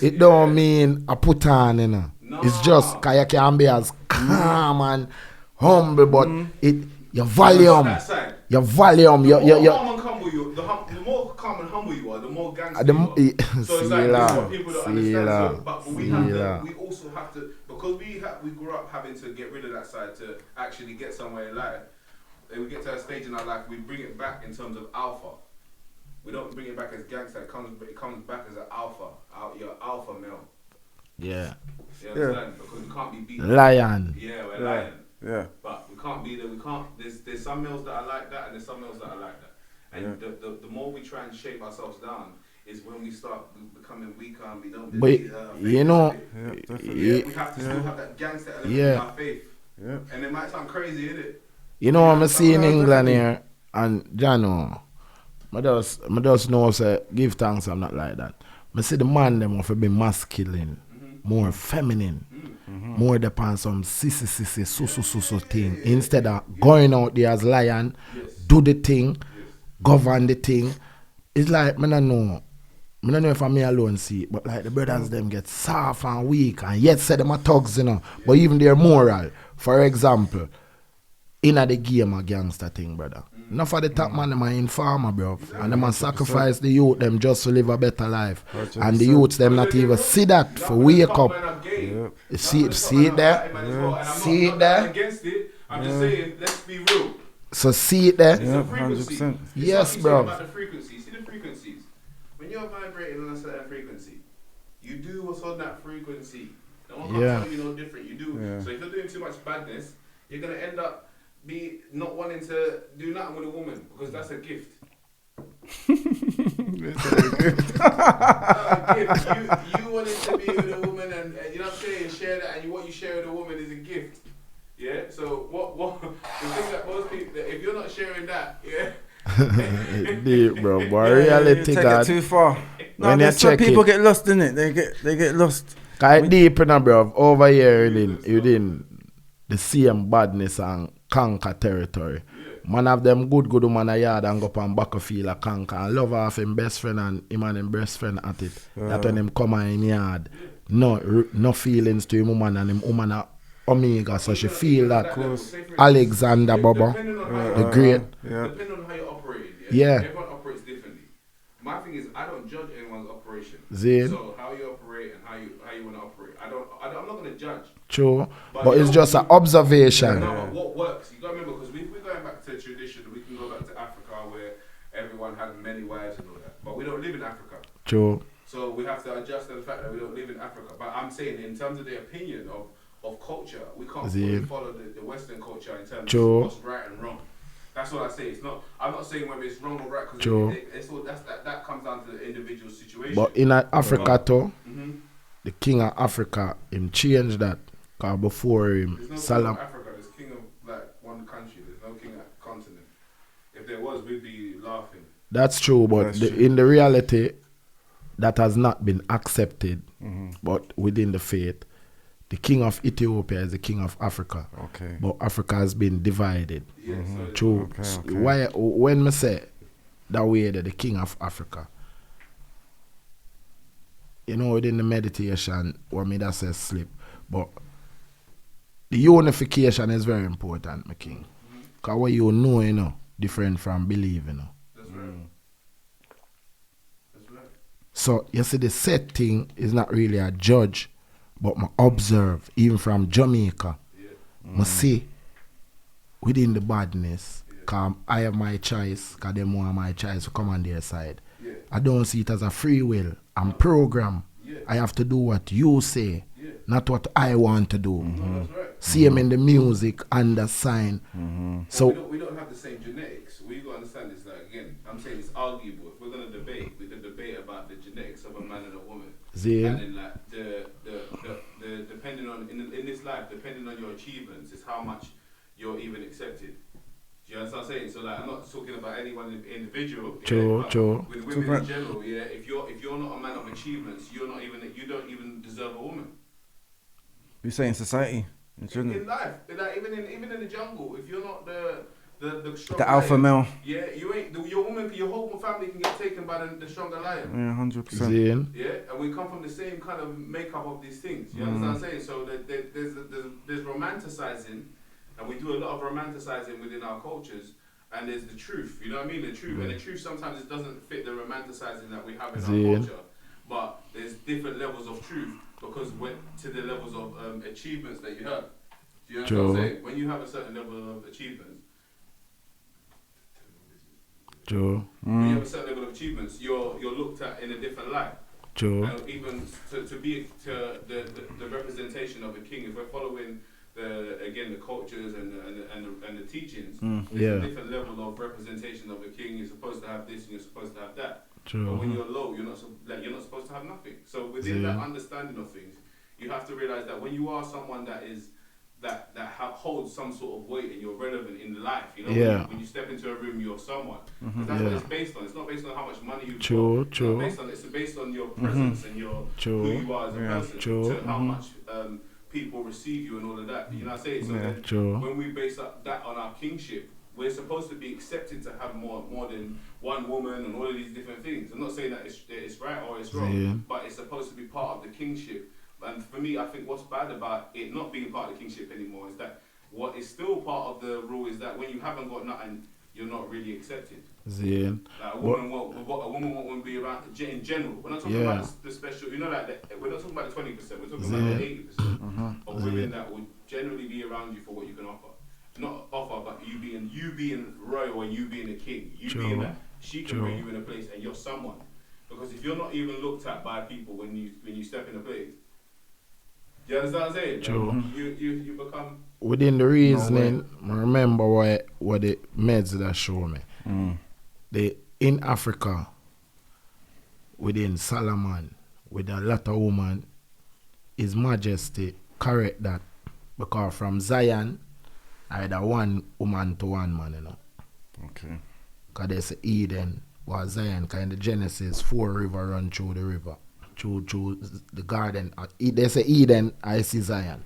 it don't Yeah. mean a put on, No. It's just cause you can be as calm and humble, but your volume, the more calm and humble you are, the more gangster you are. So it's like this is what people don't understand. So, but we also have to, because we grew up having to get rid of that side to actually get somewhere in life. Then we get to a stage in our life, we bring it back in terms of alpha. We don't bring it back as gangster. It comes back as an alpha. Your alpha male. Yeah. You understand? Because we can't be beaten. Lion. Yeah, we're lion. Yeah. But we can't be there. We can't. There's some males that are like that, and there's some males that are like that. And the more we try and shape ourselves down, is when we start becoming weaker and we don't believe. You know, we have to still have that gangster element in our faith. Yeah. And it might sound crazy, innit? You know, I'm seeing England here, and Jano, I just know, say, give thanks, I'm not like that. I see the man, them have to be masculine, more feminine, more depend some sissy, so thing. Instead of going out there as lion, do the thing, govern the thing. It's like, I don't know if I'm me alone see it, but like the brothers them get soft and weak, and yet say them are thugs, but even their moral. For example, in the game a gangster thing, brother. Enough of the top man them are informer, bro. And them a sacrifice the youth them just to live a better life. And the youths them not even see that for wake up. See it there? See it there? I'm just saying, let's be real. So see it there? It's a frequency. 100%. Yes, bro. About the frequency. See the frequencies. When you're vibrating on a certain frequency, you do what's on that frequency. No one can tell you no different. You do. Yeah. So if you're doing too much badness, you're gonna end up not wanting to do nothing with a woman because that's a gift. You wanted to be with a woman and you know what I'm saying, share that, and what you share with a woman is a gift. Yeah. So what the thing that most people, if you're not sharing that, Deep, bro. But reality, take God, it too far. When No, you some check people it, get lost in it. They get lost. Cause deep enough, bro. Over here, you didn't the same badness and conquer territory. Man have them good woman a yard and go up and back a field a conquer and love half him best friend and him and him best friend at it. That when him come in yard, no feelings to him woman and him woman a omega, so she feel that Alexander Baba, the great. Depending on how you operate. Everyone operates differently. My thing is, I don't judge anyone's operation. So how you operate and how you want to operate, I'm not going to judge. True, but it's just an observation. No, but what works? You got to remember, because we're going back to tradition. We can go back to Africa where everyone had many wives and all that, but we don't live in Africa. True. So we have to adjust to the fact that we don't live in Africa. But I'm saying, in terms of the opinion of culture, we can't fully follow the Western culture in terms of what's right and wrong. That's what I say. It's not. I'm not saying whether it's wrong or right, because that comes down to the individual situation. But in Africa too, the king of Africa, him changed that. Cause before him, there's no king of Africa. There's king of like one country. There's no king of continent. If there was, we'd be laughing. That's true, but in the reality, that has not been accepted. But within the faith, the king of Ethiopia is the king of Africa. Okay. But Africa has been divided. Yeah, true. Okay. Why? When me say that way, that the king of Africa, you know, within the meditation, what me that says sleep, but the unification is very important, my king. Because what you know, different from believing, That's right. That's right. So, you see, the set thing is not really a judge, but I observe, even from Jamaica, I see within the badness, because I have my choice, because them want my choice to come on their side. Yeah. I don't see it as a free will. I'm programmed. I have to do what you say, not what I want to do. No, that's right. Same in the music and the sign. So we don't have the same genetics. What you got to understand is that, again, I'm saying it's arguable. If we're going to debate, we can debate about the genetics of a man and a woman. See? And then like the depending on in this life, depending on your achievements, is how much you're even accepted. Do you understand what I'm saying? So like, I'm not talking about anyone individual. True, true. With women in general, yeah. If you're not a man of achievements, you don't even deserve a woman. You say in society? In life, like even in the jungle, if you're not the strong The alpha lion, male. yeah, you ain't your whole family can get taken by the stronger lion. Yeah, 100%. See? Yeah, and we come from the same kind of makeup of these things. You understand what I'm saying? So there's romanticizing, and we do a lot of romanticizing within our cultures. And there's the truth. You know what I mean? The truth, and the truth sometimes it doesn't fit the romanticizing that we have in our culture. But there's different levels of truth because we're to the levels of achievements that you have. Do you understand what I'm saying? When you have a certain level of achievements, when you have a certain level of achievements, you're looked at in a different light. And even to be the representation of a king, if we're following the cultures and the teachings, there's a different level of representation of a king. You're supposed to have this and you're supposed to have that. But when you're low, you're not supposed to have nothing. So within that understanding of things, you have to realize that when you are someone that holds some sort of weight and you're relevant in life, you know, when you step into a room, you're someone. That's what it's based on. It's not based on how much money you've got. It's based on your presence and your who you are as a person, to how much people receive you and all of that. You know what I'm saying? So when we base that on our kingship, we're supposed to be accepted to have more than one woman and all of these different things. I'm not saying that it's right or it's wrong, but it's supposed to be part of the kingship. And for me, I think what's bad about it not being part of the kingship anymore is that what is still part of the rule is that when you haven't got nothing, you're not really accepted. Like a woman won't be around in general. We're not talking about the special, you know, like we're not talking about the 20%, we're talking about the 80% of women that would generally be around you for what you can offer. Not offer, but you being royal and you being a king. You being that she can bring you in a place and you're someone. Because if you're not even looked at by people when you step in a place, you understand what I'm saying? True. You become within the reasoning. Remember what the meds that show me. In Africa, within Solomon, with a lot of women, His Majesty correct that because from Zion, either one woman to one man, you know. Okay. Because there's Eden, was Zion, because in the Genesis, 4 rivers run through the river. Through the garden. They say Eden, I see Zion.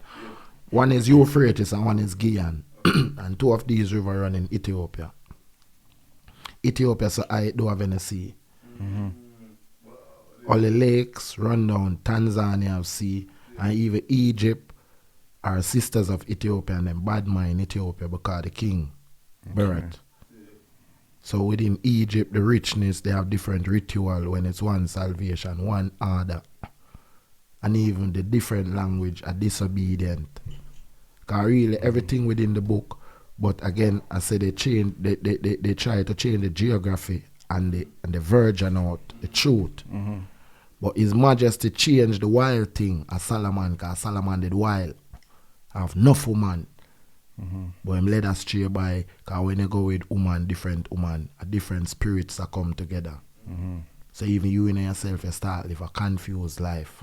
One is Euphrates and one is Gihon. And 2 of these rivers run in Ethiopia. Ethiopia, so I don't have any sea. All the lakes run down. Tanzania have sea. And even Egypt are sisters of Ethiopia and then bad mind Ethiopia because the king birth. So within Egypt, the richness, they have different ritual when it's one salvation, one order. And even the different language are disobedient. Because really everything within the book, but again, I said they try to change the geography and the virgin out, the truth. But His Majesty changed the wild thing as Solomon, because Solomon did wild. Have enough woman. But him led astray by, because when you go with different spirits that come together. So even you in yourself, you start live a confused life.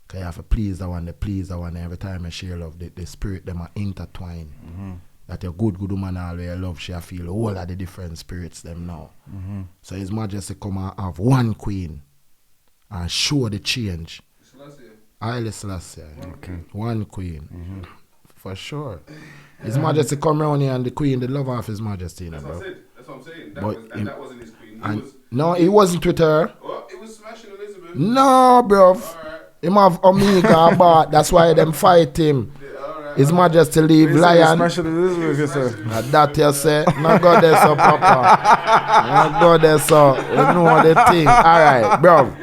Because you have to please the one, and every time you share love, the spirit them are intertwined. That your good woman always love, she feel all of the different spirits them now. So His Majesty come and have one queen and show the change. Haile Selassie. Okay. One queen. For sure. His Majesty come around here and the queen, the love of His Majesty. That's bro. what I said. That's what I'm saying. That wasn't his queen. No, he wasn't with her. Well, it was smashing Elizabeth. No, bro. Alright. Him have Omega about. That's why them fight him. His Majesty leave lion. Special Elizabeth, you say. That you say. No go there so, Papa. No go there so. You know the thing. Alright, bro.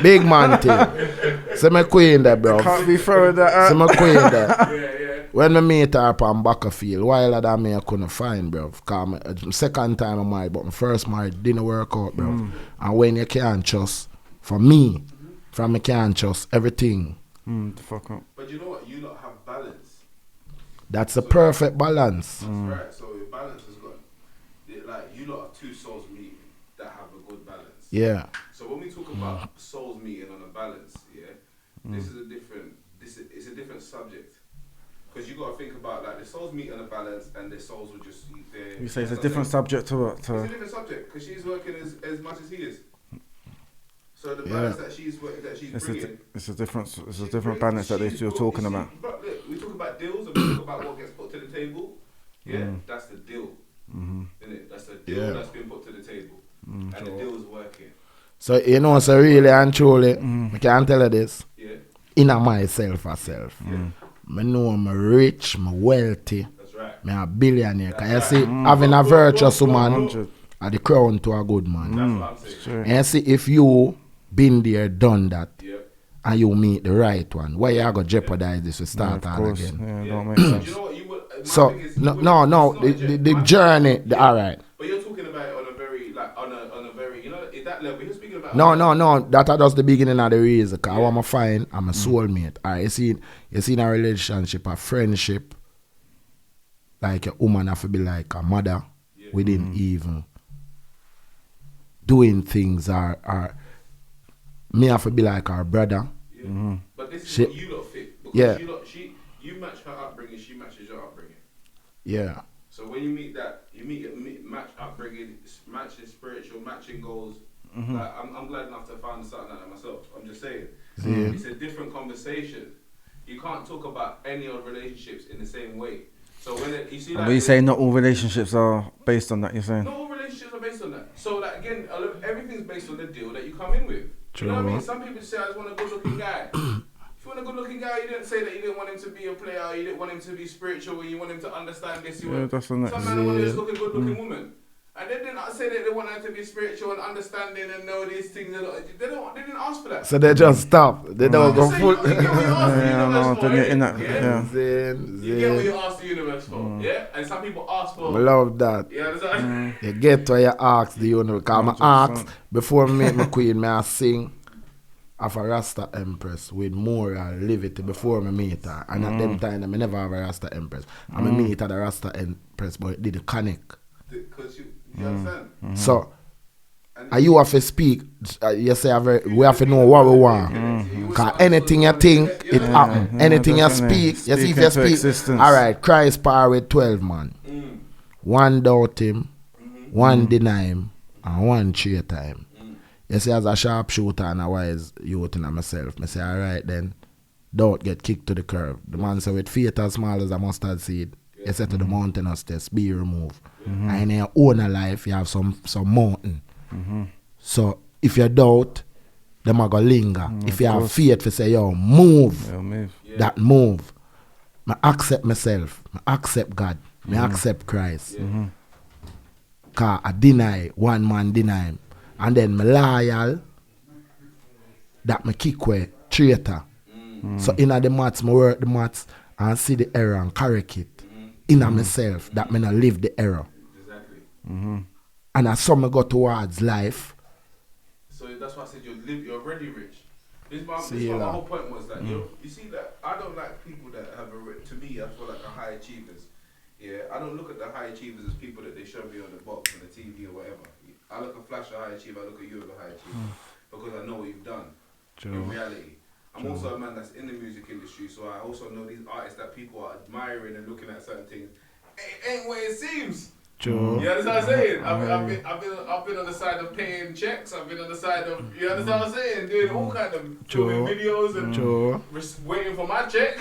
Big man thing. Say my queen there, bro. Can't be throwing that out. Say my queen there. When I meet her up on Bakerfield, while that me I couldn't find, bro. Because second time I'm married, but my first marriage didn't work out, bro. And when you can't trust, for me, from me can't trust everything. The fuck up. But you know what? You lot have balance. That's a perfect balance. That's right. So your balance has got, like, you lot are two souls meeting that have a good balance. Yeah. So when we talk about souls meeting on a balance, this is a different. It's a different subject. Because you got to think about, like, the souls meet on a balance, and the souls will just eat their. You say it's a different subject to what? It's a different subject because she's working as much as he is. So the balance that she's bringing. It's a different balance that you're talking about. But look, we talk about deals and we talk about what gets put to the table. Yeah, that's the deal. Isn't it? That's the deal that's been put to the table, and the deal is working. So you know, so really and truly, I can tell you this. Yeah. Inner myself. I know I'm rich, I'm wealthy. That's right. I'm a billionaire. Cause you see, having a virtuous woman are the crown to a good man. That's what I'm saying. Sure. And you see, if you been there, done that, and you meet the right one, why you going to jeopardize this to start all again? Yeah, don't make sense. Do you know what you would? So, the journey, all right. But you're talking about it on a very, like, on a very, you know, at that level, you're speaking about. No, that is just the beginning of the reason. Cause I want to find I'm a soulmate. All right, you see in a relationship, a friendship, like a woman have to be like a mother within even doing things or me have to be like our brother. Yeah. But this is what you lot fit. Because you match her upbringing, she matches your upbringing. Yeah. So when you meet that, match upbringing, matching spiritual, matching goals. Like, I'm glad enough to find something like that myself. I'm just saying. It's a different conversation. You can't talk about any of relationships in the same way. So when you see, like, But you say not all relationships are based on that. You're saying not all relationships are based on that. So, like, again, everything's based on the deal that you come in with. True. You know what I mean? Some people say, I just want a good-looking guy. If you want a good-looking guy, you didn't say that you didn't want him to be a player, or you didn't want him to be spiritual, or you want him to understand this. that's the next. Some men want to just look a good-looking woman. And they didn't say that they want her to be spiritual and understanding and know these things. They didn't ask for that. So they just stop. They don't go full. You get what you asked the universe for, You get what you asked the universe for, yeah? And some people ask for. I love that. You understand? You get where you ask the universe. Because I ask, before I make my queen, I sing of a Rasta Empress with moral levity before I meet her. And at them time, I never have a Rasta Empress. I meet her the Rasta Empress, but it didn't connect. Because you understand? So, you have to speak. You say we have to know what we want. Because anything you think, it happen. Anything you speak, you see if you speak. Existence. All right, Christ power with 12 man. One doubt him, one deny him, and one traitor him. You see, as a sharpshooter and a wise youth in myself, I say, all right then, don't get kicked to the curb. The man said, with faith as small as a mustard seed, you say to the mountainous test, be removed. And in your own life, you have some mountain. So if you doubt, them are going to linger. If you have faith, you say, yo, move. That move. I accept myself. I accept God. I accept Christ. Because I deny, one man deny him. And then I loyal, that I kick away, traitor. So in the maths, I work the maths and see the error and correct it. In myself, that I not live the error. Exactly. And as some go towards life. So that's why I said you're already rich. This my whole point was that you see that I don't like people that have to me I feel like are high achievers. Yeah, I don't look at the high achievers as people that they show me on the box on the TV or whatever. I look at Flash a high achiever, I look at you as a high achiever because I know what you've done in reality. I'm also a man that's in the music industry, so I also know these artists that people are admiring and looking at certain things. Ain't what it seems. True. You understand what I'm saying? I've been on the side of paying checks. I've been on the side of you understand what I'm saying, doing all kind of filming videos and waiting for my check.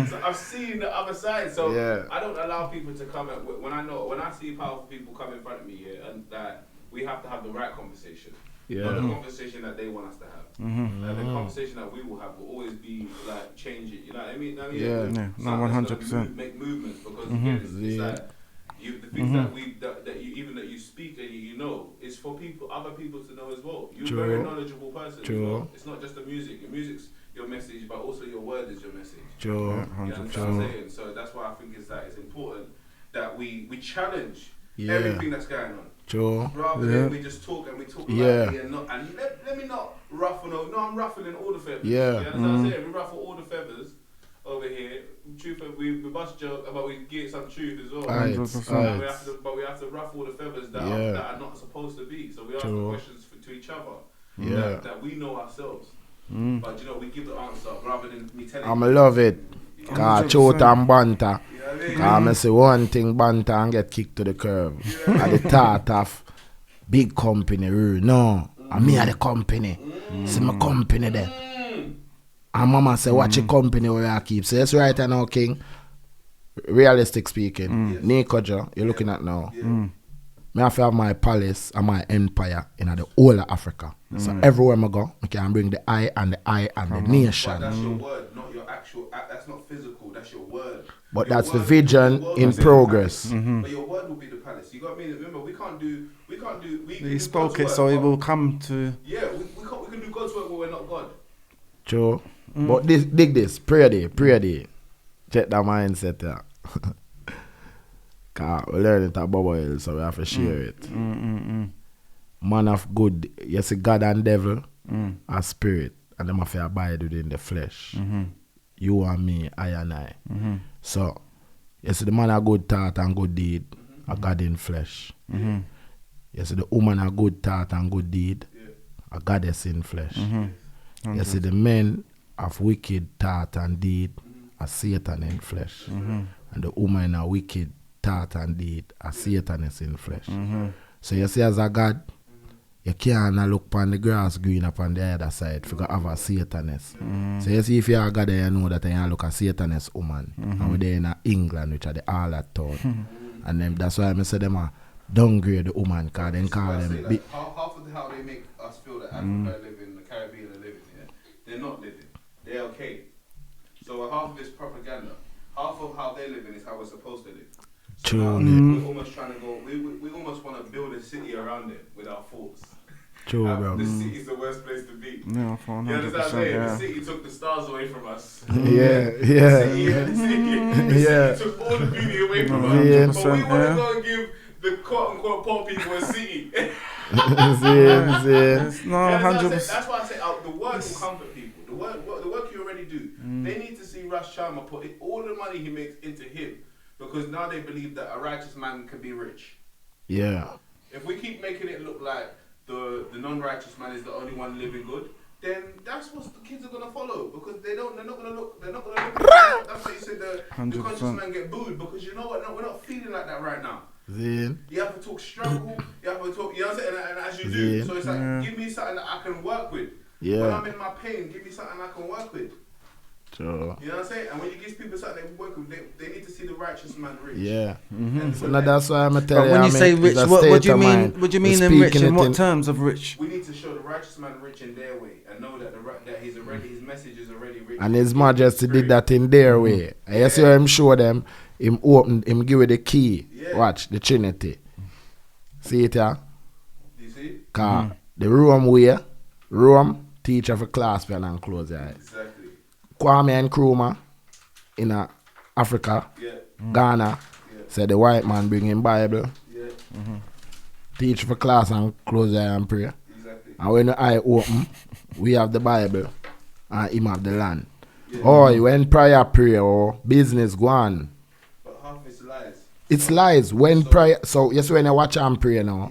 So I've seen the other side. So I don't allow people to come at when I see powerful people come in front of me, and that we have to have the right conversation. Not the conversation that they want us to have. And the conversation that we will have will always be like changing. You know what I mean? No, 100%. Make movements because again, it's like the things that you speak and you know is for other people to know as well. You're a very knowledgeable person. As well. It's not just the music. Your music's your message, but also your word is your message. You understand what I'm saying? So that's why I think it's important that we challenge everything that's going on. True. Rather than we just talk and we talk about it and not, and let me not ruffle. No, I'm ruffling all the feathers. Yeah. You understand what I'm saying? We ruffle all the feathers over here. Truth, we bust joke, but we get some truth as well. Right. But we have to ruffle the feathers that are not supposed to be. So we ask the questions to each other that we know ourselves. But you know, we give the answer rather than me telling. I love it. Cause Chota and Banter. Cause I say one thing, Banter and get kicked to the curb. At the thought of big company rule. No, I'm me at the company. See my company there. And mama say, watch your company where I keep. So that's right now, King. Realistic speaking, Nico Joe, you're looking at now. Me have to have my palace and my empire in the whole of Africa. So everywhere I go, I can bring the eye and the nation. But that's your word, not your actual. That's not physical. That's your word. But your that's word, the vision in progress. But your word will be the palace. You got me. Remember, we can't do. He spoke it, so it will come to. Yeah, we can do God's work, but we're not God. True. But dig this. Prayer day. Check that mindset there. Cause we learn it at Bubble, so we have to share it. Man of good, you see God and devil are spirit, and them have to abide within the flesh. You and me, I and I. So, you see the man of good thought and good deed are God in flesh. You see the woman of good thought and good deed are goddess in flesh. You see the men of wicked thought and deed are Satan in flesh. And the woman of wicked thought and deed are Satan is in flesh. So you see as a God, you can't look upon the grass green upon the other side if you have a Satanist. So you see if you are God, you know that you look at Satanist woman. And we're there in England, which are the all that town. And then that's why I say them are downgrade the woman, because they call them like, half of how they make us feel that Africa living, the Caribbean are living, they're not living. They're okay. So half of this propaganda, half of how they're living is how we're supposed to live. So we're almost trying to go. We almost want to build a city around it with our thoughts. True, bro. The city's the worst place to be. Yeah, you understand what I'm saying? The city took the stars away from us. The city took all the beauty away from us. But we want to go and give the quote unquote poor people a city. No, 100%. That's why I say the word will comfort people. The work you already do. They need to see Rascharmer put all the money he makes into him, because now they believe that a righteous man can be rich. Yeah. If we keep making it look like the non-righteous man is the only one living good, then that's what the kids are gonna follow, because they're not gonna look. That's why you said the conscious man get booed, because you know what? No, we're not feeling like that right now. You have to talk struggle. You have to talk. You know what I'm saying? And as you do, so it's like, give me something that I can work with. When I'm in my pain, give me something I can work with. Sure. You know what I'm saying? And when you give people something they work with, they need to see the righteous man rich. So now that's why I'm telling you. When you say rich, what do you mean? What do you mean in rich? In what terms of rich? We need to show the righteous man rich in their way, and know that his message is already rich. And His Majesty did that in their way. I see him show them. Him open. Him give it the key. Watch the Trinity. See it here. Do you see? Cause the Rome teacher for class pen and close your eyes. Exactly. Kwame and Nkrumah in Africa, Ghana, said the white man bring him Bible, teach for class and close your eye and pray. Exactly. And when the eye open, we have the Bible and him have the land. Or when prayer pray or business go on. But half is lies. It's lies. When prayer, so yes, when I watch and pray now,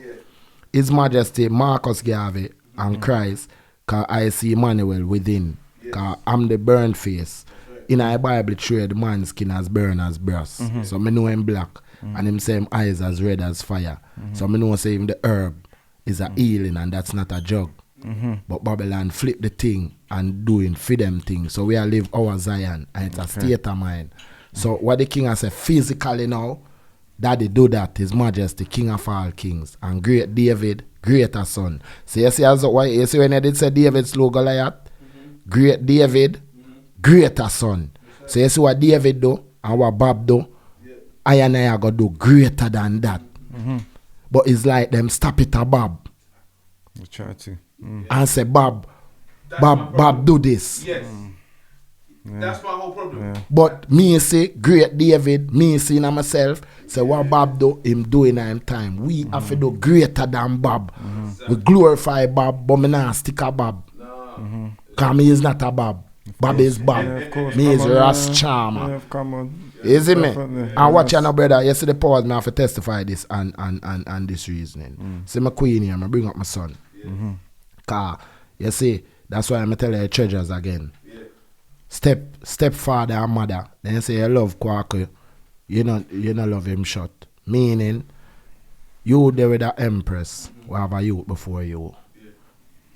His Majesty Marcus Garvey and Christ, cause I see Emmanuel within. Cause I'm the burn face. In our Bible trade, the man's skin as burn as brass. So me know him black. And him same eyes as red as fire. So me know say him the herb is a healing and that's not a drug. But Babylon flip the thing and doing for them things. So we are live our Zion and it's a state of mind. So what the king has said physically now, Daddy do that, His Majesty, King of all kings, and great David, greater son. So you see when I did say David slew Goliath? Great David, greater son. So you see what David do and what Bob do? I and I are going to do greater than that. But it's like them stop it at Bob. We try to. And say, Bob do this. Yes. That's my whole problem. Yeah. But me say, great David, me seeing myself, say what Bob do, him doing in time. We have to do greater than Bob. We glorify Bob, but me not stick a Bob. Because me is not a Bob. Bob is Bob. Yeah, of course. Me is Come on, Rascharmer. Yeah, come on. You see me? Definitely. And watch your brother. You see the pause, me have to testify this and this reasoning. See my queen here, I bring up my son. Cause you see, that's why I'm tell you treasures again. Stepfather and mother, then you say you love Kwaku, you not love him short. Meaning, you there with the empress, who have a youth before you.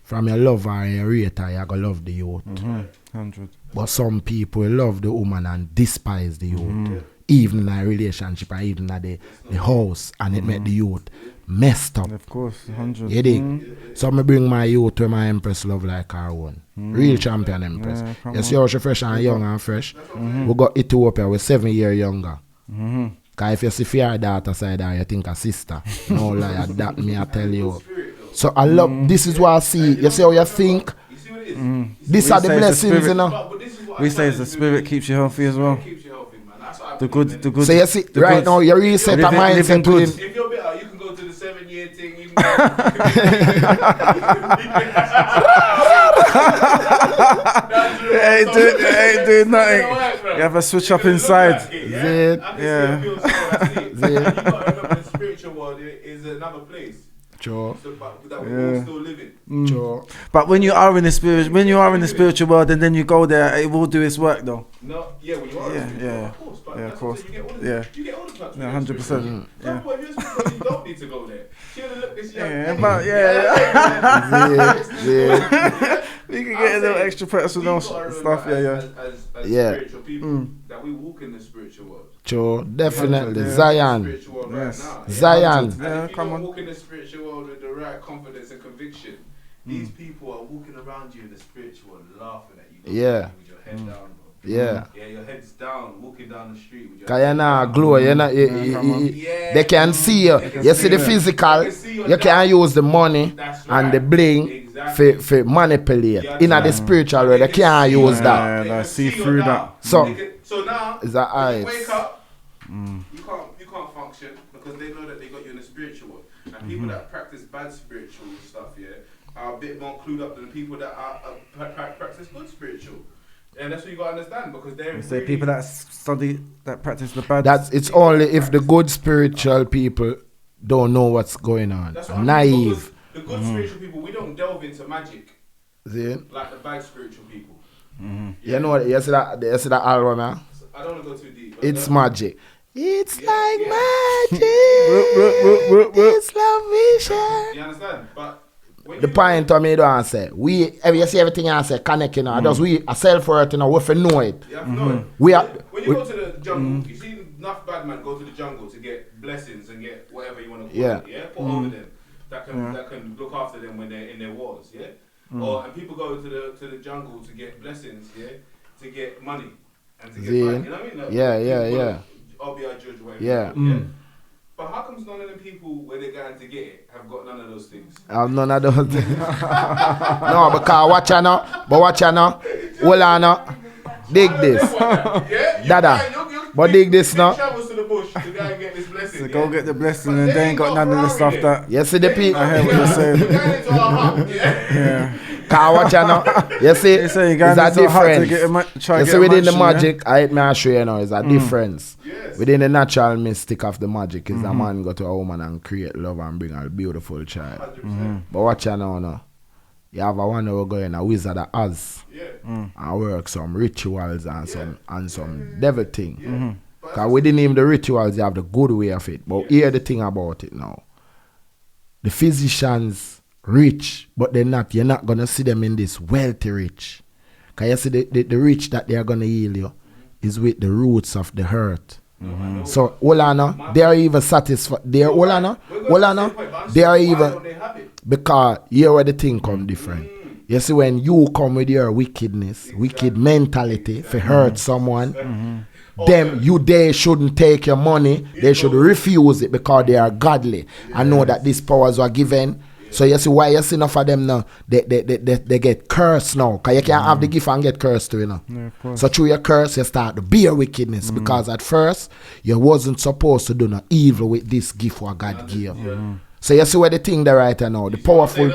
From your lover and your rater, you go love the youth. 100. But some people love the woman and despise the youth. Even in a relationship and even at the house, and it make the youth messed up. Of course, 100. You dig? So I bring my youth to my empress love like her own. Real champion empress. Yeah, come You see how she fresh and young and fresh? We got Ethiopia, we're 7 years younger. Because if you see your daughter side there, you think a sister. No lie, that me I tell you. So I love, this is what I see. You see how you think? You see what it is? These We are the say it's the blessings, spirit. you know. But this is what We I say find it's the is spirit keeps you healthy as well. keeps you healthy, man. That's what I The believe, good, the innit? good. So you see, the right good. now, you reset a Living mindset good. within. If you're bitter, you can go to the 7-year thing. You can Ain't doing nothing. You have a switch up inside. Zed. Yeah. You gotta remember the spiritual world is another place. Sure, So, but that we're all still living. sure. But when you are in the spiritual world, and then you go there, it will do its work, though. No, yeah, when you are Yeah, a spiritual, yeah. of course. But Yeah, of that's course. what you get all the, Yeah. you get all the perks. Yeah, 100%. Yeah. If you're spiritual, you don't need to go there. She would look this young. Yeah, but yeah, Zed. we can get a little extra personal stuff. As Yeah. spiritual people, that we walk in the spiritual world. Sure, definitely. Yeah. Zion. Spiritual world Yes. right now. Zion. And Yeah, if you come don't on. walk in the spiritual world with the right confidence and conviction, these people are walking around you in the spiritual world, laughing at you. Yeah. With your head down, bro. Yeah. Yeah, your head's down, walking down the street with your Cause you're not glow, you're not, Yeah. they can see you. They can You see see the you. physical, They can see your you can down. use the money That's and the right. bling Exactly. for manipulate. Yeah, In that's the right. spiritual world, they can't see use you. that. Yeah, They I can see your through down. that. So- So now, Is that when you eyes? wake up, you can't function because they know that they got you in the spiritual world. And people that practice bad spiritual stuff, yeah, are a bit more clued up than the people that practice good spiritual. And that's what you gotta understand because they're You say really- people that study, that practice the bad. It's only if the good spiritual people don't know what's going on. That's what I mean, Naive. because the good spiritual people, we don't delve into magic See? like the bad spiritual people. You know what? You see that album, huh? I don't want to go too deep. But It's magic. It's like yeah. magic. Whoop. It's love vision. you understand? But when The you point of me don't say you see everything I say connect, you know. Just we a self worth, you know, we have to know it. You have to know it. We are- When you go to the jungle, you see enough bad men go to the jungle to get blessings and get whatever you want to call Yeah. it. Yeah, put over them that can look after them when they're in their wars. Yeah, and people go to the jungle to get blessings. Yeah, to get money and to get See? back. You know what I mean? Like, Yeah. I'll be our judge, whatever. Yeah. Yeah. But how comes none of them people where they're going to get it have got none of those things? None of those things. No, because watch you now. But watch you now. Hold on now. Dig this. Yeah, Dada. But dig this now. Travels to the bush to go and get this blessing. So yeah? go get the blessing, But and they they ain't got none of the Ferrari stuff there. that. You see the people. I hear what you're saying. We're going into our hut, yeah. Yeah. Cause watch you now. You see, They say you it's guys a need to hard to difference. get a try You get see a within the mansion, yeah? magic, I hate me I show you now, it's a difference. Yes. Within the natural mystic of the magic is a man go to a woman and create love and bring a beautiful child. 100%. But watch you now. You have a one who go in a wizard of Oz Yeah. and work some rituals and some devil thing. Yeah. Because within him the rituals you have the good way of it. But hear the thing about it now. The physicians rich, but you're not gonna see them in this wealthy rich. Because you see the rich that they are gonna heal you is with the roots of the hurt. So Olana, they are even satisfied. They are Olana, they are even because here where the thing come different. You see when you come with your wickedness, wicked mentality for hurt someone, they shouldn't take your money. They should refuse it because they are godly and know that these powers are given So you see why you see enough of them now, they get cursed now. Because you can't have the gift and get cursed too, you know. Yeah, of course. So through your curse, you start to bear wickedness. Because at first, you wasn't supposed to do no evil with this gift what God gave you. So you see where the thing there right now, the powerful,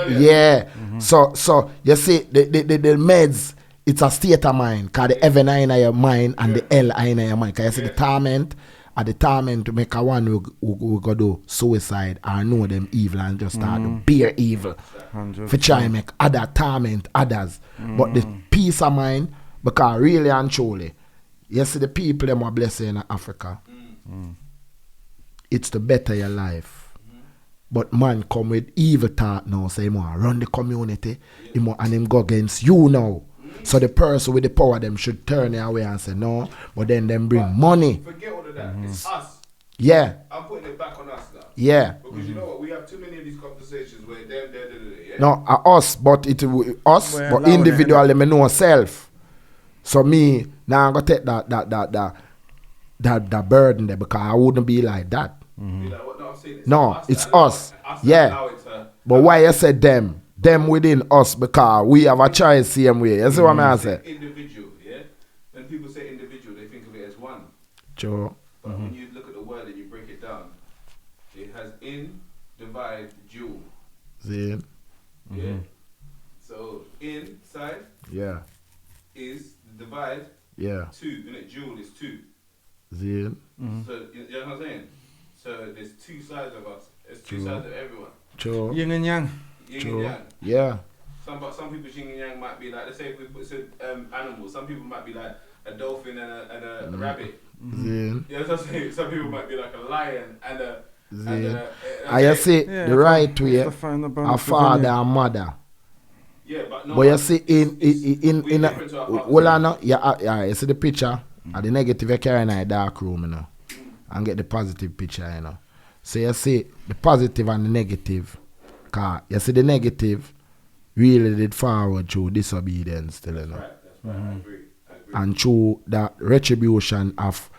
So you see the meds, it's a state of mind. Because the heaven are in your mind and the hell are in your mind. Because you see the torment, at the torment to make a one who go do suicide or know them evil and just start to bear evil. 100%. For try and make other torment others. But the peace of mind, because really and truly, you see the people them are blessed in Africa. It's to better your life. But man come with evil thought now, say more run the community, and him go against you now. So the person with the power them should turn it away and say no, but then them bring money. Forget all of that. It's us. Yeah. I'm putting it back on us now. Yeah. Because you know what? We have too many of these conversations where them, yeah? No, us, but it us, Well, but individually me know self. So me now I'm gonna take that burden there because I wouldn't be like that. Be like, what? No, I'm saying It's us. Yeah. allow it to But why you said them? Them within us because we have a choice same way. You see what I say? individual, yeah? When people say individual, they think of it as one. True. But when you look at the word and you break it down, it has in, divide, dual. See? Yeah? So inside Yeah. is divide, Yeah. 2. Innit? Dual is 2. See? So you know what I'm saying? So there's 2 sides of us. There's 2 sides of everyone. True. Yin and yang. Yin True. and yang. Yeah. Some people's yin and yang might be like, let's say if we put animals, some people might be like a dolphin and a rabbit. See? You know what I'm saying? Some people might be like a lion and a... I you see Yeah, the right way, to find the balance a father and mother. Yeah, but no. But you see in we're a different to our fathers. well I know yeah you see the picture of the negative you carry in a dark room, you know, and get the positive picture, you know. So you see the positive and the negative. Cause you see the negative really did forward through disobedience still, you know. Right, that's right. I agree. And through that retribution of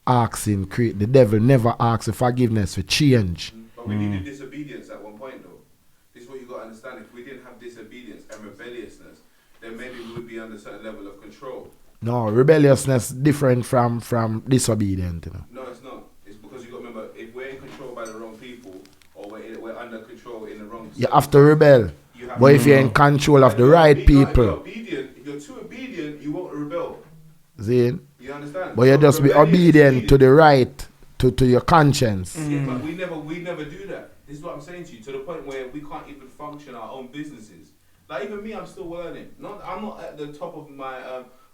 asking, the devil never asks for forgiveness for change. But we needed disobedience at one point, though. This is what you got to understand. If we didn't have disobedience and rebelliousness, then maybe we would be under a certain level of control. No, rebelliousness different from disobedient, you know. No, it's not. It's because you got to remember, if we're in control by the wrong people, or we're under control in the wrong... You have to rebel. But if you're in control of the right people, If you're too obedient, you won't rebel. see? You understand? But you So just be rebellion is obedient to obedience. the right, to your conscience. Yeah, but we never do that. This is what I'm saying to you, to the point where we can't even function our own businesses. Like even me, I'm still learning. I'm not at the top of my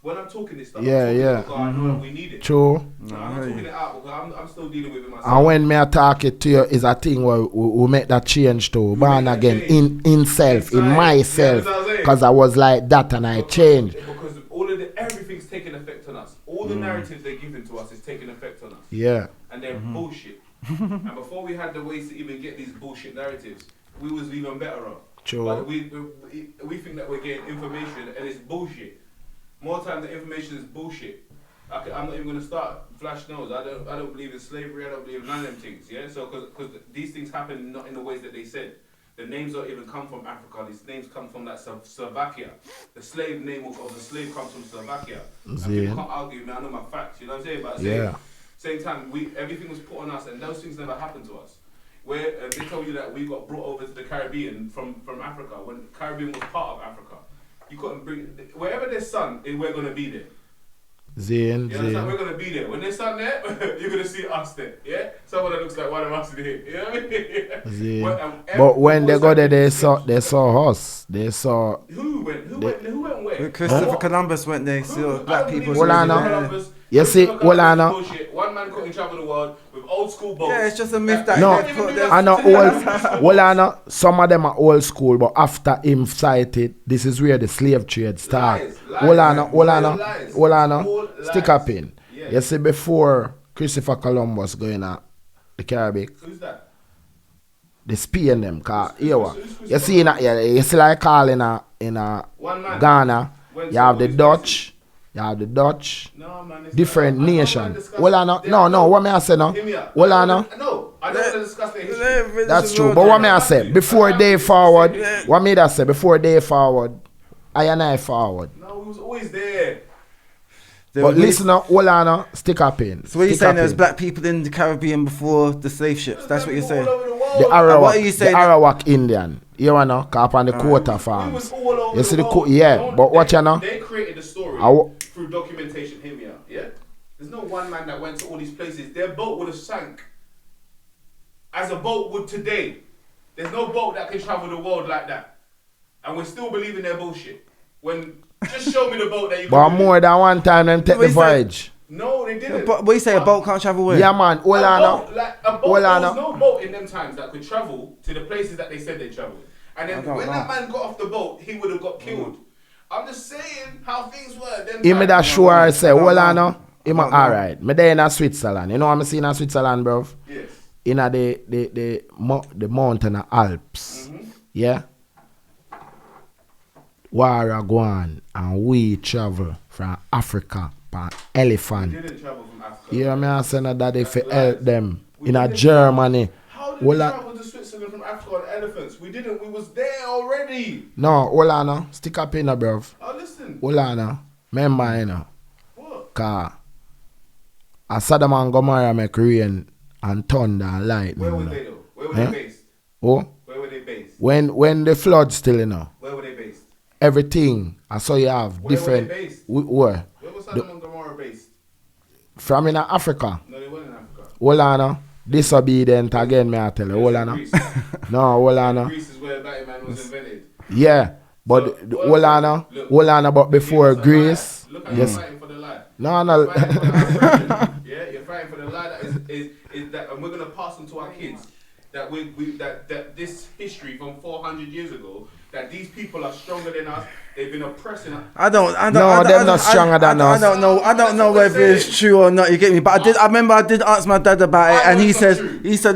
when I'm talking this stuff. Yeah, I'm talking yeah. because I know we need it. True. No, I'm not talking it out because I'm still dealing with it myself. And when me attack it to you is a thing where we make that change too. Born make that again change. in self, in Inside. myself. Yeah, that's what I'm saying. Because I was like that and I changed. Because all of everything's taking effect on us. All the narratives they're giving to us is taking effect on us. Yeah. And they're bullshit. And before we had the ways to even get these bullshit narratives, we was even better off. True. But we think that we're getting information and it's bullshit. More time the information is bullshit. I'm not even gonna start flash nose. I don't believe in slavery. I don't believe in none of them things. Yeah. So because these things happen not in the ways that they said. The names don't even come from Africa. These names come from that Slovakia. The slave name of the slave comes from Slovakia. And people can't argue with me. I know my facts. You know what I'm saying? But at the same time, everything was put on us, and those things never happened to us. Where they told you that we got brought over to the Caribbean from Africa when the Caribbean was part of Africa. You couldn't bring wherever there's sun, we're gonna be there. Zane. We're gonna be there. When there's sun there, you're gonna see us there. Yeah, someone that looks like one of us in here. You know what I mean? But when they got there, they saw us. They saw. Who went where? Christopher Columbus went there. So black people. You see, Olana. One man couldn't travel the world with old school boats. Yeah, it's just a myth that. No, I know old. Olana. Some of them are old school, but after him sighted, this is where the slave trade started. Olana. Stick up in. Yeah. You see, before Christopher Columbus going at the Caribbean. Who's that? They Spain them, cause you see like Carl in Ghana, you have the Dutch, No, man, different nation. What me I say now? No, I don't want to discuss their history. That's true. But what may I say? Before they forward, what may I say? Before they forward, I and I forward. No, we was always there. But listen up, hold on, stick up in. So what you're saying, there's black people in the Caribbean before the slave ships. That's what you're saying. The Arawak, What are you saying? the Arawak Indian. You wanna up on the quota farms. You see the world. but watch you know. They created the story through documentation. Hear me out, yeah? There's no one man that went to all these places. Their boat would have sank as a boat would today. There's no boat that can travel the world like that. And we're still believing their bullshit. Just show me the boat that you But more than one time them take the voyage. No, they didn't. But what you say, a boat can't travel where? Yeah man, hold on. There was no boat in them times that could travel to the places that they said they travelled. And then when that man got off the boat, he would have got killed. I'm just saying how things were. He made that sure I say, hold on now. Alright. Me there in Switzerland. You know what I'm saying in Switzerland, bro? Yes. In the mountain Alps. Mm-hmm. Yeah? War go on and we travel from Africa by elephant. We didn't travel from Africa. You know what I'm saying? That if you help them in Germany. How did we travel to Switzerland from Africa on elephants? We didn't. We was there already. No, hold on now. Stick up in there, bro. Oh, listen. Hold on now. Remember, you know. What? Cause Saddam and Gomorrah make rain and thunder and lightning. Where were they though? Where were they based? Oh? Where were they based? When the flood still, you know. Where were they based? Everything. I saw you have Where different. were they based? Where? Where was Saddam and Gomorrah based? From in Africa. No, they weren't in Africa. Hold on now. Disobedient again, may I tell you. Hold on now. No, hold on now. Greece is where Batman was invented. Yeah. But hold on now. Hold on now. But before Greece. Look how you're fighting for the lie. No, no. You're fighting for the yeah, you're fighting for the lie that is that, and we're gonna pass on to our kids that that this history from 400 years ago, that these people are stronger than us. They've been oppressing us. No, they're not stronger than us. I don't know whether it's true or not. You get me? But I remember I did ask my dad about it, and he said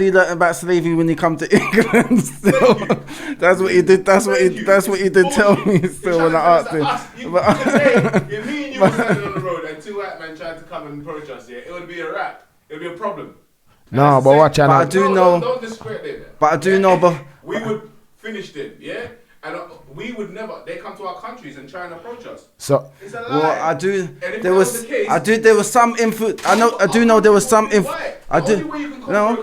he learned about slavery when he come to England. So that's what he did. That's what he did tell me. Still, when I asked him. If me and you were standing on the road and two white men tried to come and approach us, yeah, it would be a rap. It would be a problem. No, but watch out. But I do know. Don't discredit them. But I do know. But we would finish them, yeah. And we would never. They come to our countries and try and approach us. So, it's a lie. well, I do. There was some influence. I do know there was some influence. I do. No,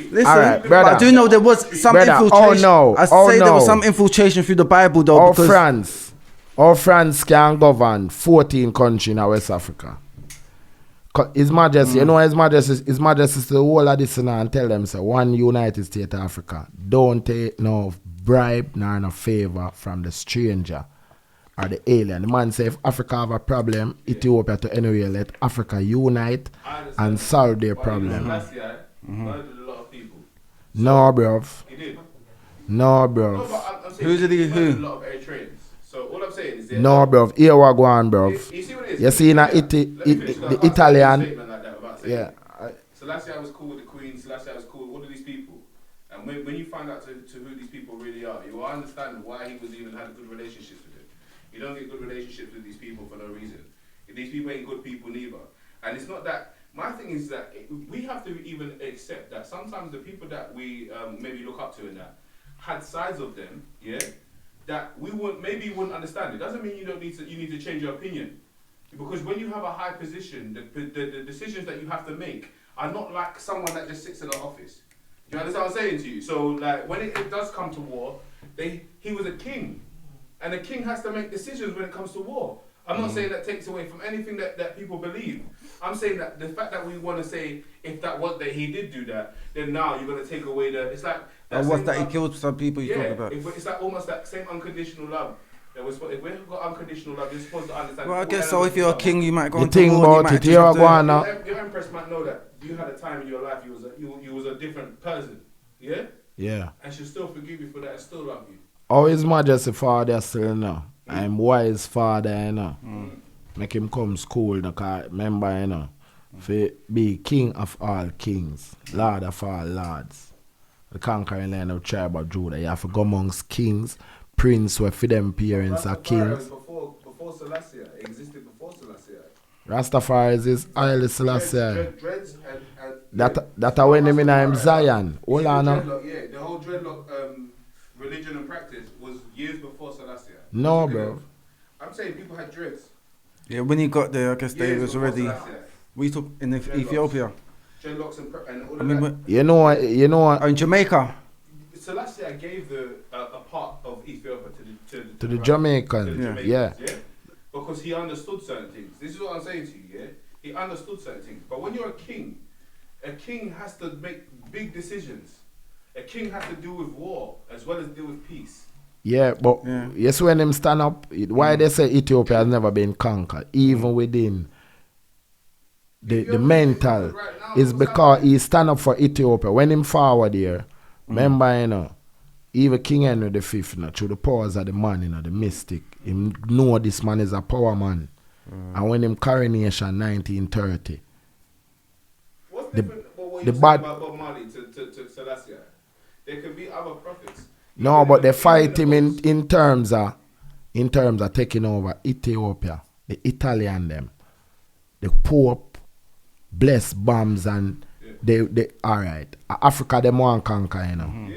listen. Right, but I do know there was some infiltration. Oh no! I say there was some infiltration through the Bible, though. All France can govern 14 countries in West Africa. His Majesty, you know, His Majesty the whole of this and tell them, say, one United States of Africa, don't take no bribe nor no favor from the stranger or the alien. The man say, if Africa have a problem, Ethiopia to anyway let Africa unite and solve their problem. Last year, murdered a lot of people. No, bruv. He did. No, bruv. No, but I'm saying who did he? Murdered a lot of Eritreans. So all I'm saying is no, bruv. Here we go on, bruv. You see what it is? You see, the Italian. Yeah. Selassie was cool with the Queen. Selassie was cool with all of these people. And when you find out to who these people really are, you will understand why he was even had good relationships with them. You don't get good relationships with these people for no reason. These people ain't good people neither. And it's not that. My thing is that we have to even accept that sometimes the people that we maybe look up to in that had sides of them, yeah, that we wouldn't understand. It doesn't mean you need to change your opinion. Because when you have a high position, the decisions that you have to make are not like someone that just sits in an office. Do you understand what I'm saying to you? So like when it does come to war, he was a king. And a king has to make decisions when it comes to war. I'm not saying that takes away from anything that people believe. I'm saying that the fact that we want to say if that was that he did do that, then now you're going to take away it's like he killed some people you talking about. It's like almost that same unconditional love. If we've got unconditional love, you're supposed to understand. Well, I guess so. If you're a king, you might go into war. Your empress might know that you had a time in your life you was a different person. Yeah. Yeah. And she'll still forgive you for that and still love you. Oh, His Majesty father still know. I'm wise father, you know. Make him come school, you know, cause remember, you know, for be king of all kings, lord of all lords. The conquering land of tribe of Judah. You have to go amongst kings, prince where for them parents are kings. Before Selassie, it existed before Selassie. Rastafari is Haile Selassie. Dreads and That when him in Zion. Hold on now. Yeah, the whole dreadlock religion and practice was years before Selassie. No, bro. I'm saying people had dreads. Yeah, when he got there, I guess they Years was before already. Selassie. We took in Dreadlocks. Ethiopia. Dreadlocks and all I of mean, that. You know what? in Jamaica. Selassie gave a part of Ethiopia To the Jamaicans. Yeah. Yeah. Because he understood certain things. This is what I'm saying to you, yeah? He understood certain things. But when you're a king has to make big decisions. A king has to deal with war as well as deal with peace. Yeah, but yes, when him stand up, why they say Ethiopia has never been conquered, even within the mental, is because he stand up for Ethiopia. When him forward here, remember, you know, even King Henry the Fifth, you know, through the powers of the man, you know, the mystic, him know this man is a power man. And when him coronation 1930, What's The- different what the you bad- said about Bob Marley to Selassie? There can be other prophets. no, but they fight Even him in the in terms of taking over Ethiopia, the Italian them, the Pope, bless bombs and they all right. Africa them want conquer, you know.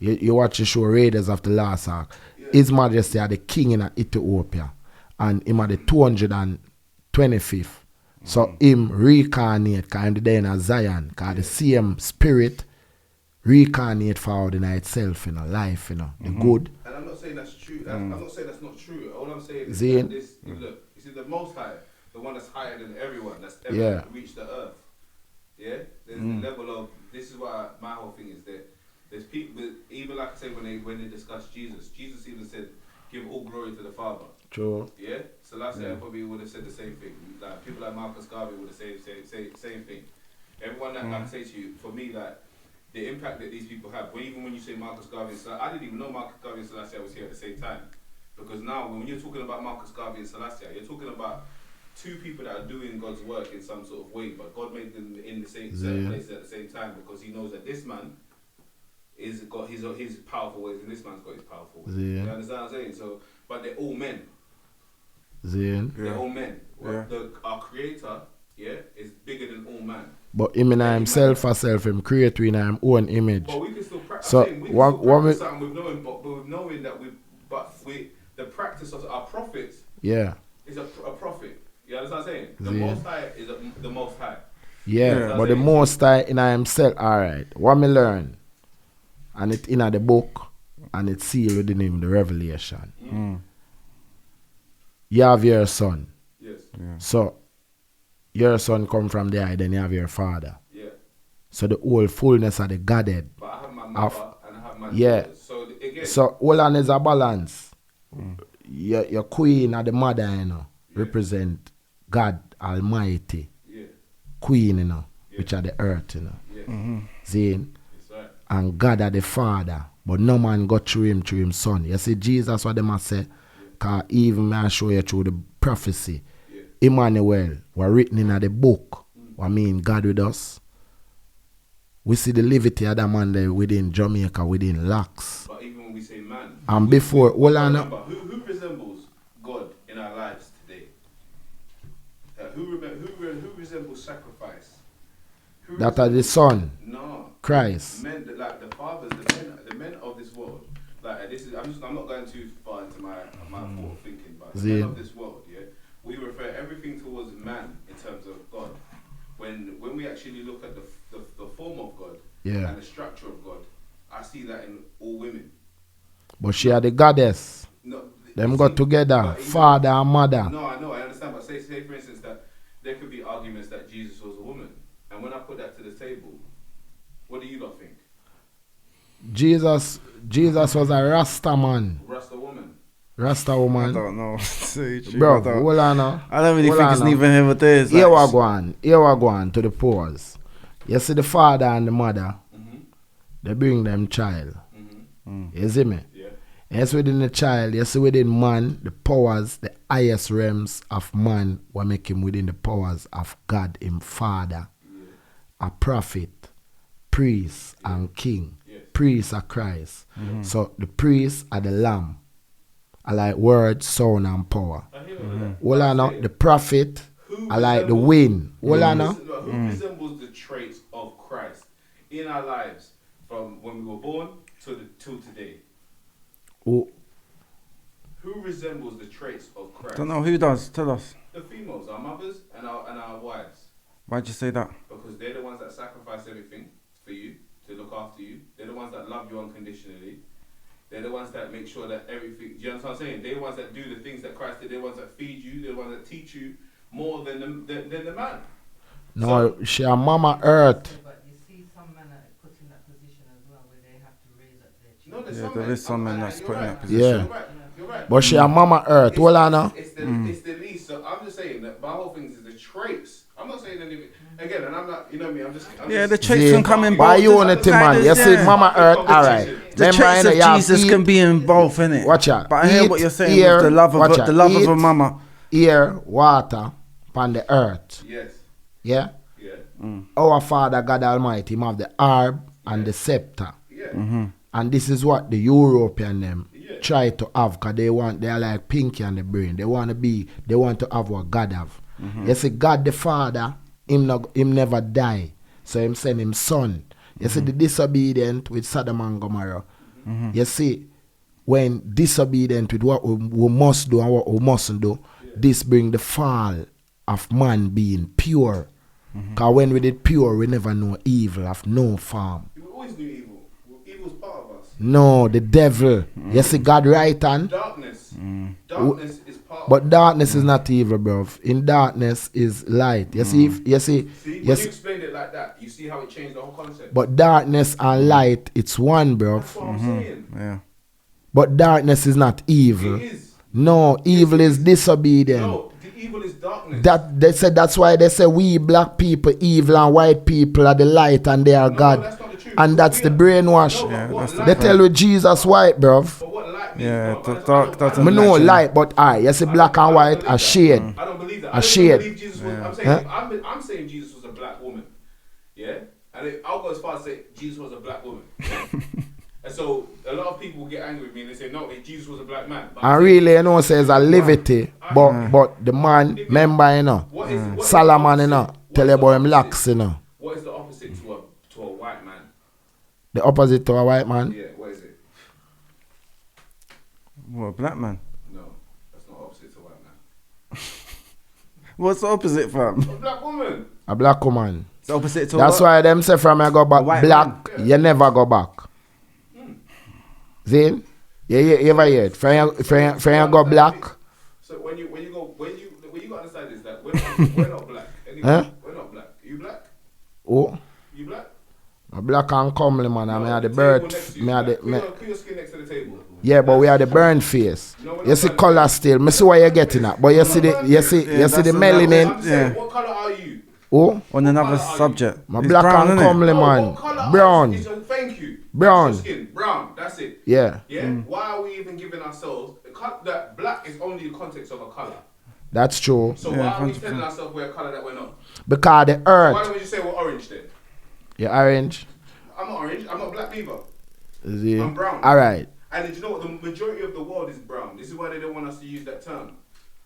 Yeah. You watch the show Raiders of the Lost Ark. His Majesty are the king in Ethiopia, and him are the 225th. So him reincarnate, cause him there in Zion, cause the same spirit reincarnate forward in itself, you know, life, you know, the good. And I'm not saying that's true. I'm not saying that's not true. All I'm saying is Zine. that this. Look, you see, the Most High, the one that's higher than everyone, that's ever Yeah. reached the earth. Yeah, there's the level of. This is why my whole thing is that there's people. Even like I say, when they discuss Jesus even said, "Give all glory to the Father." True. Yeah, Selassie probably would have said the same thing. Like people like Marcus Garvey would have said same thing. Everyone that like I say to you, for me, like the impact that these people have. Even when you say Marcus Garvey, I didn't even know Marcus Garvey and Selassie was here at the same time. Because now, when you're talking about Marcus Garvey and Selassie, you're talking about two people that are doing God's work in some sort of way, but God made them in the same certain places at the same time because He knows that this man is got his powerful ways and this man's got his powerful ways. You understand what I'm saying? So, but they're all men. They're all men. Yeah. Our Creator, is bigger than all man. But him in himself herself, him create in him own image. But we can still practice. So, we can still practice something with knowing, but with knowing that the practice of our prophet is a prophet. You understand what I'm saying? The Most High is the Most High. Yeah, but the Most High in himself, alright. What me learn, and it in the book, and it's sealed within him, the revelation. You have your son. Yes. So, your son come from there, then you have your father. Yeah. So the whole fullness of the Godhead. But I have my mother and I have my Yeah. daughters. So again. So all on is a balance. Your queen or the mother, you know, represent God Almighty. Yeah. Queen, you know, which are the earth, you know. Yeah. Seeing? That's right. And God are the father. But no man got through him son. You see, Jesus what they must say, because even may I show you through the prophecy. Emmanuel were written in the book. I mean God with us. We see the liberty of the man there within Jamaica, within locks. But even when we say man, And before, who resembles God in our lives today? Who resembles sacrifice? That are the Son, No. Christ. Men, like the fathers, the men of this world. Like this is, I'm not going too far into my thought thinking, but the men of this world, we refer everything towards man in terms of God. When we actually look at the form of God and the structure of God, I see that in all women. But she are the goddess. No, Them got together, father and mother. No, I know, I understand. But say for instance that there could be arguments that Jesus was a woman, and when I put that to the table, what do you lot think? Jesus was a Rasta man. Rasta woman. Rasta I woman. don't know. Bro, hold on now. I don't really Hold think on it's now. even him with this. Here we go on to the pause. You see the father and the mother, they bring them child. You see me? Yeah. Yes, within the child, you see within man, the powers, the highest realms of man will make him within the powers of God, him father, a prophet, priest, and king. Priest are Christ. So the priests are the lamb. I like word, sound, and power. I hear all that. Hold on now, the prophet, I like the wind. Hold on now. Who resembles the traits of Christ in our lives from when we were born till today? Who? Who resembles the traits of Christ? Don't know who does. Tell us. The females, our mothers and our wives. Why'd you say that? Because they're the ones that sacrifice everything for you, to look after you. They're the ones that love you unconditionally. They're the ones that make sure that everything, do you understand what I'm saying? They're the ones that do the things that Christ did. They're the ones that feed you. They're the ones that teach you more than the man. No, she a mama earth. But you see some men are put in that position as well where they have to raise up their children. No, there's Yeah, some there men. is some men that's You're put in right. that position. Yeah. You're right. You're right. But she a mama earth. Hold on now. It's the least. So I'm just saying that my whole thing is the traits. I'm not saying anything. Again, and I'm not, you know me, I'm just. Yeah, the just, traits See, can come in by both. unity, man. You see, mama earth, alright. The traits of Jesus can be in both, innit? Watch out. But I hear Eat, what you're saying ear, with the love watch of out. the love of a Eat, mama. Air, water, upon the earth. Yes. Yeah? Yeah. Our Father God Almighty, him have the herb and the scepter. Yeah. And this is what the European them Yeah. try to have, because they are like Pinky on the brain. They want to have what God have. You see, God the Father, him never die. So him send him son. You see, the disobedient with Sodom and Gomorrah. You see, when disobedient with what we must do and what we mustn't do, this bring the fall of man being pure. Because when we did pure, we never know evil of no form. We always knew evil. Evil's part of us. No, the devil. You see, God right hand. Darkness. Darkness is part But of darkness is not evil, bro. In darkness is light. You see, See, when you explained it like that, you see how it changed the whole concept. but darkness and light, it's one, bro. That's what I'm saying. Yeah. But darkness is not evil. It is. No, evil is disobedient. No, the evil is darkness. That they said that's why they say we black people evil and white people are the light and they are No, God. that's not the truth. And that's the brainwash. No, but Yeah, what that's the light- They tell you Jesus white, bro. But what light means, Yeah, bro, the I dark don't- doesn't- Me know Imagine. light, but you see black and white a shade. I don't believe that. A I don't shade. even believe Jesus was. I'm saying, Huh? I'm saying Jesus was a black woman. Yeah, and I'll go as far as say Jesus was a black woman. And so a lot of people get angry with me and they say, no, Jesus was a black man. But I'm And saying, really, you know, says a liberty, but the man, remember, you know, what is Solomon, you the know, opposite? tell What you is the about him opposite? locks, you know. What is the opposite to a white man? The opposite to a white man. Yeah, what is it? What, a black man? No, that's not opposite to a white man. What's the opposite, fam? A black woman. A black woman. It's the opposite to That's what? why them say from I go back white black, man. you never go back. See? You ever hear it? From you go black. So when you got to understand is that we're not black. Anyway, Huh? We're not black. You black? Oh, You black? a black and comely man. I No, mean, the table bird. next to you Me is had the, black. me, Put your skin next to the table. yeah, but we are the burn face. No, we're You not see burnt color face. still. Me see what you're getting at. But you see the you see the that's another- melanin. I'm saying, Yeah. what color are you? Oh, On another colour are you? subject. my It's black brown, and innit? comely No, man. what colour Brown. is your, thank you. Brown. That's your skin. Brown. That's it. Yeah, Yeah. Why are we even giving ourselves that black is only the context of a color? that's true. So Yeah, why are we 100%. telling ourselves we're a color that we're not? Because the Why earth, don't we just say we're orange then? you're orange. I'm not orange. I'm not black neither. See? I'm brown. All right. And do you know what? The majority of the world is brown. This is why they don't want us to use that term.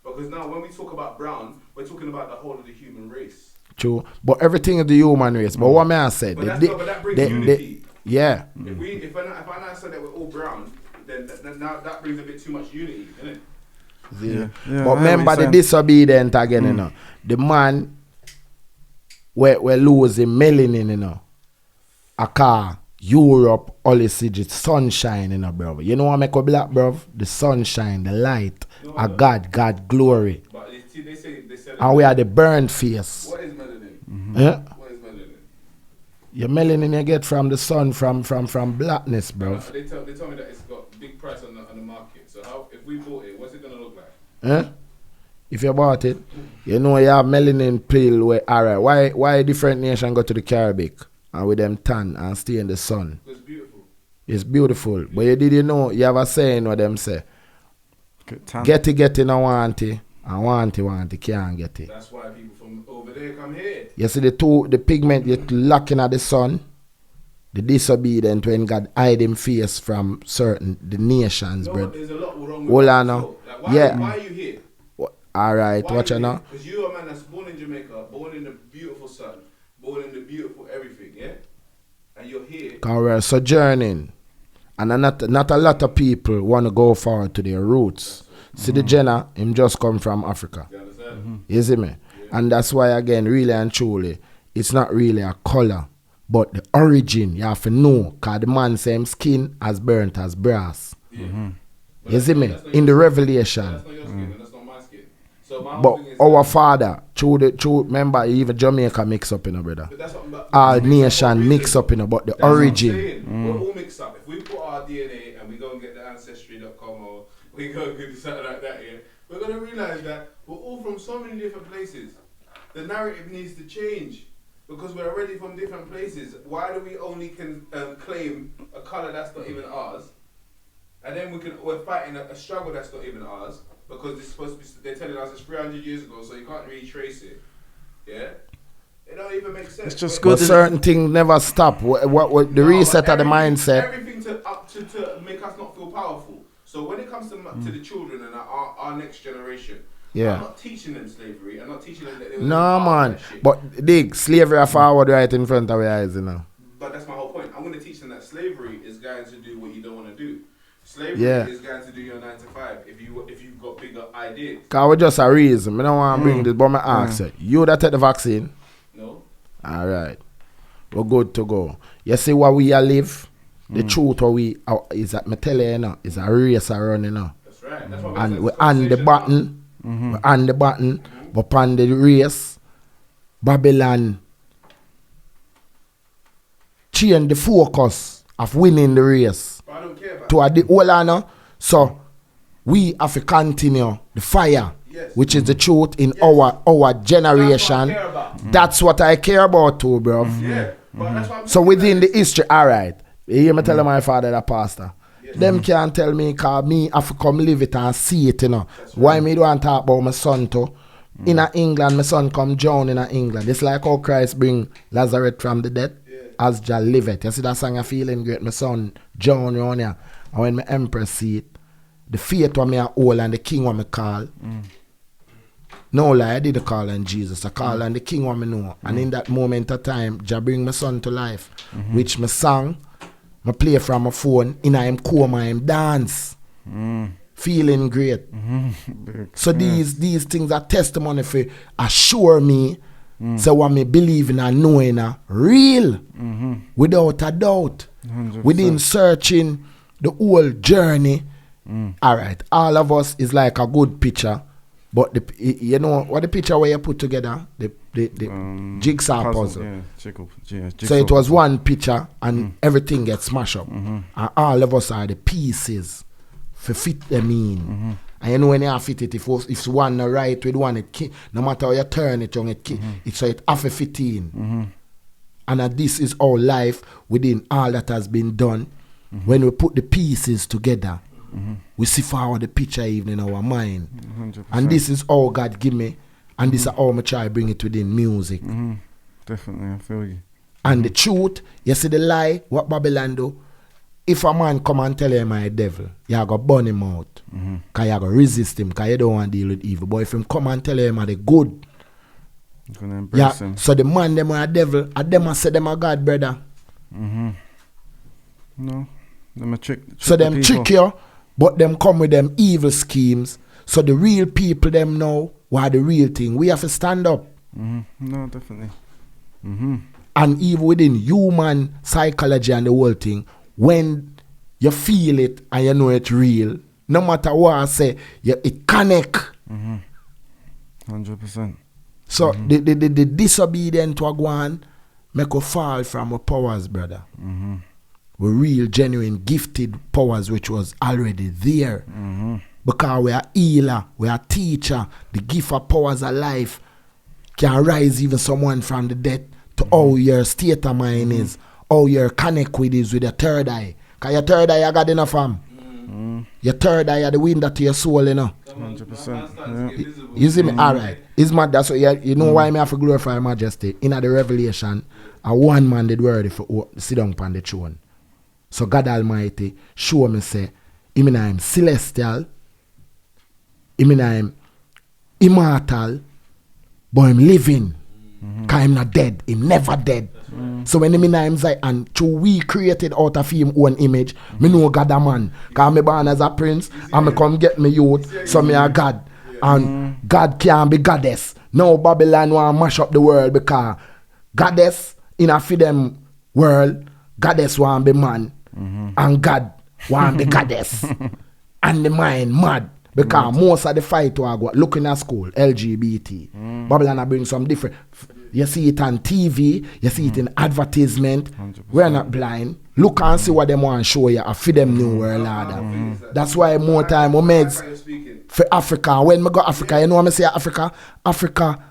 Because now when we talk about brown, we're talking about the whole of the human race. True. But everything is the human race. But what may I say? But, but that brings unity. Yeah. If I now said that we're all brown, then now that brings a bit too much unity, isn't it? See? Yeah, But I hear what remember you're the saying. disobedient again, you know. The man we're losing melanin, you know. A car, Europe, all you see just sunshine, you know, brother. You know what make a black, bro? The sunshine, the light, a God glory. But they say And we are the burnt face. what is melanin? Yeah? What is melanin? Your melanin you get from the sun, from blackness, bro. They tell me that it's got big price on the market. So how if we bought it, what's it gonna look like? Eh? If you bought it, you know you have melanin pill where alright. Why different nation go to the Caribbean and with them tan and stay in the sun? It's beautiful. It's beautiful. But you know you have a saying what them say. Good time. Get it no want it and want it can't get it. That's why people from over there come here. You see the pigment you locking at the sun, the disobedient when God hide him face from the nations, No, bro. there's a lot wrong with Hold that on as now. well. Like, Yeah. Why are you here? Alright, watch it now. Because you're a man that's born in Jamaica, born in the beautiful sun, born in the beautiful everything. anything, yeah? And you're here. Because we're sojourning. And not a lot of people want to go forward to their roots. See the Jenna, him just come from Africa. You understand? You see me? Yeah. And that's why, again, really and truly, it's not really a color, but the origin, you have to know. Because the man same skin as burnt as brass. Yeah. But You that's see not- me? that's not In your the skin. revelation. That's not your skin, and that's not my skin. So my whole But thing is our that- father, remember, even Jamaica mix up, brother. But that's what, but All we mix up nation our mix reason. up, but the That's what I'm origin. saying. We're all mixed up. If we put our DNA and we go and get the ancestry.com or we go and do something like that, yeah, we're gonna realize that we're all from so many different places. The narrative needs to change because we're already from different places. Why do we only can claim a color that's not even ours, and then we're fighting a struggle that's not even ours because it's supposed to be, they're telling us it's 300 years ago, so you can't really trace it. Yeah. It don't even make sense. It's just But good. certain things never stop. What the No, reset of the everything- mindset. Everything to make us not feel powerful. So when it comes to the children and our next generation, Yeah. I'm not teaching them slavery. I'm not teaching them that they were No, part of man. that shit. But dig, slavery are forward right in front of your eyes, But that's my whole point. I'm going to teach them that slavery is going to do what you don't want to do. Slavery Yeah. is going to do your 9 to 5 if you've got bigger ideas. Because we just a reason. I don't want to bring this, but I ask you that take the vaccine? No? All right. We're good to go. You see what we are live? The truth what we is that me tell you, is a race a run, That's right. That's what And we on the button. We on the button. But on the race, Babylon change the focus of winning the race. But I don't care about To a the whole honor. So we have to continue the fire, Yes. which is the truth in our generation. That's what I care about. That's what I care about too, bro. Yeah. But that's what I'm So saying. within the history, all right. You hear me tell my father that pastor. Them can't tell me cause me have to come live it and see it, Why me don't talk about my son too? In England, my son come drown in England. It's like how Christ bring Lazarus from the dead. As Jah live it. You see that song, I feeling great. My son drown around here. And when my empress see it, the faith what me a hold and the king what me call. No lie, I did call on Jesus. I call on the king what me know. And in that moment of time, Jah bring my son to life. Which me sang, me play from my phone, in him coma, him dance. Feeling great. So these things are testimony for assure me, so what me believing and knowing real. Without a doubt. 100%. Within searching the whole journey. Alright, all of us is like a good picture. But you know what the picture where you put together? The jigsaw puzzle. Yeah, So it was one picture and everything gets smashed up. And all of us are the pieces for fit them in. And you know when you fit it, if one not right with one, no matter how you turn it on, so it have to fit in. And this is our life within all that has been done. When we put the pieces together, we see forward the picture even in our mind. 100%. And this is all God give me. And this is how I try bring it within music. Definitely, I feel you. And the truth, you see the lie, what Babylon do? If a man come and tell him I'm a devil, you go burn him out. Because you go resist him, because you don't want to deal with evil. But if him come and tell him I'm the good, I'm going to embrace him. so the man them are a devil, and them a say them a God, brother. No, them a trick So the them people. trick you, but them come with them evil schemes. So the real people them know what the real thing. We have to stand up. No, definitely. And even within human psychology and the whole thing, when you feel it and you know it's real, no matter what I say, it connect. 100%. So the disobedient to go on make us fall from our powers, brother. We real, genuine, gifted powers which was already there. Because we are healer, we are teacher, the gift of powers of life can rise even someone from the dead to how your state of mind is, how your connect with is with your third eye. Because your third eye you got enough from. Your third eye are the window to your soul, 100%. You see me? Alright. It's mad. That's what you know why me have to glorify majesty. In the revelation, a one man did worthy for sit down upon the throne. So God Almighty show me say, I'm celestial, I'm immortal, but I'm living. Cause him not dead. Him never dead. So when him in him say, and through we created out of him own image, me know God a man. Cause me born as a prince, and me come get me youth, so me a God. And God can't be goddess. Now Babylon want mash up the world because goddess in a for them world, goddess want be man, and God want be goddess. And the mind mad. Because most of the fight I go looking at school, LGBT. Babylon bring some different. You see it on TV, you see it in advertisement. 100%. We're not blind. Look and see what they want to show you. I feed them new world order. That's why more time we meds for Africa. When we go Africa, you know what I say Africa? Africa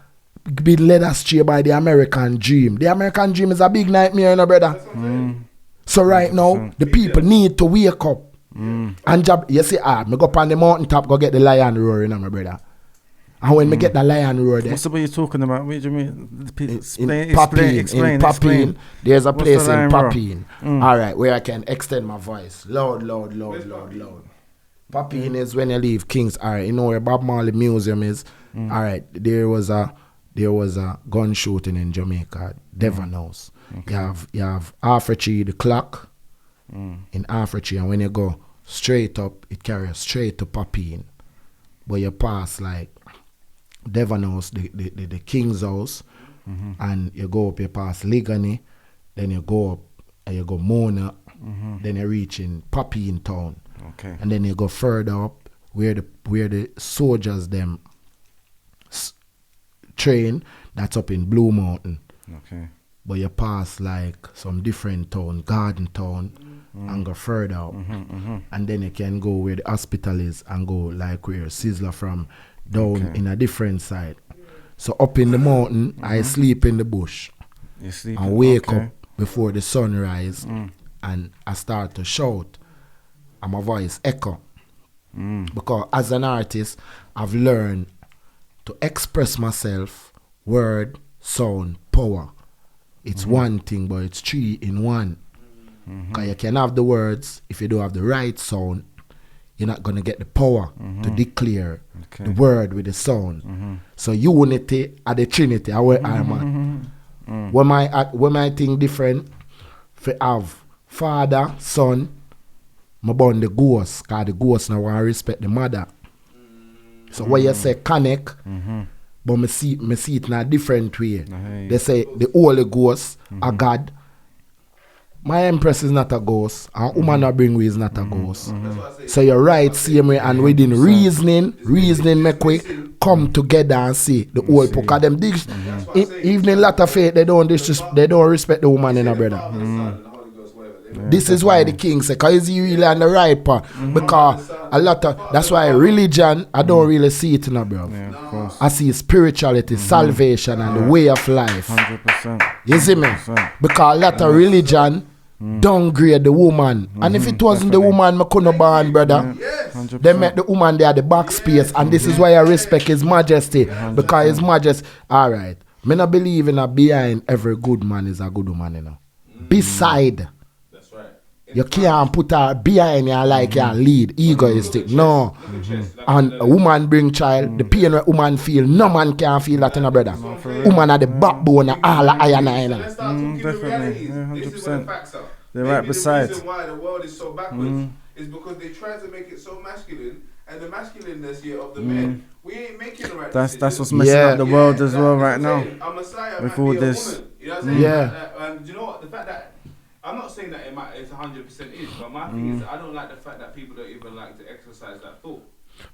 be led astray by the American dream. The American dream is a big nightmare, you know, brother. So right now, the people need to wake up. And job, you see, me go up on the mountain top, go get the lion roaring, my brother. And when me get the lion roar there, What's the way you're talking about? What do you mean? in Papine, there's a What's place the in lion roar? Papine. All right, where I can extend my voice, loud. Papine is when you leave Kings. All right, you know where Bob Marley Museum is. All right, there was a gun shooting in Jamaica, Devon House. Okay. You have Africa, the clock in Africa, and when you go straight up, it carries straight to Papine. But you pass like Devon House, the King's House, and you go up, you pass Ligani, then you go up and you go Mona, then you reach in Papine town. Okay. And then you go further up where the soldiers them train, that's up in Blue Mountain. Okay. But you pass like some different town, Garden Town, and go further up. And then you can go where the hospital is and go like where Sizzler from down in a different side. So up in the mountain, I sleep in the bush. You sleep and wake up before the sunrise, and I start to shout, and my voice echo. Because as an artist, I've learned to express myself, word, sound, power. It's one thing, but it's three in one. Because you can have the words, if you don't have the right sound, you're not going to get the power to declare the word with the sound. So unity are the Trinity, where I am at. When I think different, for have father, son, I born the ghost, because the ghost now want to respect the mother. So when you say connect, but me see it in a different way. They say the Holy Ghost, a God. My Empress is not a ghost, and woman I bring with is not a ghost. So you're right, same way, and within reasoning make we come together and see the whole because them even in lot of faith they don't respect the woman in a brother. This is why the king say, because he's really on the right part. Because a lot of, that's why religion, I don't really see it now, bro. Yeah, of course. I see spirituality, salvation, and the way of life. 100%. You see me? 100%. Because a lot of religion downgrade the woman. And if it wasn't the woman, I couldn't born, brother. They make the woman there the backspace. And this is why I respect his majesty. Because his majesty, alright. Me not believe in a behind every good man is a good woman, you know. Beside. You can't put her behind you like you lead, egoistic. No. And a woman bring child, the pain where woman feel, no man can feel that in a brother. Woman are the backbone of all the iron. Definitely. Yeah, 100%. They're right beside. The reason why the world is so backwards is because they try to make it so masculine, and the masculineness here of the men, we ain't making the right That's decisions. what's messing up the world as well right now. A Messiah With might all be a this. woman, you know what I'm saying? And you know what? The fact that I'm not saying that it's 100% is, but my thing is I don't like the fact that people don't even like to exercise that thought.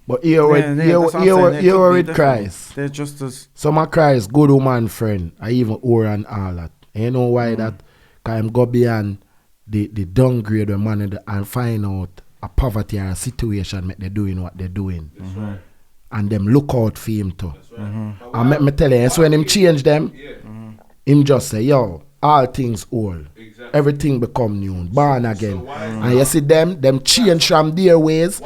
But here with Christ. They're just as... Some of Christ good woman friend, I even or and all that. And you know why that? Because I'm go beyond the downgrade the man and find out a poverty or a situation make they doing what they're doing. Right. And them look out for him too. Right. And make me tell you, so when him change them, him just say, yo, all things old. Exactly. Everything become new, born again. And you see them change from their ways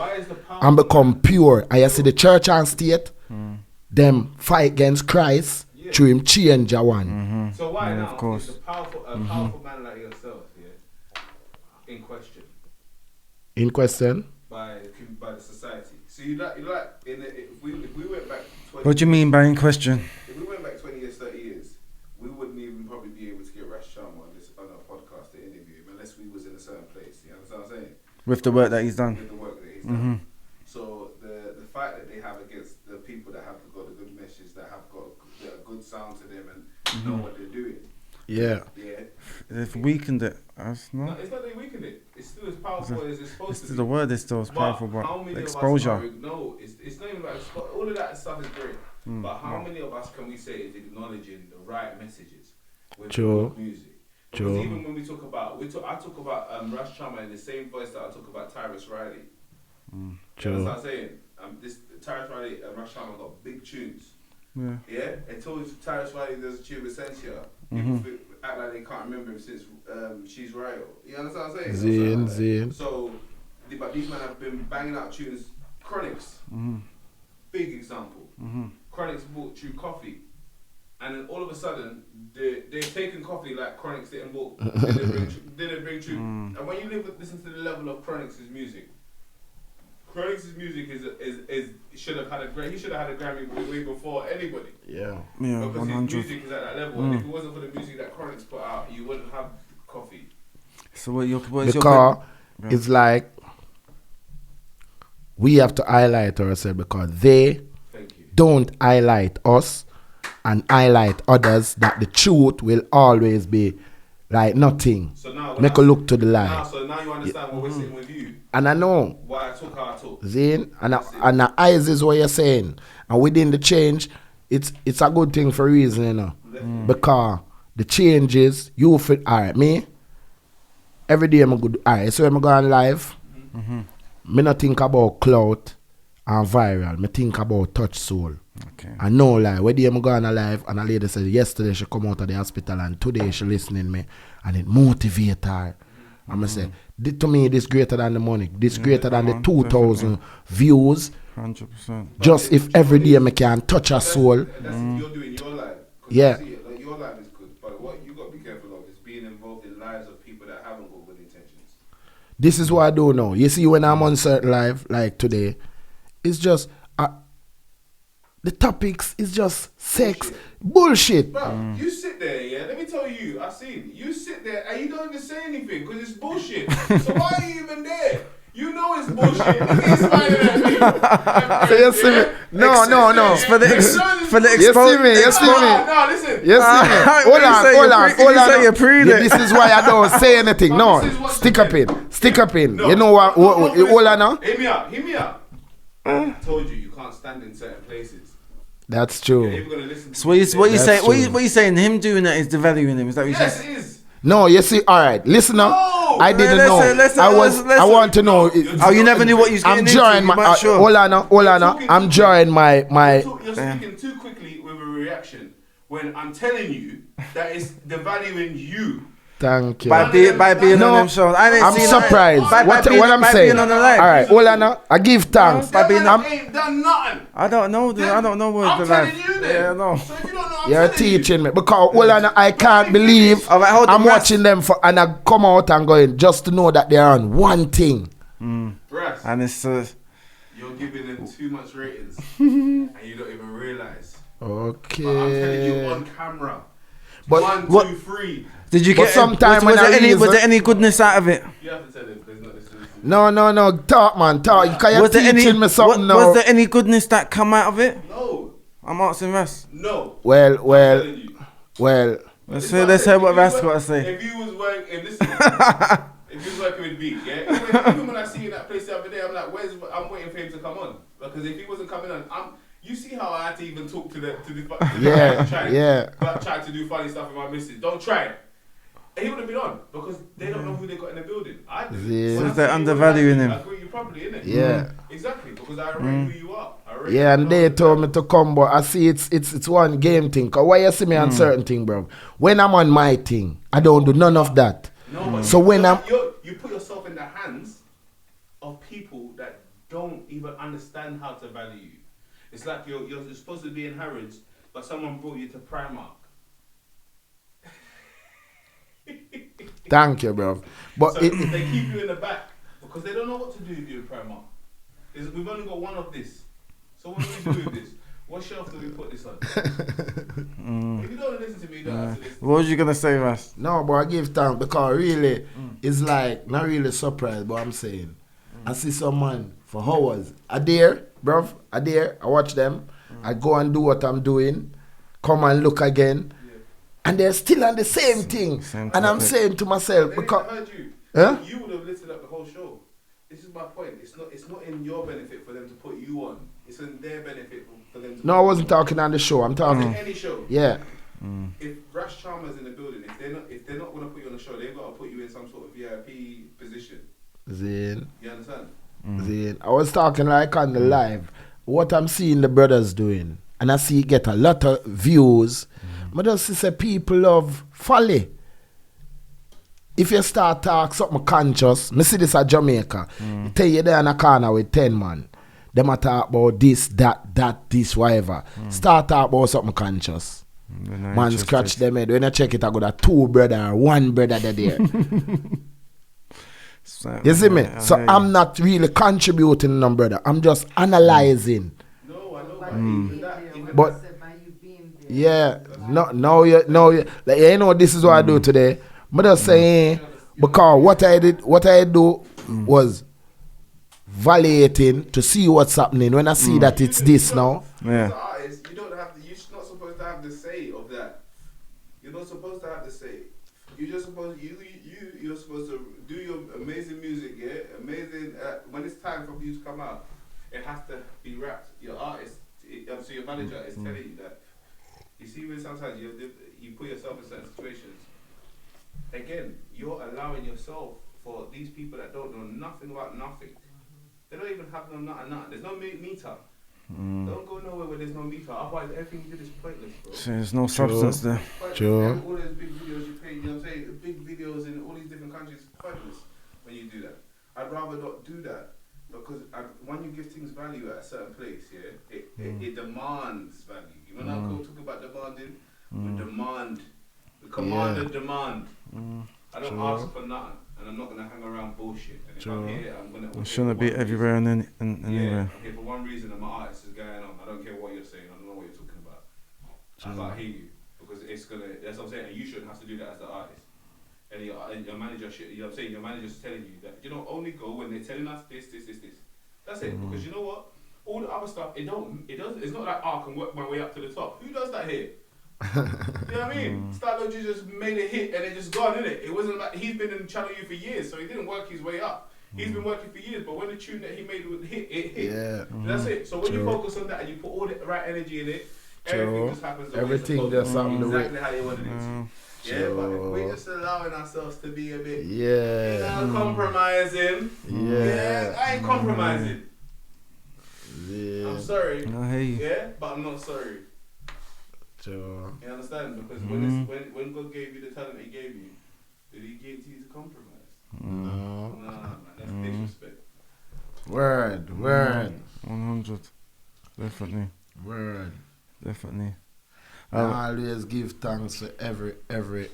and become pure. And you see the church and state, them fight against Christ through him change a one. So why now of course. is a powerful man like yourself in question? In question? By the society. So you like if we went back 20 What do you mean by in question? If we went back 20 years, 30 years, With the work that he's done. With the work that he's done. So the fight that they have against the people that have got a good message, that have got a good sound to them and know what they're doing. Yeah. They've weakened it. No, it's not that they weakened it. It's still as powerful as it's supposed to be. The word is still as powerful, but how many exposure. Of us no, it's not even about exposure. All of that stuff is great. But how many of us can we say is acknowledging the right messages with good music? Because even when we talk about, I talk about Rascharmer in the same voice that I talk about Tyrus Riley. That's what I'm saying. This Tyrus Riley and Rascharmer got big tunes. Yeah. Until Tyrus Riley does a tune with Sensia, people act like they can't remember him since She's Royal. You understand what I'm saying? Zane. So, but these men have been banging out tunes. Chronics, big example. Chronics bought True Coffee, and then all of a sudden they've taken Coffee like Chronics didn't bring True. And when you listen to the level of Chronics' music. Chronics' music is should have had a Grammy way before anybody. Yeah, because 100. his music is at that level, and if it wasn't for the music that Chronics put out, you wouldn't have Coffee. So what is because it's like we have to highlight ourselves because they don't highlight us and highlight others that the truth will always be like nothing. So now make a look to the light. So now you understand what we're saying with you. And I know why I talk how I talk. Zane, and the eyes is what you're saying. And within the change, it's a good thing for a reason, you know. Because the changes, you feel, alright, me, every day I'm good. Alright, so I'm going live. Me not think about clout and viral. Me think about touch soul. Okay. I know, like, when I'm going live, and a lady said yesterday she come out of the hospital and today she listening me, and it motivate her. I'm going to say, to me, this greater than the money. This greater than the 2,000 views. 100%. Just if every day I can touch a soul. That's if you're doing your life. Yeah. You see it, like, your life is good. But what you got to be careful of is being involved in lives of people that haven't got good intentions. This is what I do now. You see, when I'm on certain live, like today, it's just, the topics is just sex. Bullshit. Bro, you sit there, yeah? Let me tell you, I seen you sit there and you don't even say anything because it's bullshit. So why are you even there? You know it's bullshit. Look at you smiling at me. So you see me? No. For the exposure. You see me? No, listen. You see me? Hold on. This is why I don't say anything. No, stick up in. No. You know what? Hold on now. Hear me out. I told you can't stand in certain places. That's true. Yeah, gonna listen to So what you saying? Him doing that is devaluing him. Is that what you yes, saying? it is. No, you see, all right, listen now. No. I didn't know. I want to know. Oh, you never knew what you was getting into. Hold on now. I'm enjoying my. You're speaking too quickly with a reaction when I'm telling you that it's devaluing you. Thank you. By being on them shows. I'm surprised. What I'm saying. All right, hold on now. I give thanks. Ain't done nothing. I don't know what I'm telling you then. Yeah, no. So if you don't know, You're teaching me because hold on, I can't believe I'm watching them and I come out and going just to know that they're on one thing. Brass, and it's you're giving them too much ratings and you don't even realize. Okay. But I'm telling you on camera. But 1, 2, 3. Did you get? Sometime was there any goodness out of it? You have to tell them there's not this. No. Talk, man. Talk. You're teaching me something now. Was there any goodness that come out of it? No. I'm asking Ras. No. Well. Let's hear what Ras got to say. If you was working with B, yeah. Even when I see you in that place the other day, I'm like, I'm waiting for him to come on because if he wasn't coming on, you see how I had to even talk to the try to do funny stuff with my missus. Don't try it. He would have been on because they don't know who they got in the building. I do. Yeah. So they're undervaluing him. I agree you properly, innit? Yeah. Exactly, because I already who you are. And they told me to come, but I see it's one game thing. Cause why you see me on certain thing, bro? When I'm on my thing, I don't do none of that. No, so when you put yourself in the hands of people that don't even understand how to value you. It's like you're supposed to be in Harrods, but someone brought you to Primark. Thank you, bro. But so they keep you in the back because they don't know what to do with you in Primark. We've only got one of this. So what do we do with this? What shelf do we put this on? If you don't listen to me, you don't have to listen. What was you gonna say, Ras? No, but I give thanks because really, it's like, not really surprised, but I'm saying, I see some man for hours. I dare, bruv, I watch them. I go and do what I'm doing, come and look again, and they're still on the same thing. And I'm saying to myself, They because... heard you. Huh? You would have lifted up the whole show. This is my point. It's not in your benefit for them to put you on. It's in their benefit for them to No, I wasn't talking on the show. I'm talking... any show. Yeah. If Rascharmer's in the building, if they're not going to put you on the show, they've got to put you in some sort of VIP position. Zane. You understand? Zane. I was talking like on the live. What I'm seeing the brothers doing, and I see it get a lot of views. But just say people love folly. If you start talk something conscious, me see this at Jamaica. Tell you there in a corner with 10 man. Them a talk about this, that, this, whatever. Start talk about something conscious. Man scratch them head. When I check it, I got a 2 brother, 1 brother there. You see me? So I'm not really contributing, no brother. I'm just analyzing. No, I know. But even that, But yeah, no, you, like, you know, this is what I do today. But just saying, because what I do was validating to see what's happening. When I see that it's this now, as an artist, you don't have to. You're not supposed to have the say of that. You're not supposed to have the say. You're just supposed you're supposed to do your amazing music, yeah. Amazing. When it's time for you to come out, it has to be rapped. Your artist, so your manager is telling you that. You see, when sometimes you put yourself in certain situations. Again, you're allowing yourself for these people that don't know nothing about nothing. They don't even have no nothing. There's no meter. Don't go nowhere where there's no meter. Otherwise, everything you did is pointless, bro. So there's no substance there. Sure. All those big videos you pay, you know what I'm saying? The big videos in all these different countries is pointless when you do that. I'd rather not do that because when you give things value at a certain place, yeah, it demands value. When I go talk about demanding, we demand. We command and demand. I don't ask for nothing, and I'm not gonna hang around bullshit. And if I'm here, I'm gonna. It shouldn't be everywhere and anywhere. Okay, for one reason, and my artist is going on. I don't care what you're saying. I don't know what you're talking about. I can't hear you because it's gonna. That's what I'm saying. And you shouldn't have to do that as the artist. And your manager should. You know what I'm saying? Your manager's telling you that only go when they're telling us this. That's it. Because you know what? All the other stuff, it doesn't. It's not like I can work my way up to the top. Who does that here? You know what I mean? Starlow just made a hit and it just gone, innit? It wasn't like he's been in Channel U for years, so he didn't work his way up. He's been working for years, but when the tune that he made would hit, it hit. Yeah. That's it. So when you focus on that and you put all the right energy in it, everything just happens. Everything just happens exactly how you wanted it. Yeah, but we're just allowing ourselves to be a bit, compromising. Yeah, I ain't compromising. Yeah. I'm sorry. I hear you. Yeah, but I'm not sorry. Sure. You understand? Because when God gave you the talent He gave you, did He give you to compromise? No. Nah, man, that's disrespect. Word. 100. Definitely. Word. Definitely. I always give thanks for every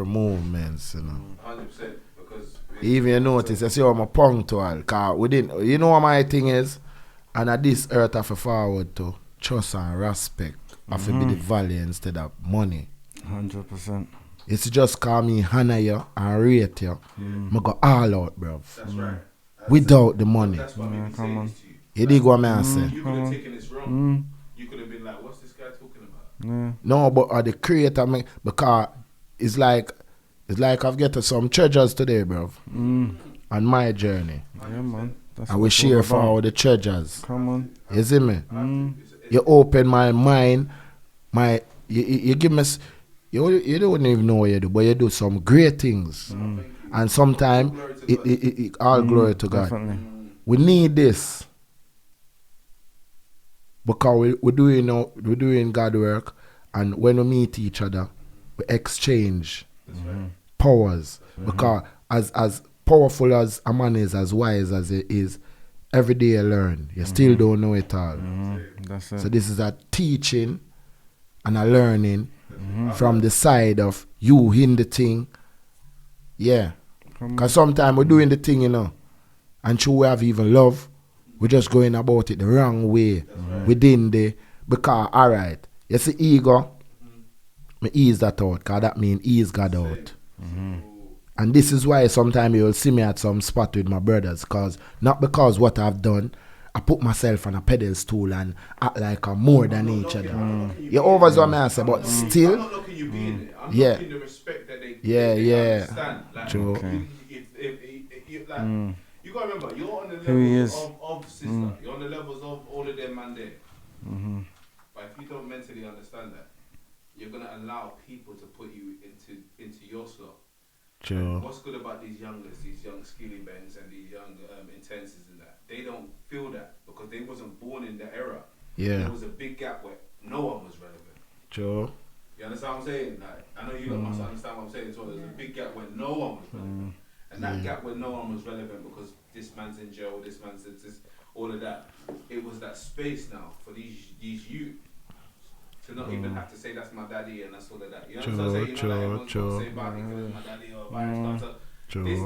movement, you know. 100%. Because even you notice, I see I'm a punctual. Cause you know what my thing is? And at this earth I have to forward to trust and respect. I have to be the value instead of money. 100%. It's just call me honor you and rate you. I go all out, bro. That's right. Without the money. That's what I'm saying this to you. You dig what I say? You could have taken this wrong. You could have been like, what's this guy talking about? No, but the creator, because it's like I've get some treasures today, bro. On my journey. Yeah, man. That's and we share for all the treasures. Come on. You see me? You open my mind. You give me. You don't even know what you do, but you do some great things. And sometimes it all glory to God. Definitely. We need this because we're doing God work, and when we meet each other, we exchange powers. Because as powerful as a man is, as wise as he is, every day you learn. You still don't know it all. That's it. So this is a teaching and a learning from the side of you in the thing. Yeah. Because sometimes we're doing the thing, and sure we have even love, we're just going about it the wrong way within the, because, alright, you see ego, me ease that out, because that means ease God out. And this is why sometimes you'll see me at some spot with my brothers, not because what I've done, I put myself on a pedestal and act like I'm more than each other. You always what I say, but still, I'm not knocking you being it. I'm yeah. knocking the respect that they Yeah. understand. Like, True. You gotta remember, you're on the Who he levels is. of sister. You're on the levels of all of them man there. But if you don't mentally understand that, you're gonna allow people to put you into your slot. True. What's good about these youngers, these young skilly bends and these young intenses and that, they don't feel that because they wasn't born in that era. Yeah. There was a big gap where no one was relevant. True. You understand what I'm saying? Like, I know you lot must understand what I'm saying as well. There's a big gap where no one was relevant. And that gap where no one was relevant because this man's in jail, this man's this, all of that. It was that space now for these youth to not even have to say that's my daddy and that's all of that. You know what I'm saying? You know, like everyone's got to say Bobby because it's my daddy or vice versa.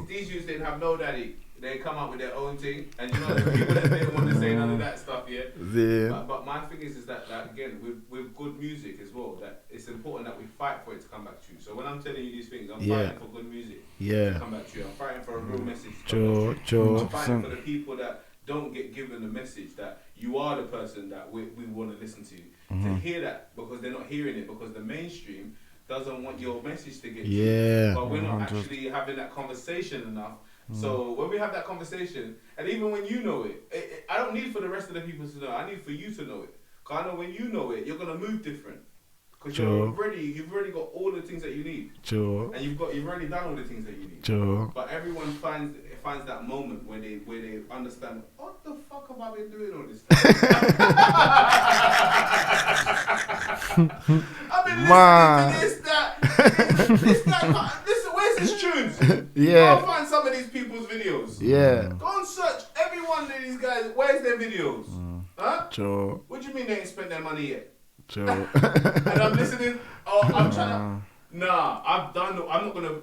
These youths didn't have no daddy. They come up with their own thing, and you know the people that didn't want to say none of that stuff yet. Yeah. But my thing is that again with good music as well, that it's important that we fight for it to come back to you. So when I'm telling you these things, I'm fighting for good music to come back to you. I'm fighting for a real message to come back to you. I'm fighting for the people that don't get given the message that you are the person that we want to listen to hear that, because they're not hearing it because the mainstream doesn't want your message to get to you. But we're not actually having that conversation enough. So when we have that conversation, and even when you know it, I don't need for the rest of the people to know. I need for you to know it. Because I know when you know it, you're gonna move different. Because you've already got all the things that you need. True. And you've already done all the things that you need. True. But everyone finds that moment where they understand, what the fuck have I been doing all this time? I've been listening to this, where's his tunes? Yeah. Go find some of these people's videos. Yeah. Go and search every one of these guys. Where's their videos? Huh? True. What do you mean they ain't spent their money yet? True. And I'm listening. Oh, I'm trying to. Nah, I'm done. I'm not gonna.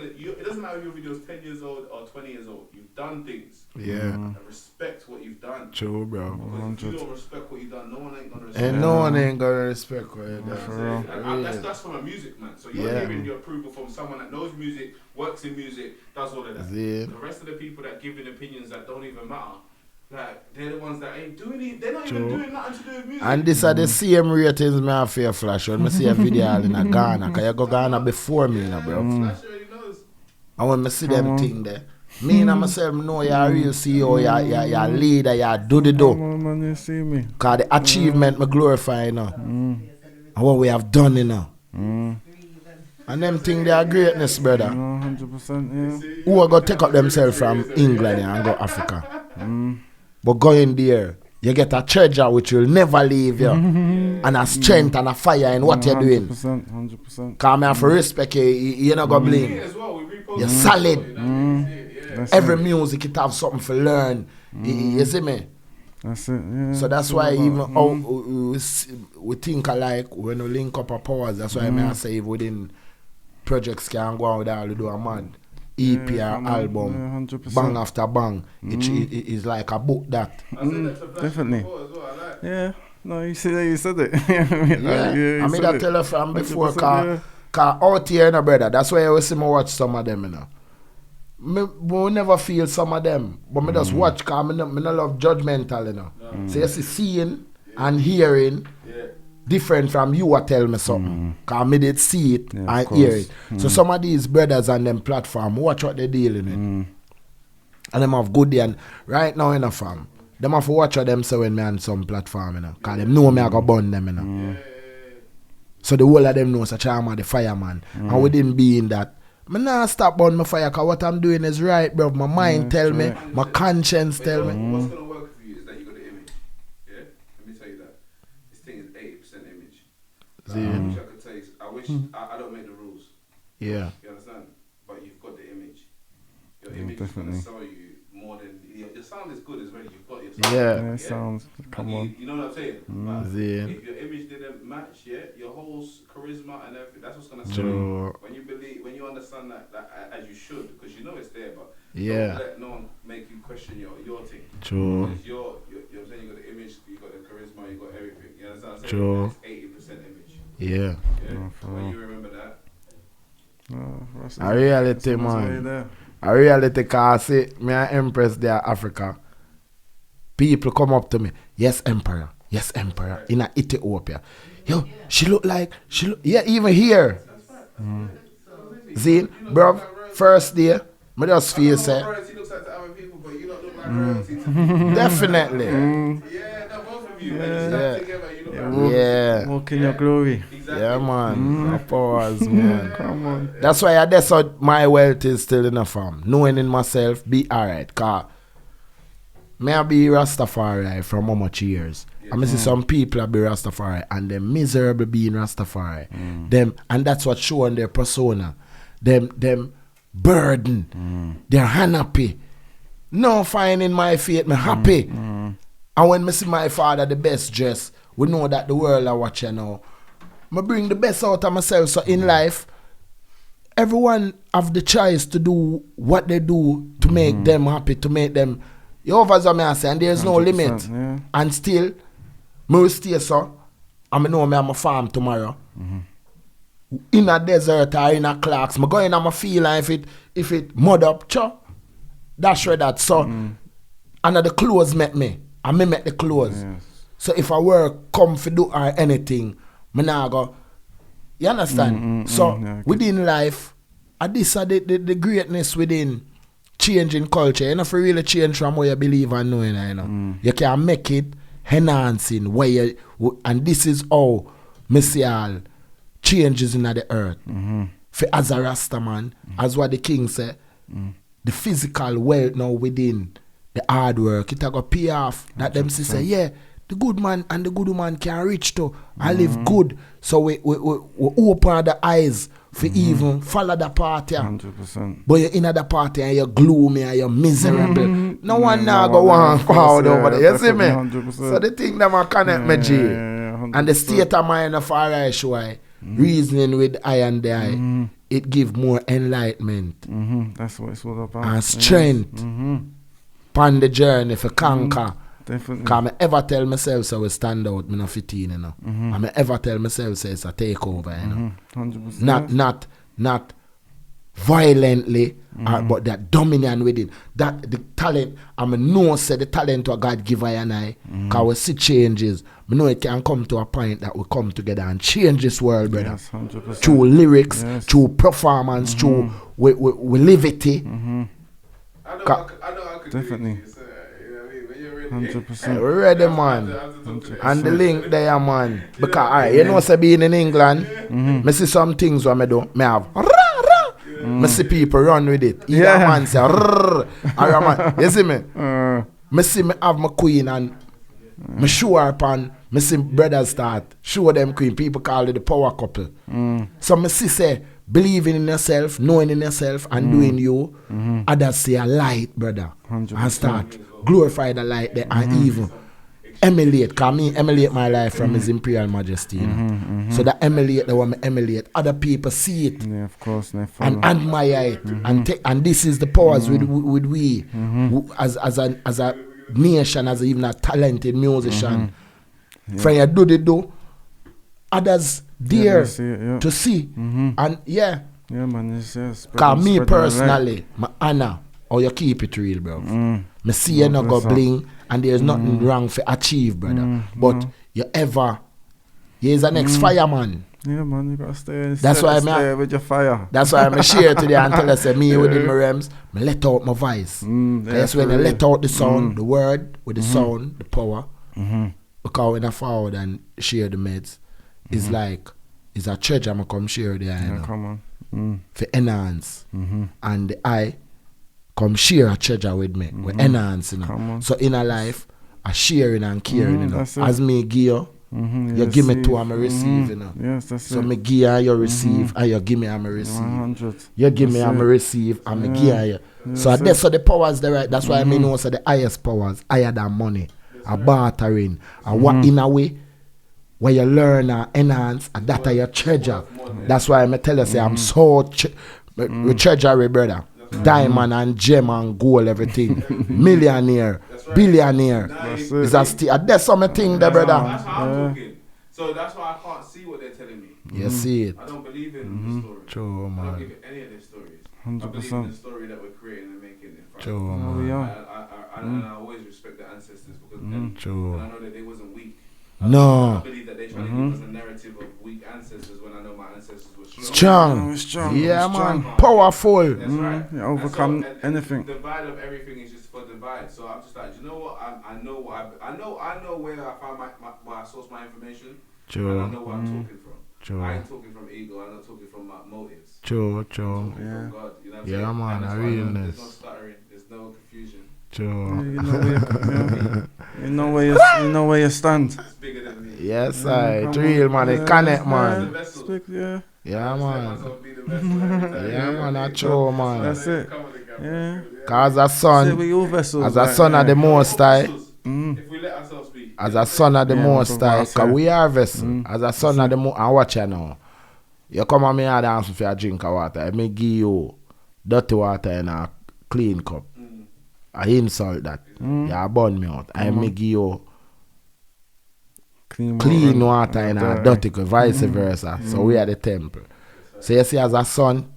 It doesn't matter if your video is 10 years old or 20 years old. You've done things. Yeah. And respect what you've done. True, bro. Because if you don't respect what you've done, no one ain't gonna respect. And no one ain't gonna respect what you've done. That's from a music man. So you're hearing your approval from someone that knows music, works in music, does all of that. The rest of the people that giving opinions that don't even matter. Like, they're the ones that ain't doing it. They're not even doing nothing to do with music. And these are the same ratings me have for your flash. When I see a video in a Ghana, because you go Ghana before me, bro. Flash already knows. And when I see them thing there, me and myself know you're a real CEO, you're a leader, you're do the do. Man, you see me. Because the achievement me glorify, you know. And what we have done, you know. And them thing they are greatness, brother. 100%, yeah. Who are going to take up themselves from England and go Africa? But going there, you get a treasure which will never leave you. And a strength and a fire in what you're doing. 100%. Because I have to respect you, you're not going to blame. You're solid. Every music, it have something to learn. You see me? That's it, yeah. So that's why even we think alike when we link up our powers. That's why I say if within projects can go on with all we do a man. EP or album, bang after bang. It is like a book that. Definitely. Yeah. No, you said it. I mean that tell you from before, cause out here, you know, brother, that's why I always see me watch some of them, you know. Me never feel some of them, but me just watch, cause me no love judgmental, you know. So you see seeing and hearing different from you or tell me something. Cause me did see it and hear it. So some of these brothers on them platform, watch what they dealing with. And them have good day. And right now, you know, fam, them have to watch what them say when me on some platform, you know. Cause them know me I go burn them, you know. So the whole of them know such Rascharmer the fireman. And we didn't be in that. Me nah stop burn my fire, cause what I'm doing is right, bro. My mind tell me, my conscience tell me. What's gonna work for you is that you got the image. Yeah? Let me tell you that. This thing is 80% image. I wish I could tell you, I don't make the rules. Yeah. You understand? But you've got the image. Your image is gonna sell you more than your sound is good as well. You've got your sound. Yeah. Sounds. Come on. You know what I'm saying? If your image didn't match, your whole charisma and everything, that's what's gonna sell you. When you believe, when you understand that as you should, because you know it's there, but don't let no one make you question your thing. True. Because you're saying you got the image, you got the charisma, you got everything. You understand what I'm saying? It's 80% image. Yeah. When you remember that. A reality, That's why you're man. there. A reality, cause see, me an Empress there, Africa. People come up to me. Yes, Emperor. Yes, Emperor. In a Ethiopia. Yo, she look like, yeah, even here. See, bro, first day, me just feel say, Royalty looks like to other people, but you don't look like royalty to me. definitely. Yeah, no, both of you. When you stand together, you look like Yeah. Walk in your glory. exactly. Yeah, man. Pause, man. Come on. That's why that's how my wealth is still in the farm. Knowing in myself, be alright. Cause may I be Rastafari from how much years? I mean, see some people be Rastafari and they're miserable being Rastafari. Them, and that's what showing their persona. Them burden. They're unhappy. No finding my faith, me happy. And when me see my father the best dress, we know that the world are watching now. I bring the best out of myself. So in life, everyone have the choice to do what they do to make them happy, to make them. You overstand me, I say, and there's no 100%, limit. yeah. And still, me will stay so. And I know me am a farm tomorrow. In a desert or in a clocks, I go in and I feel like if it mud up, that's where that. So, and the clothes met me. And me met the clothes. Yes. So if I work, come for do or anything, me nah go. You understand? So yeah, within life, this are the greatness within changing culture. You know, if you really change from what you believe and know, you know. You can make it enhancing where you, and this is how me see all changes in the earth. For as a Rasta man, as what the king said, the physical wealth now within the hard work, it a go pay off. That them say, yeah, the good man and the good woman can reach to and live good. So we open the eyes for even follow the party. 100%. But you're in the party and you're gloomy and you're miserable. No one now no go one on else crowd goes, over yeah, there. You see me? definitely 100%. So the thing that I connect me, G. Yeah, And the 100%. state of mind of RISY, reasoning with I and the I, it give more enlightenment That's what it's all about. and strength upon the journey for conquer. Definitely. Because I ever tell myself so we stand out, me not 15, you know. And I ever tell myself so it's a takeover, you know. 100%. Not violently, but that dominant within. That the talent, I know say the talent what God give I and I, because we see changes. I know it can come to a point that we come together and change this world, brother. Yes, 100%. Through lyrics, Yes. through performance, through with levity. I know I could Definitely. do it. So, you know what I mean? When you're ready. 100%. We're ready, man. I have to talk to them. And the link there, man. Because, alright, you know, say being in England, me see some things what me do. Me have, me see people run with it. Either Yeah. man say, or a man, you see me? Me see me have my queen and me show her upon, me see brothers start, show them queen. People call it the power couple. So me see say, believing in yourself, knowing in yourself, and doing you, others say a light, brother. 100%. And start glorify the light there and even emulate, because me emulate my life from His Imperial Majesty, you know. So that emulate, the one me emulate, other people see it Yeah, of course. They follow. and admire it, and this is the powers with we as a nation, as even a talented musician. From you do others dare they see it, yeah. to see, and yeah. Yeah, man. It's, Cause me personally, my honor, or you keep it real, bro. Me see you not go bless up. bling, and there's nothing wrong for achieve, brother. But you's an ex-fireman. Yeah, man. You gotta stay. That's why stay with your fire. That's why I'm share today and tell us that me within my realms, me let out my voice. That's when I let out the sound, the word with the sound, the power. Because when I forward and share the meds, it's like it's a treasure I come share there, you Yeah, know, come on. for enhance. And the I come share a treasure with me. We enhance, you know. Come on. So in a life, I sharing and caring, you know. that's it. As me give you, you give me two, I'm receive, you know. Yes, that's So it. me give you, you receive, and you give me, I'm receive. 100. You give me, That's I'm it. receive, and me give you. So that's that's so the powers there, right? That's why I mean also the highest powers, higher than money, a bartering, and what in a way where you learn and enhance, and that are your treasure. That's why I tell you, say I'm so we treasure, brother. Diamond and gem and gold, everything. Millionaire, billionaire. That's it. That's something there, brother. That's how I'm talking. So that's why I can't see what they're telling me. You see it. I don't believe in the story. True, I don't man. give it any of their story. I believe in 100%. the story that we're creating and making in front True, of us. Oh, we man. are. And I always respect the ancestors because and True. I know that they wasn't weak. No. I believe that they try to give us a narrative of weak ancestors when I know my ancestors were strong. Strong. We're strong. Yeah, we're man. strong. Powerful. That's right. Yeah, overcome And anything. The divide of everything is just for divide. So I'm just like, you know what? I know what I know where I found where I source my information. True. And I know where I'm talking from. True. I ain't talking from ego. I'm not talking from my motives. True. I'm talking from God. You know what I'm Yeah, saying? man, And that's I why realness. there's no stuttering. There's no confusion. True. You know where you stand. It's bigger than me. Yes, come it's real, on. man. It Yeah, connect, The man. vessel. Speak, yeah. Yeah, I man. myself be the vessel every time. Yeah, man. That's true, man. That's it. Come on, the Yeah. camera. Cause as a Say son, we all vessels. as a like, son of the yeah. Most High, If we let ourselves be. as a son of the Yeah, Most that's what I High, say. cause we are vessel. As a son of the Most, and watch you now. You come on me and ask me for a drink of water. I may give you dirty water in a clean cup. I insult that. You burn me out. I may give you clean water in a dirty cup, vice versa. So we are the temple. So you see, as a son,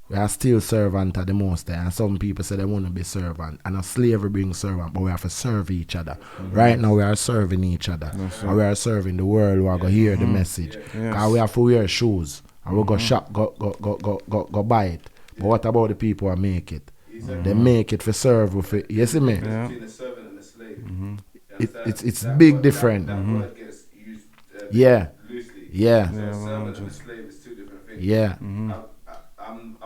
we are still servant of the Most High. And some people say they want to be servant. And a slavery brings servant, but we have to serve each other. Right now we are serving each other. And we are serving the world who are going to hear the message. Because we have to wear shoes. And we go shop, go buy it. But what about the people who make it? They make it for serve with it. You see me? Between the servant and the slave. It's big different. That word gets used Yeah. loosely. Yeah. So servant and slave is two different things. Yeah. I'm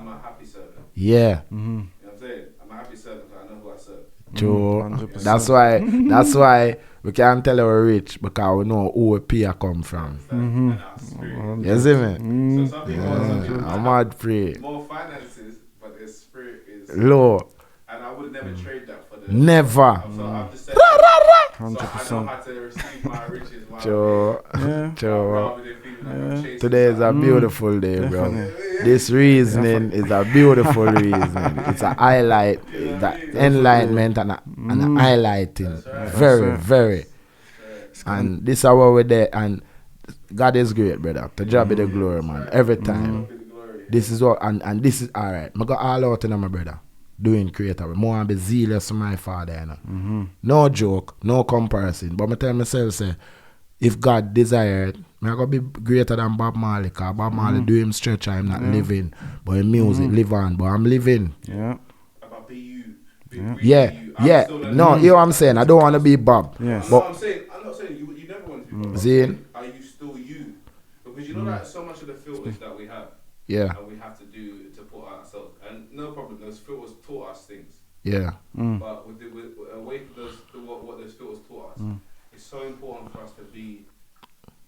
a happy servant. Yeah. You know what I'm saying? I'm a happy servant because I know who I serve. True. 100%. That's why we can't tell we're rich because we know who we pay come from. And our spirit. You see me? So some people I'm mad free. more finances, but their spirit is Low. and I would never trade that for the Never. So I've just said so I know 100%. how to receive my riches while True. Yeah. True. rather than feeling like I'm chasing Today is a beautiful day, bro. Definitely. This reasoning is a beautiful reasoning. It's a highlight, the enlightenment and a highlighting. Very, very. And this is what we're there. And God is great, brother. To job be the glory, man. Every time. the glory. This is what, and this is alright. I go all out in my brother. Doing creative. More and be zealous to my father, you know. No joke, no comparison. But I tell myself, say, if God desired, I gotta be greater than Bob Marley, because Bob Marley do him stretch, I'm not living. But in music, live on. But I'm living. Yeah. About be you. Yeah, yeah. No, you know what I'm saying? I don't want to be Bob. Yes. No, But I'm not saying you never want to be Bob. Zane? Are you still you? Because you know that so much of the filters that we have yeah, and we have to do to put ourselves and no problem, those filters taught us things. yeah. But with away from what those filters taught us, it's so important for us to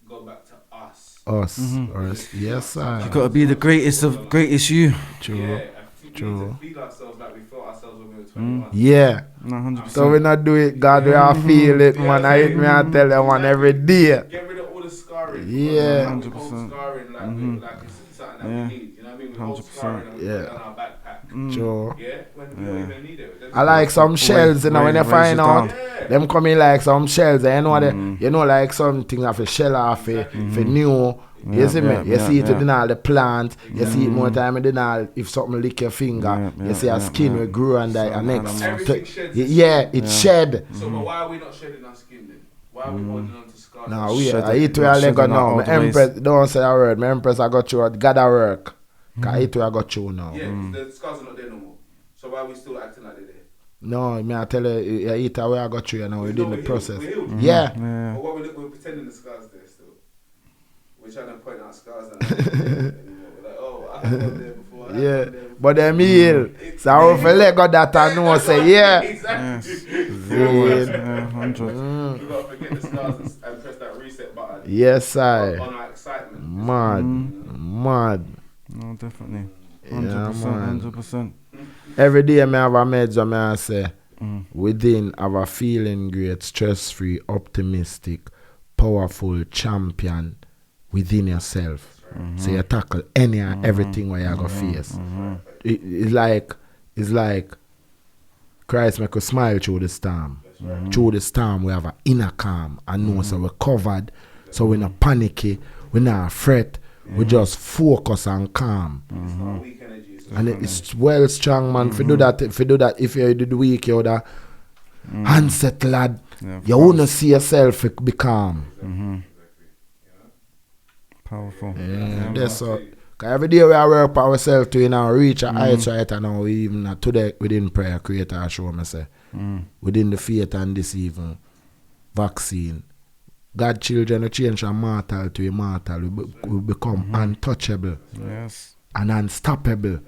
go back to us. Us. Yes, sir. You gotta be the greatest of greatest you. True. Yeah, we True. need to feel ourselves like we felt ourselves when we were 21. Yeah. No, 100%. So we not do it, God, we all feel it, man. I hit me and tell them, man, every day. Get rid of all the scarring. Yeah. We hold scarring like it's something that we need. You know what I mean? We hold 100%. scarring and we put it Yeah. on our backpack. True. Yeah, when we don't even need it. I like some shells, you know, when you find out them coming like some shells, you know, you know, like something of a shell off for new. You see me? You see it in all the plant. You see it more time in all if something lick your finger. You see a skin will grow and the next. Everything sheds. Yeah, it shed. So, but why are we not shedding our skin then? Why are we holding on to scars? No, we Shed I it, eat where I shed go it now. out My all the ways. empress, don't say a word. My empress I got you. Gotta work. Cause I eat where I got you now. Yeah, the scars are not there no more. So why are we still acting like they're there? No, me I tell you, I eat where I got you. You know, within the We're process. healed. We're healed. Yeah. Yeah. But what we're pretending the scars there still. We're trying to point out scars and anymore. We're like, oh, I have gone there before. I've Yeah, gone there before. but them heal. So I will let go that I know say yeah. Exactly. Yeah, 100. We gotta forget the scars and press that reset button. Yes, I. On our excitement. Mad. No, definitely. Yeah, 100%. man. 100%. Every day I have a meds where I say within have a feeling great, stress free, optimistic, powerful champion within yourself. So you tackle any and everything where you go face. It's like Christ make us smile through the storm. Through the storm we have an inner calm. I know so we're covered. So we're not panicky, we're not fret. We just focus and calm. It's not weak energy, it's And it's well strong, man. If you do that, if you do the week, you're the handset lad. Yeah, You wanna see yourself be calm. Powerful. Yeah, that's all. Cause every day we are work for ourselves to reach our heights right now. We even today within prayer, creator show me say within the faith and this even vaccine. God children will change from mortal to immortal. We become untouchable and unstoppable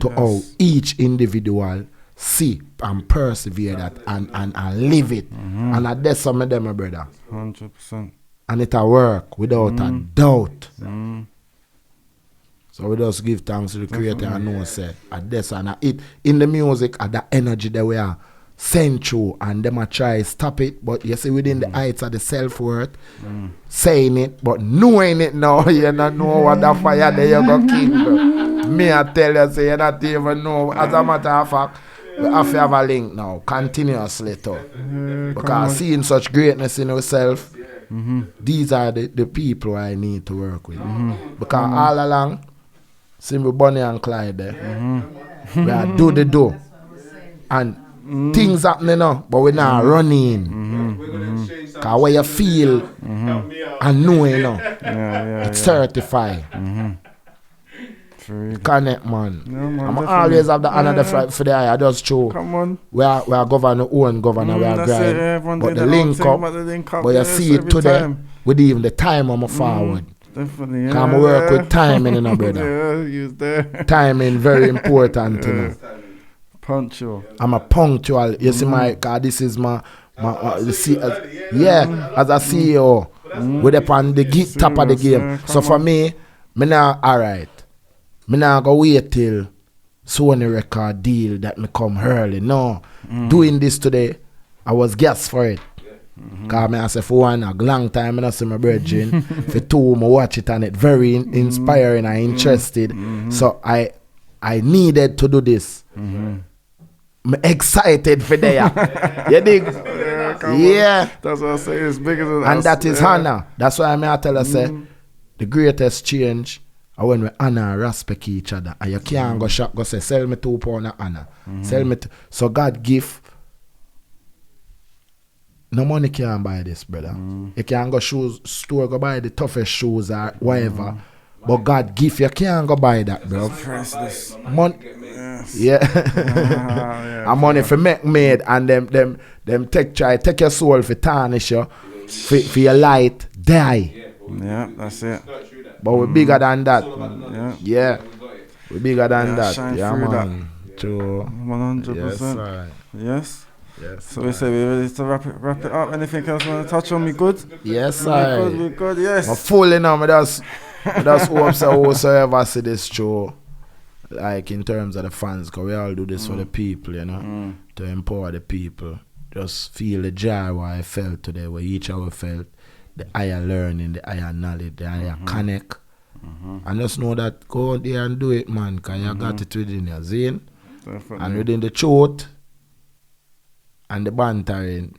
to how each individual see and persevere that and live it. And that's some of them, my brother. 100%. And it'll work without a doubt. So we just give thanks to the creator and know say at this and it in the music at the energy that we are sent through and them a try stop it, but you see within the heights of the self-worth saying it but knowing it now, you don't know what the fire there you go keep. Me I tell you say you don't even know. As a matter of fact, we have to have a link now continuously too. Because seeing such greatness in yourself, these are the people I need to work with. Because all along see me Bonnie and Clyde there. We are do the do. And things happening now, but we're not running. Because where you feel and know, you know, it's certified. Connect, man. I'm always have the honor for the eye. I just show. Come on. We are governor, own governor, we are grind. But the link up, but you see it today time. With even the time I'm forward. Definitely, yeah. Can work with timing, you know, brother. Yeah, use there. Timing very important, you know. Punctual. I'm a punctual. You see my, cause this is my as a CEO, with upon the top of the game. So for me now alright. Me now go wait till Sony record deal that me come early. No, doing this today, I was gas for it. Cause me I say for one, a long time I see my brethren. For two, I watch it and it very inspiring and interested. So I needed to do this. I'm excited for there. You dig? Yeah. That's what I say. It's bigger than and us. that is honor. That's why I tell us say the greatest change are when we honor and respect each other. And you can't go shop, go say, sell me 2 pounds of honor. Sell me so God give. No money can buy this, brother. You can't go store, go buy the toughest shoes or whatever. But God give, you can't go buy that, bro. Priceless. And money for make made and them take your soul for tarnish you, for your light, die. Yeah, that's it. But we're bigger than that. Yeah. We're bigger than that. Shine Yeah, through man. True. 100%. Yes, Yes. So we say we're ready to wrap it up. Anything else you want to touch on? We good? Yes, sir. We good, yes. I'm full now. I just hope so whosoever see this show, like in terms of the fans, because we all do this for the people, you know, to empower the people. Just feel the joy what I felt today, what each of us felt, the higher learning, the higher knowledge, the higher connect. And just know that go out there and do it, man, because you got it within your zine. Definitely. And within the truth and the bantering,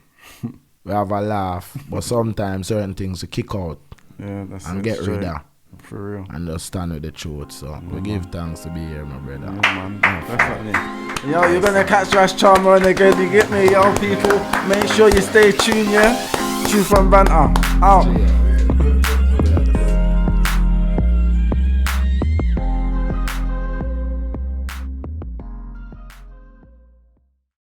we have a laugh, but sometimes certain things we kick out and get rid of. For real. And just stand with the truth. So we give thanks to be here, my brother. Yeah, man. Definitely. Yo, you're gonna catch Rascharmer and again, you get me, yo, people. Make sure you stay tuned, yeah? True from Banter. Out.